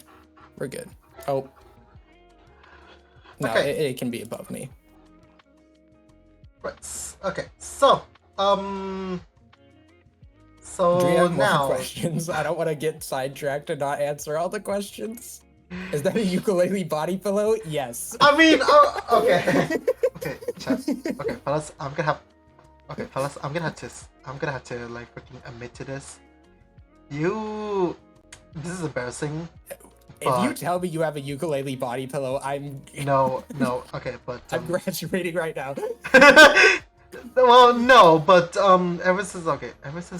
We're good. Oh. No, Okay. it can be above me. Right. Okay, so, so Do we have more now, questions? I don't want to get sidetracked and not answer all the questions. Is that a ukulele body pillow? Yes. I mean, okay. Okay, chat. Okay, fellas, I'm gonna have to like freaking admit to this. This is embarrassing. If you tell me you have a ukulele body pillow, No, okay, but I'm graduating right now. well, no, but ever since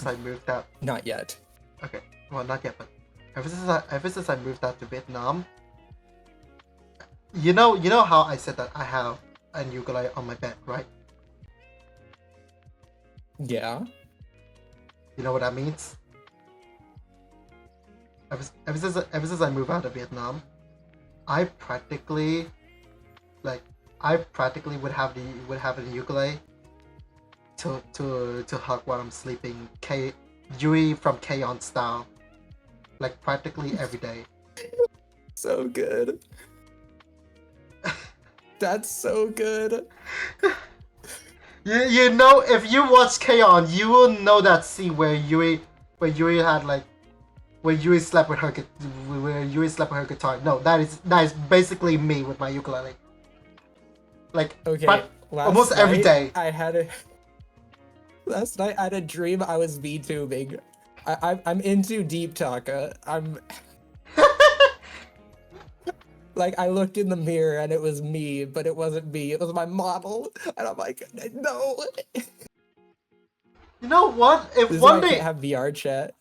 I moved out. Not yet. Okay, well, not yet, but ever since I moved out to Vietnam, you know how I said that I have a ukulele on my bed, right? Yeah. You know what that means? Ever since I moved out of Vietnam, I practically would have the ukulele to hug while I'm sleeping. Yui from K-On style, like practically every day. So good. That's so good. You know, if you watch K-On, you will know that scene where Yui had like where Yui slept with her guitar. No, that is basically me with my ukulele. Like Okay. almost every day. Last night I had a dream I was VTubing. I'm into deep talker. Like, I looked in the mirror and it was me, but it wasn't me. It was my model, and I'm like, no. You know what? If This is one why I day, can't have VR chat.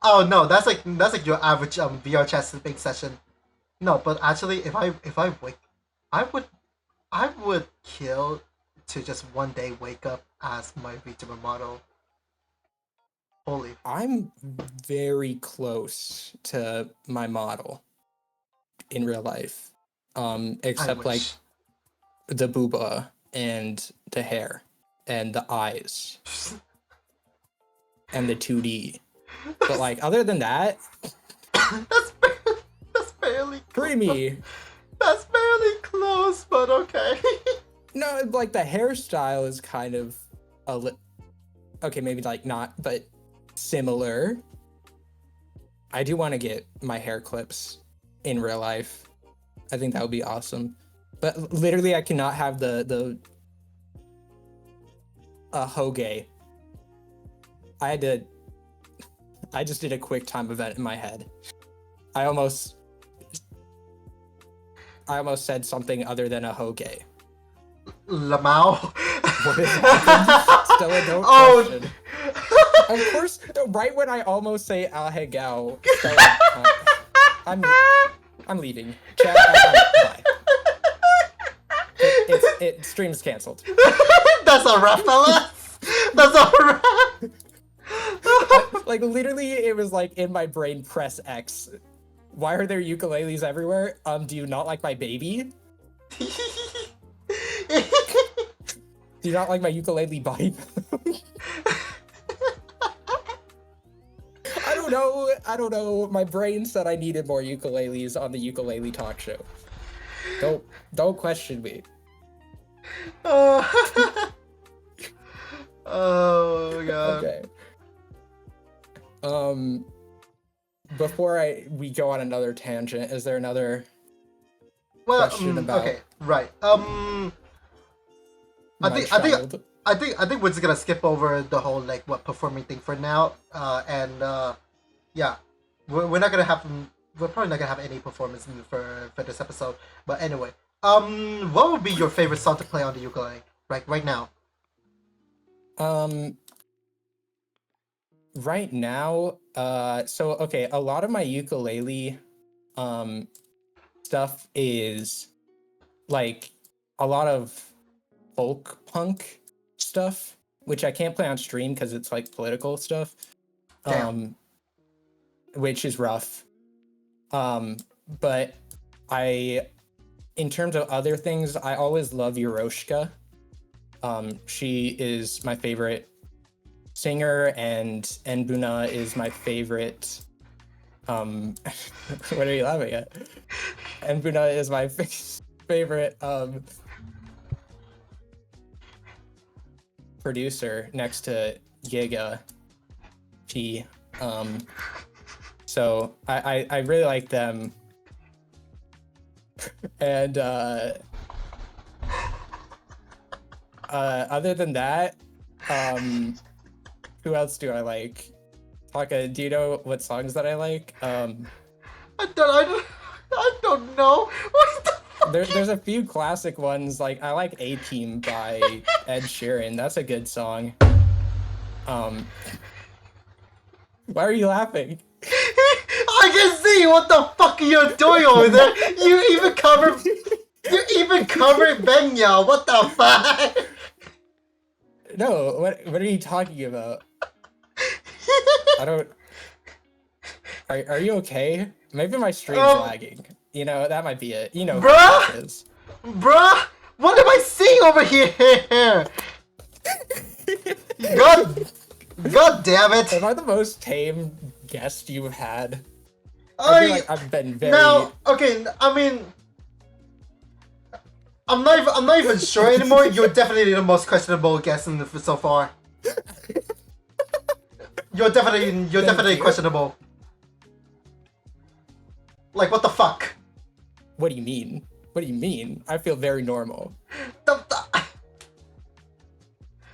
oh no, that's like your average VR chat sleeping session. No, but actually, if I wake, I would kill to just one day wake up as my VTuber model. Holy. I'm very close to my model in real life, except like the booba and the hair and the eyes and the 2D. But like, other than that, that's barely creamy. That's barely close, but okay. No, like the hairstyle is kind of okay, maybe like not, but similar. I do want to get my hair clips in real life. I think that would be awesome. But literally, I cannot have the Hoge. I just did a quick time event in my head. I almost said something other than a Hoge. Lamau. What is happening? Still a dope question. Of course, right when I almost say ahegao, I'm leaving. Chat, bye. Stream's canceled. That's a wrap, fellas. That's a wrap. Like literally, it was like in my brain. Press X. Why are there ukuleles everywhere? Do you not like my baby? Do you not like my ukulele body? I don't know. My brain said I needed more ukuleles on the ukulele talk show. Don't question me. Oh, oh god. Okay. Before we go on another tangent, is there another question about? Okay, right. I think we're just gonna skip over the whole like performing thing for now. Yeah, we're not gonna have. We're probably not gonna have any performance for this episode. But anyway, what would be your favorite song to play on the ukulele right now? Right now, so okay, a lot of my ukulele stuff is like a lot of folk punk stuff, which I can't play on stream because it's like political stuff. Damn. Which is rough. But in terms of other things, I always love Yeroshka. She is my favorite singer, and Enbuna is my favorite. What are you laughing at? Enbuna is my favorite producer next to Giga P. So I really like them. And other than that, who else do I like? Taka, do you know what songs that I like? I don't know. What the fuck? There's a few classic ones, like I like A-Team by Ed Sheeran. That's a good song. Why are you laughing? I can see what the fuck you're doing over there. You even covered Benya. What the fuck? No, what are you talking about? I don't. Are you okay? Maybe my stream's lagging. You know, that might be it. You know, bruh, who it is. Bruh, what am I seeing over here? God damn it! Am I the most tame guest you've had? I feel like I've been very. Now, okay, I mean, I'm not even sure anymore. You're definitely the most questionable guest so far. You're definitely questionable. Like, what the fuck? What do you mean? What do you mean? I feel very normal.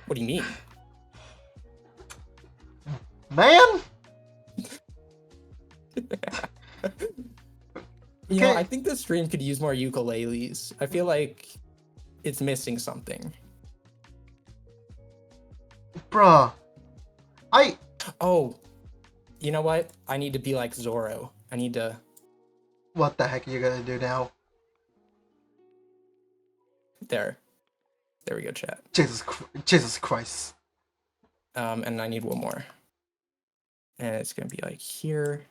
What do you mean? Man? You know, I think the stream could use more ukuleles. I feel like it's missing something. Bruh. Oh, you know what? I need to be like Zoro. I need to... What the heck are you gonna do now? There we go, chat. Jesus Christ. And I need one more. And it's gonna be like here.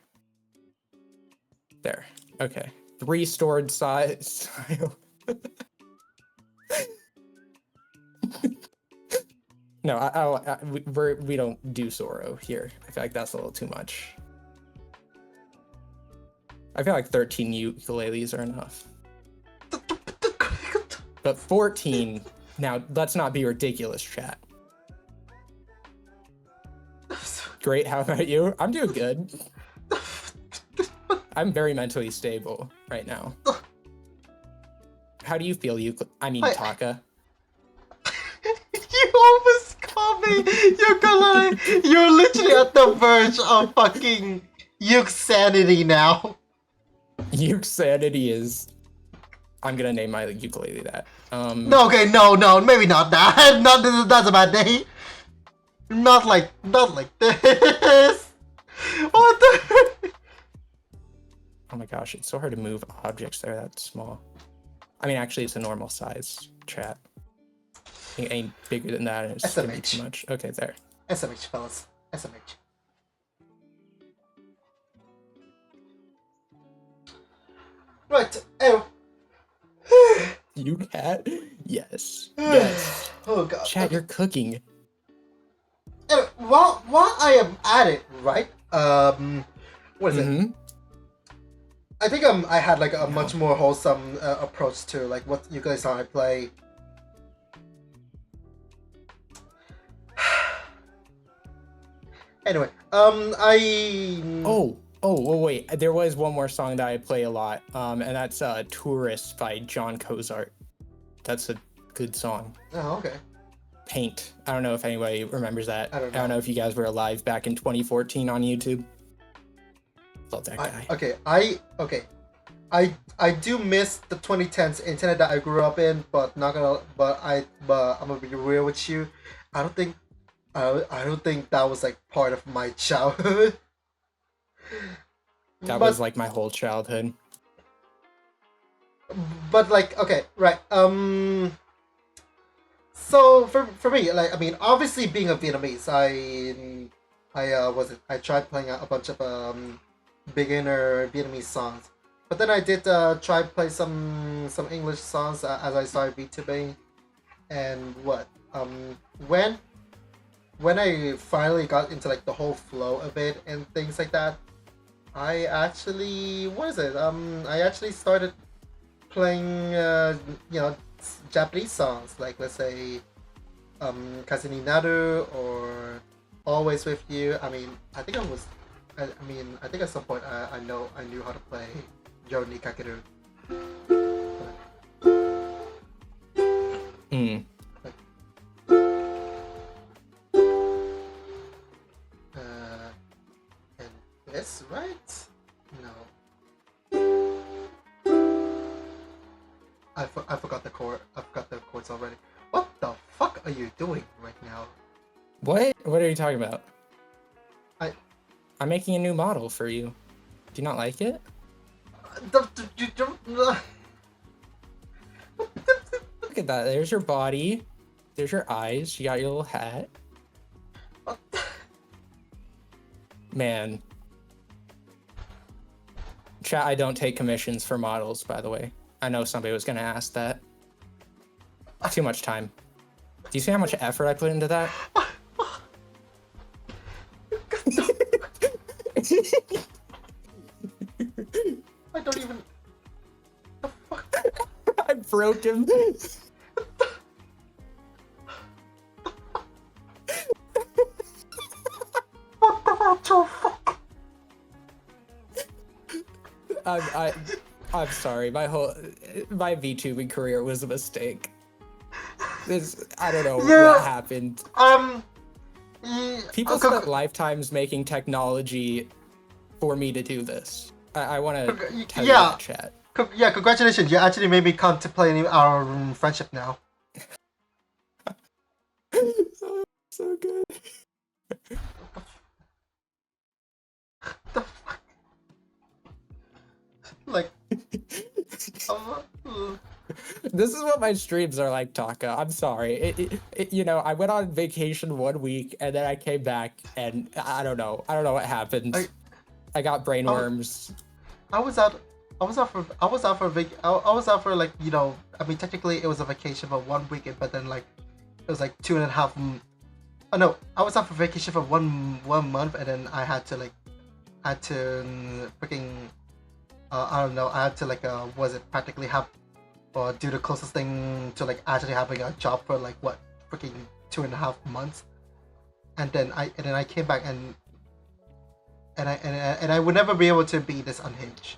There. Okay. 3 stored style. No, we don't do Zoro here. I feel like that's a little too much. I feel like 13 ukuleles are enough. But 14, now let's not be ridiculous, chat. Great, how about you? I'm doing good. I'm very mentally stable right now. How do you feel, Taka? You almost called me ukulele. You're literally at the verge of fucking uke-sanity now. Uke-sanity is... I'm gonna name my ukulele that. No, okay, no, maybe not that. That's a bad name. Not like this. What the? Oh my gosh, it's so hard to move objects there that small. I mean, actually, it's a normal size chat. It ain't bigger than that, and it's gonna be too SMH. much. Okay, there. SMH, fellas. SMH. Right. Oh. You cat? Yes. Yes. Oh god. Chat, Okay. you're cooking. Anyway, while I am at it, right? What is it? Mm-hmm. I think I had like a much more wholesome approach to like what you guys saw I play. Anyway, Oh, wait. There was one more song that I play a lot, and that's Tourist by John Cozart. That's a good song. Oh, okay. Paint. I don't know if anybody remembers that. I don't know if you guys were alive back in 2014 on YouTube. Love that guy. I do miss the 2010s internet that I grew up in, but I'm gonna be real with you. I don't think that was like part of my childhood. That was like my whole childhood. But like, okay, right. So for me, like, I mean, obviously being a Vietnamese, I tried playing a bunch of beginner Vietnamese songs, but then I did try play some English songs as I started VTubing, and when I finally got into like the whole flow of it and things like that, I actually I actually started playing Japanese songs, like let's say Kaze ni Naru or Always With You. I mean, I think at some point I knew how to play Yo ni Kakeru. Mm. And this, right? No. I forgot the chord. I forgot the chords already. What the fuck are you doing right now? What? What are you talking about? I'm making a new model for you. Do you not like it? You don't. Look at that. There's your body. There's your eyes. You got your little hat. Man. Chat, I don't take commissions for models, by the way. I know somebody was going to ask that. Too much time. Do you see how much effort I put into that? I don't even. The fuck? I broke him. What the actual fuck? I'm sorry. My VTubing career was a mistake. I don't know what happened. People spent lifetimes making technology for me to do this. I want to tell you that, chat. Congratulations. You actually made me contemplate our friendship now. So good. The fuck? Like. This is what my streams are like, Taka. I'm sorry. I went on vacation 1 week and then I came back and I don't know what happened. I got brainworms. I was out for like, I mean, technically it was a vacation for 1 weekend, but then like it was like 2.5. Oh no, I was out for vacation for one month, and then I had to freaking I don't know. I had to practically have or do the closest thing to like actually having a job for like what freaking 2.5 months, and then I came back and I would never be able to be this unhinged.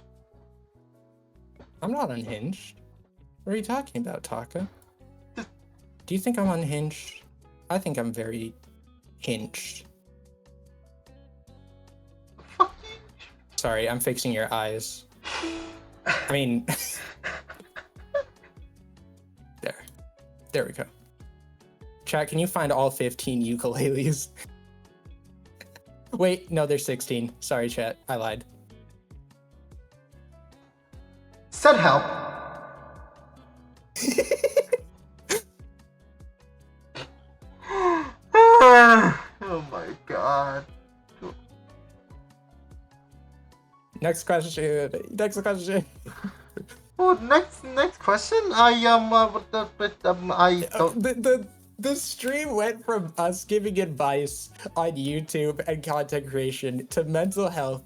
I'm not unhinged. What are you talking about, Taka? Do you think I'm unhinged? I think I'm very hinged. Fuck you. Sorry, I'm fixing your eyes. I mean, there we go. Chat, can you find all 15 ukuleles? Wait, no, there's 16. Sorry, chat. I lied. Send help. Oh my god. Next question. Next question. Oh, next question. I don't. The stream went from us giving advice on YouTube and content creation to mental health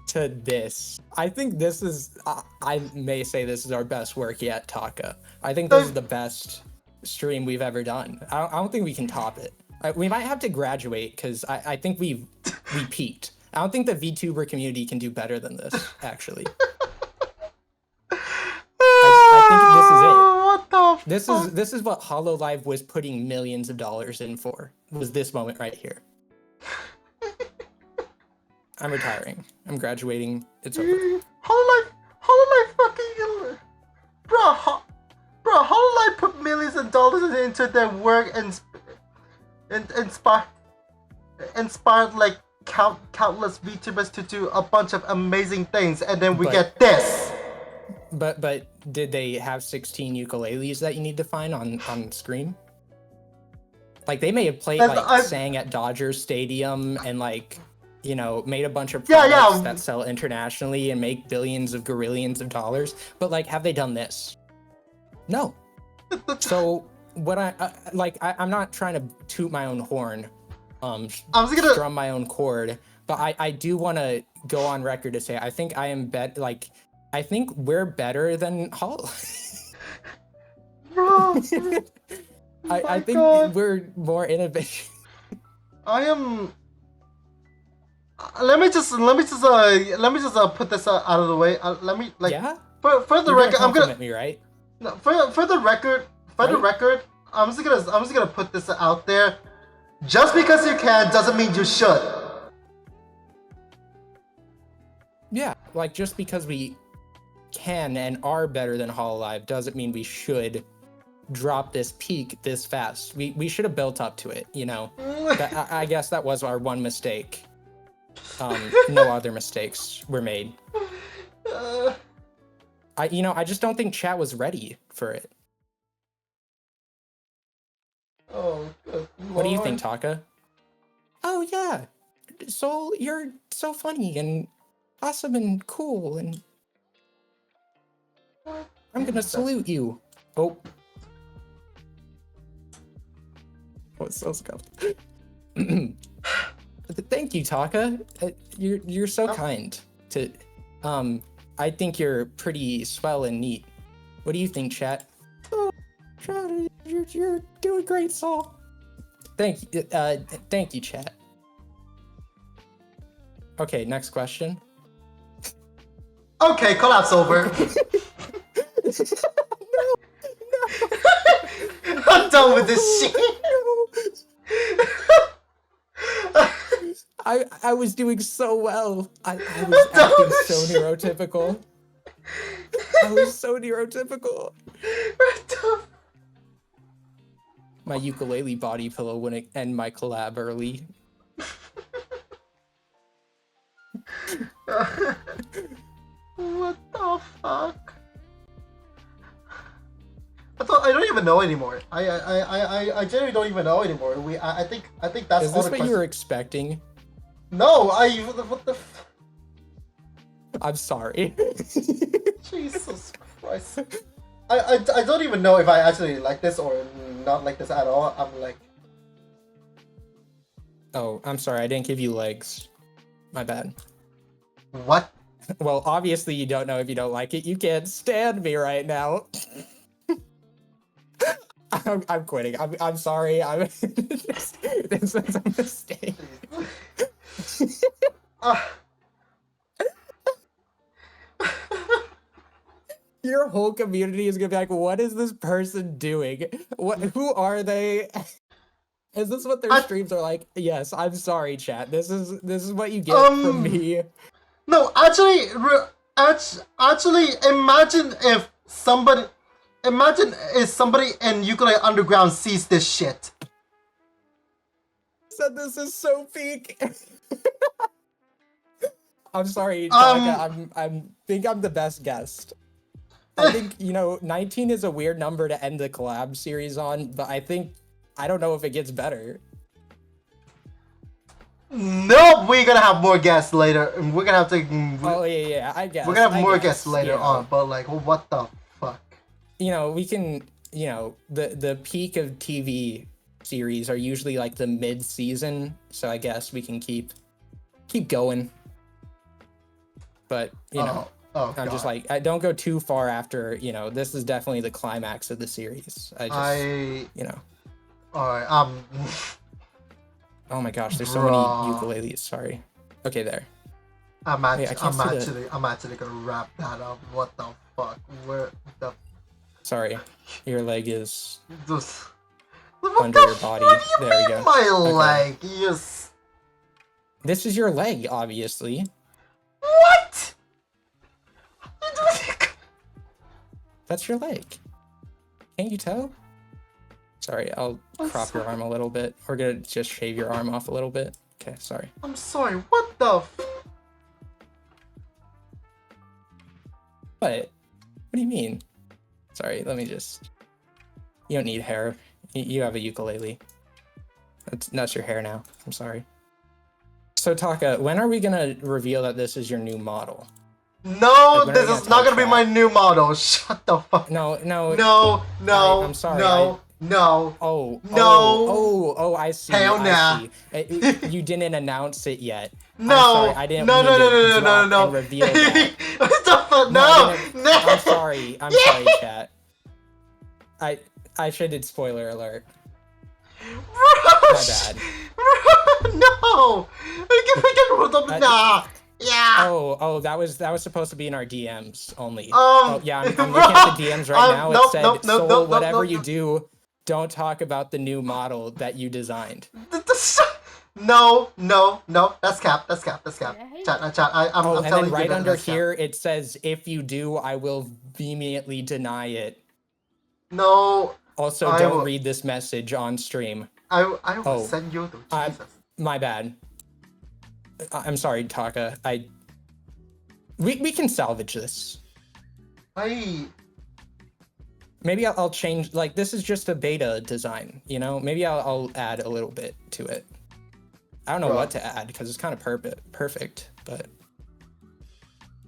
to this. I think this is, I may say this is our best work yet, Taka. I think this is the best stream we've ever done. I don't think we can top it. We might have to graduate because I think we peaked. I don't think the VTuber community can do better than this, actually. I think this is it. What the fuck? This is what HoloLive was putting millions of dollars in for. Was this moment right here. I'm retiring. I'm graduating. It's over. HoloLive fucking bro, HoloLive put millions of dollars into their work and inspired like countless VTubers to do a bunch of amazing things, and then we get this. But did they have 16 ukuleles that you need to find on screen? Like they may have played sang at Dodger Stadium and like, you know, made a bunch of products that sell internationally and make billions of gorillions of dollars. But like, have they done this? No. So what I'm not trying to toot my own horn, strum my own chord, but I do want to go on record to say I think I am I think we're better than Hol. Bro, I think we're more innovative. I am. Let me just put this out of the way. Let me for the record, I'm gonna me, right? No, for the record, I'm just gonna put this out there. Just because you can doesn't mean you should. Yeah, like just because we can and are better than HoloLive doesn't mean we should drop this peak this fast. We should have built up to it, you know. I guess that was our one mistake. No other mistakes were made. I just don't think chat was ready for it. Oh, good Lord. What do you think, Taka? Oh yeah, Soul, you're so funny and awesome and cool, and I'm gonna salute you. Oh, so scuffed. Thank you, Taka. You're so kind. I think you're pretty swell and neat. What do you think, chat? Oh, chat, you're doing great, Soul. Thank you, chat. Okay, next question. Okay, collapse over. No. I'm done with this shit. I was doing so well. I was acting so neurotypical. I was so neurotypical. My ukulele body pillow wouldn't end my collab early. What the fuck? I don't even know anymore. I genuinely don't even know anymore. I think that's. Is this what you were expecting? No, what the. I'm sorry. Jesus Christ. I don't even know if I actually like this or not like this at all. I'm like. Oh, I'm sorry. I didn't give you legs. My bad. What? Well, obviously you don't know if you don't like it. You can't stand me right now. I'm quitting. I'm sorry. This was a mistake. Your whole community is gonna be like, "What is this person doing? Who are they?" Is this what their streams are like? Yes. I'm sorry, chat. This is what you get from me. No, actually, imagine if somebody in Ukulele Underground sees this shit. said this is so peak. I'm sorry, Taka. I think I'm the best guest. I think 19 is a weird number to end the collab series on, but I don't know if it gets better. Nope, we're gonna have more guests later. We're gonna have to. Oh yeah, I guess. We're gonna have more guests guess, later on, but like, what the fuck? We can. The peak of TV series are usually like the mid-season, so I guess we can keep going. But I'm just like, I don't go too far after. This is definitely the climax of the series. Alright. Oh my gosh, there's so many ukuleles. Sorry. Okay, there. I'm actually gonna wrap that up. What the fuck? Where the? Sorry, your leg is just under your body. There we go. My leg. Yes. This is your leg, obviously. What? That's your leg. Can't you tell? Sorry, I'll crop your arm a little bit. We're gonna just shave your arm off a little bit. Okay, sorry. I'm sorry, what the What? What do you mean? Sorry, let me just... You don't need hair. You have a ukulele. That's your hair now. I'm sorry. So Taka, when are we gonna reveal that this is your new model? No, like, this is not gonna be my new model. Shut the fuck. No. I'm sorry. No. I see. Hell nah. You didn't announce it yet. No. I'm sorry. I didn't no. and reveal that. What the fuck? No. I'm sorry, chat. I should have spoiler alert. My bad. No. Nah. Yeah. Oh, that was supposed to be in our DMs only. Yeah, I'm looking at the DMs right now. It said, "Soul, whatever you do, don't talk about the new model that you designed." No. That's cap. Chat. I'm and telling then you right that under that's here, cap. it says, "If you do, I will vehemently deny it." No. Also, don't read this message on stream. I will send you to Jesus. My bad. I'm sorry, Taka. We can salvage this. Maybe I'll change. Like, this is just a beta design, Maybe I'll add a little bit to it. I don't know what to add because it's kind of perfect. But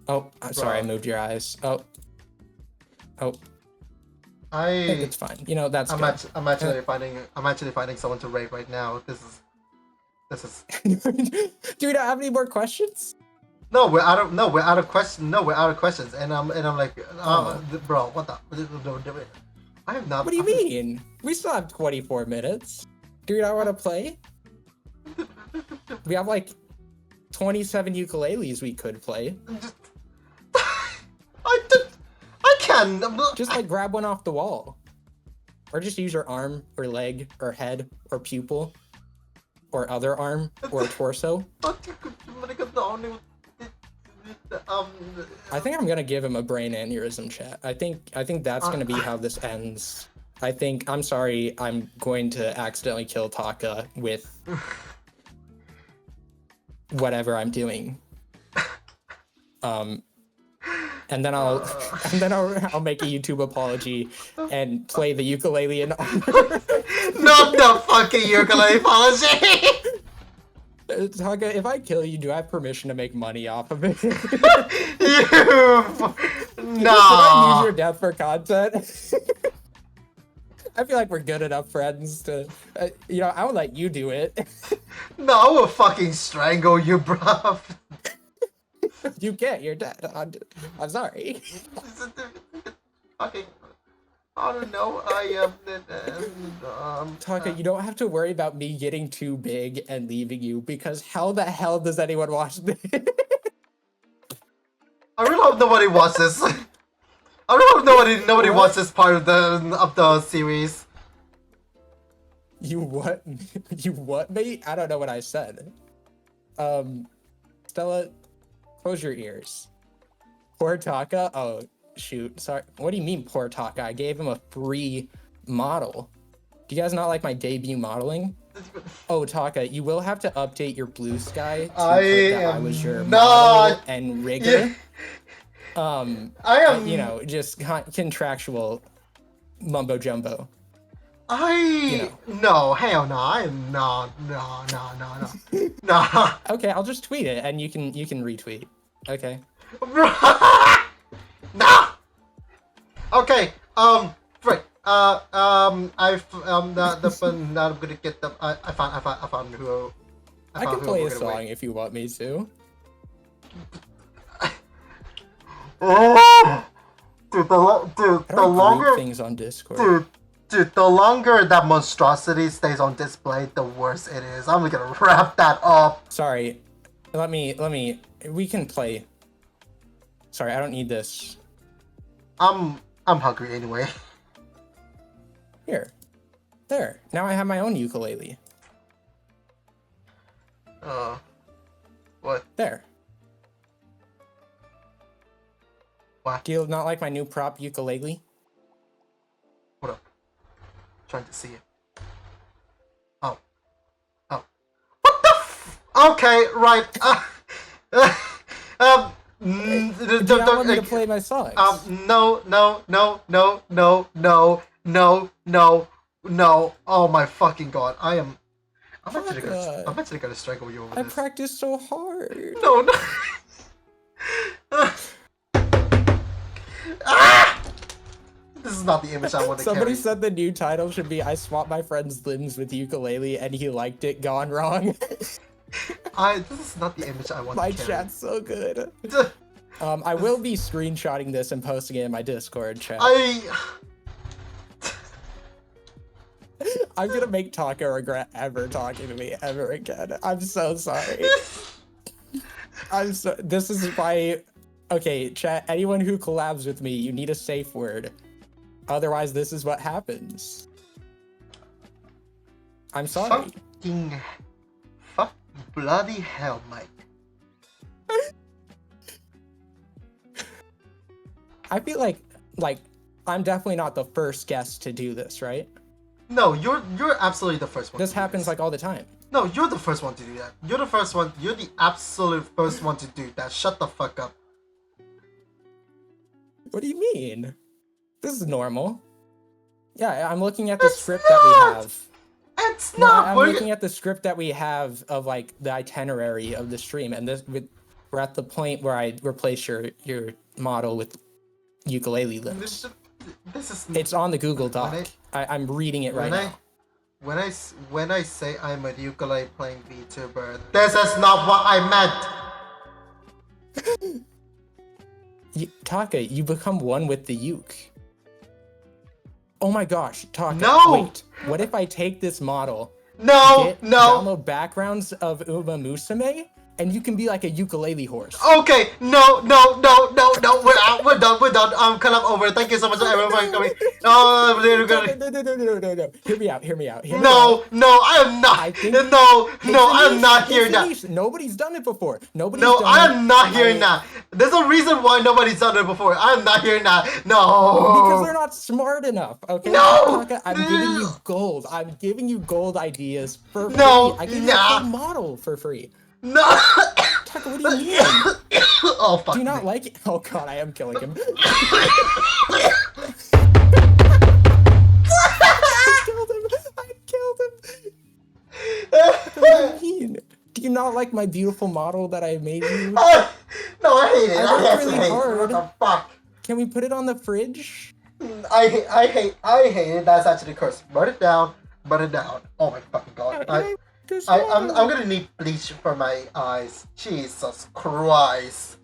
I'm sorry, I moved your eyes. I think it's fine. That's good. I'm actually finding someone to rate right now. This is. Do we not have any more questions? No, we're out of questions. And I'm like, bro, what the? I have not. What do you mean? We still have 24 minutes. Do you not want to play? We have like 27 ukuleles we could play. I can. Just like grab one off the wall, or just use your arm or leg or head or pupil. Or other arm, or torso. I think I'm gonna give him a brain aneurysm, chat. I think that's gonna be how this ends. I'm sorry, I'm going to accidentally kill Taka with whatever I'm doing. And then I'll make a YouTube apology and play the ukulele in honor. Not the fucking ukulele apology. Taka, if I kill you, do I have permission to make money off of it? No. Should I use your death for content? I feel like we're good enough friends to, I would let you do it. No, I will fucking strangle you, bruv. You can't. You're dead. I'm sorry. Fucking. I don't know. Taka, you don't have to worry about me getting too big and leaving you because how the hell does anyone watch this? I really hope nobody watches this. I really hope nobody watches this part of the series. You what? You what, mate? I don't know what I said. Stella. Close your ears. Poor Taka? Oh, shoot. Sorry. What do you mean, poor Taka? I gave him a free model. Do you guys not like my debut modeling? Oh, Taka, you will have to update your blue sky to I put that I am was your not- model and rigger. Yeah. I am. you know, just contractual mumbo jumbo. No, hell no. I am no. No. Okay, I'll just tweet it and you can retweet. Okay. No. Okay. Frick. I'm gonna get the. I found who. I can who play we're a gonna song wait. if you want me to. Oh, dude, the How do I longer group things on Discord? dude, the longer that monstrosity stays on display, the worse it is. I'm gonna wrap that up. Sorry. Let me. We can play. Sorry, I don't need this. I'm hungry anyway. Here. There. Now I have my own ukulele. What? There. What? Do you not like my new prop ukulele? Hold up. Trying to see it. Oh. What the Okay, right. Do you not want me to play my songs? No. Oh my fucking god. I'm actually gonna strangle you over I this. practiced so hard. No. Ah! This is not the image I want to Somebody carry. said the new title should be I swapped my friend's limbs with ukulele and he liked it gone wrong. This is not the image I want My to carry. chat's so good. I will be screenshotting this and posting it in my Discord chat. I'm gonna make Taka regret ever talking to me ever again. I'm so sorry. This is why. Okay, chat. Anyone who collabs with me, you need a safe word. Otherwise, this is what happens. I'm sorry. Fuck bloody hell, Mike. I feel like I'm definitely not the first guest to do this, right? No, you're absolutely the first one. This happens like all the time. No, you're the first one to do that. You're the first one. You're the absolute first one to do that. Shut the fuck up. What do you mean? This is normal. Yeah, I'm looking at the It's script that we not! have. It's No, not. I'm We're- looking at the script that we have of like the itinerary of the stream, and we're at the point where I replace your model with ukulele limbs. This is. It's on the Google Doc. When I'm reading it right now. When I say I'm a ukulele playing VTuber, this is not what I meant. Taka, you become one with the uke. Oh my gosh, Taka. No! Wait, what if I take this model, No. download backgrounds of Uma Musume, and you can be like a ukulele horse? Okay, no. We're done. I'm kind of over. Thank you so much, everyone coming. No. Hear me out. No, I am not. I am not hearing that. Nobody's done it before. No, I am not hearing that. There's a reason why nobody's done it before. I am not hearing that. No. Because they're not smart enough. Okay. No. Taka, I'm giving you gold. I'm giving you gold ideas for free. No, I give you a model for free. No. Taka, what do you mean? Oh fuck. Do you not like it? Oh god, I am killing him. I killed him. What do you mean? Do you not like my beautiful model that I made you? No, I hate it. I I worked actually really hate hard. it. What the fuck? Can we put it on the fridge? I hate it. That's actually cursed. Burn it down. Oh my fucking god. I'm gonna need bleach for my eyes. Jesus Christ.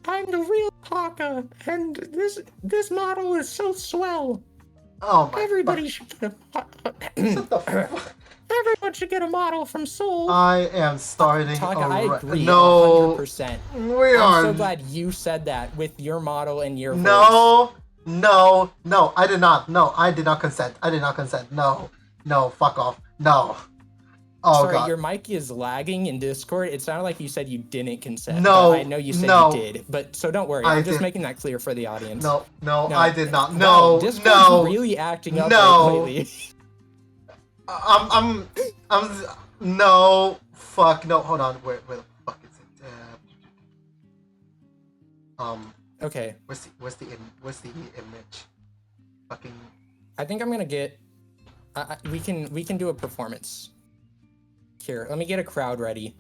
I'm the real Taka, and this model is so swell. Oh my Everybody should get Shut the fuck. Everyone should get a model from Seoul. I am starting Taka, I agree. No. 100%. We I'm are so glad you said that with your model and your voice. No, I did not. No, I did not consent. No, fuck off. No. Oh Sorry, god. your mic is lagging in Discord. It sounded like you said you didn't consent. No, but I know you said no. you did. But so don't worry. I I'm just did. making that clear for the audience. No, I did not. Wow, No, Discord's no. really acting up No. lately. I'm. No, fuck, no. Hold on. Where the fuck is it? Okay, where's the image? Fucking. I think I'm gonna get. We can do a performance. Here, let me get a crowd ready.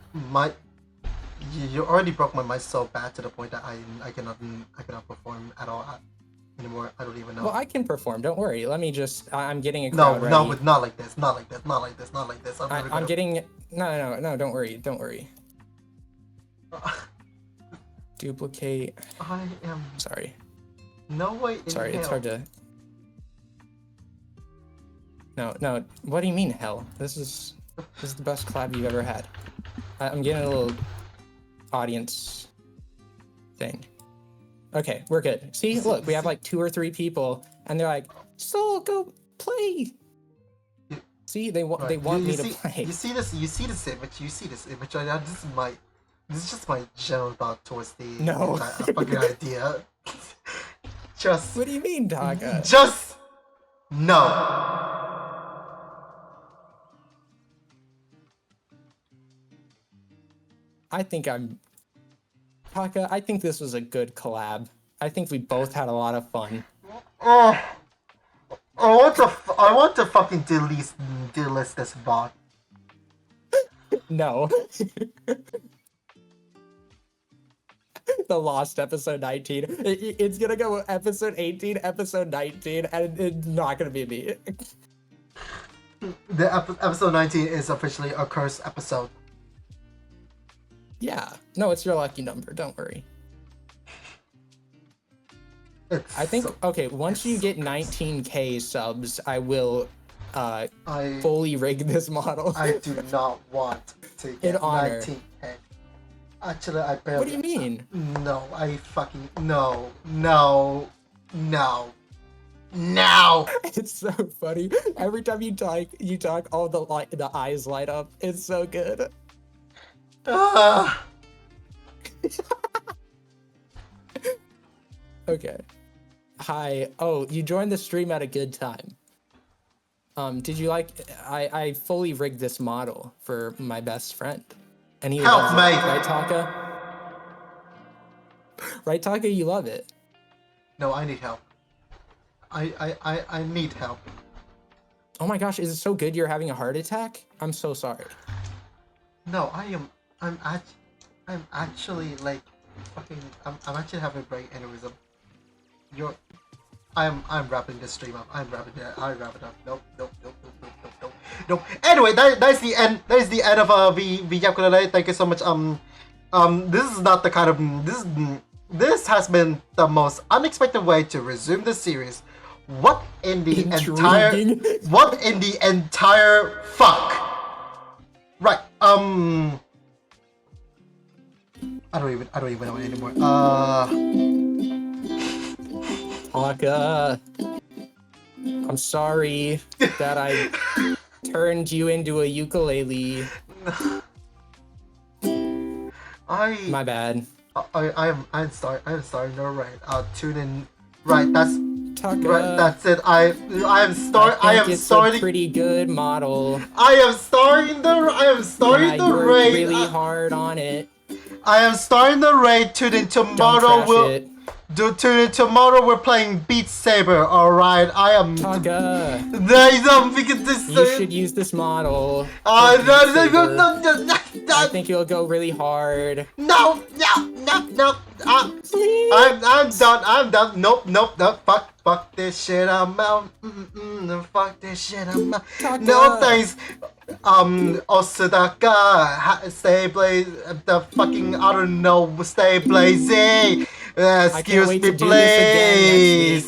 You already broke my mic so bad to the point that I cannot perform at all anymore. I don't even know. Well, I can perform. Don't worry. Let me just. I'm getting a No, crowd ready. no, but not like this. Not like this. Not like this. Not like this. I'm getting. No. Don't worry. Don't worry. Duplicate. I am. Sorry. No way. Sorry, it's hard to. No. What do you mean hell? This is the best collab you've ever had. I'm getting a little audience thing. Okay, we're good. See, look, we have like 2 or 3 people, and they're like, "Soul, go play." See, they want me to play. You see this image. This is just my general thought towards the No. fucking idea. Just. What do you mean, Taka? Just. No. Taka, I think this was a good collab. I think we both had a lot of fun. I want to fucking delist this VOD. No. The Lost episode 19. It's gonna go episode 18, episode 19, and it's not gonna be me. The episode 19 is officially a cursed episode. Yeah. No, it's your lucky number. Don't worry. I think, okay, once you get 19k subs, I will fully rig this model. I do not want to get 19k. Actually, I barely... What do you mean? No, I fucking... No. It's so funny. Every time you talk, all the eyes light up. It's so good. Okay. Hi. Oh, you joined the stream at a good time. Did you like... I fully rigged this model for my best friend. And he Help loves me! it. Right, Taka? Right, Taka? You love it. No, I need help. I need help. Oh my gosh, is it so good you're having a heart attack? I'm so sorry. No, I'm actually like fucking I'm actually having a brain aneurysm. I'm wrapping this stream up. I wrap it up. Nope. Anyway, that's the end. That is the end of V-Yapkulele. Thank you so much. This is not the kind of this has been the most unexpected way to resume the series. What in the entire fuck? Right. I don't even know anymore. Taka, I'm sorry that I turned you into a ukulele. My bad. I'm starting to write. Tune in. Right, that's Taka, right. That's it. I am starting. A pretty good model. I am starting the raid. Really hard on it. I am starting the raid. Tune in tomorrow. Tune in tomorrow. We're playing Beat Saber. All right. I am. Taka, Because you should use this model. No. I think you'll go really hard. No. Please. I'm done. Nope. Fuck this shit. I'm out. Fuck this shit. I'm out. Taka. No thanks. Osudaka, stay blaze. The fucking I don't know. Stay blazing. Excuse me, please.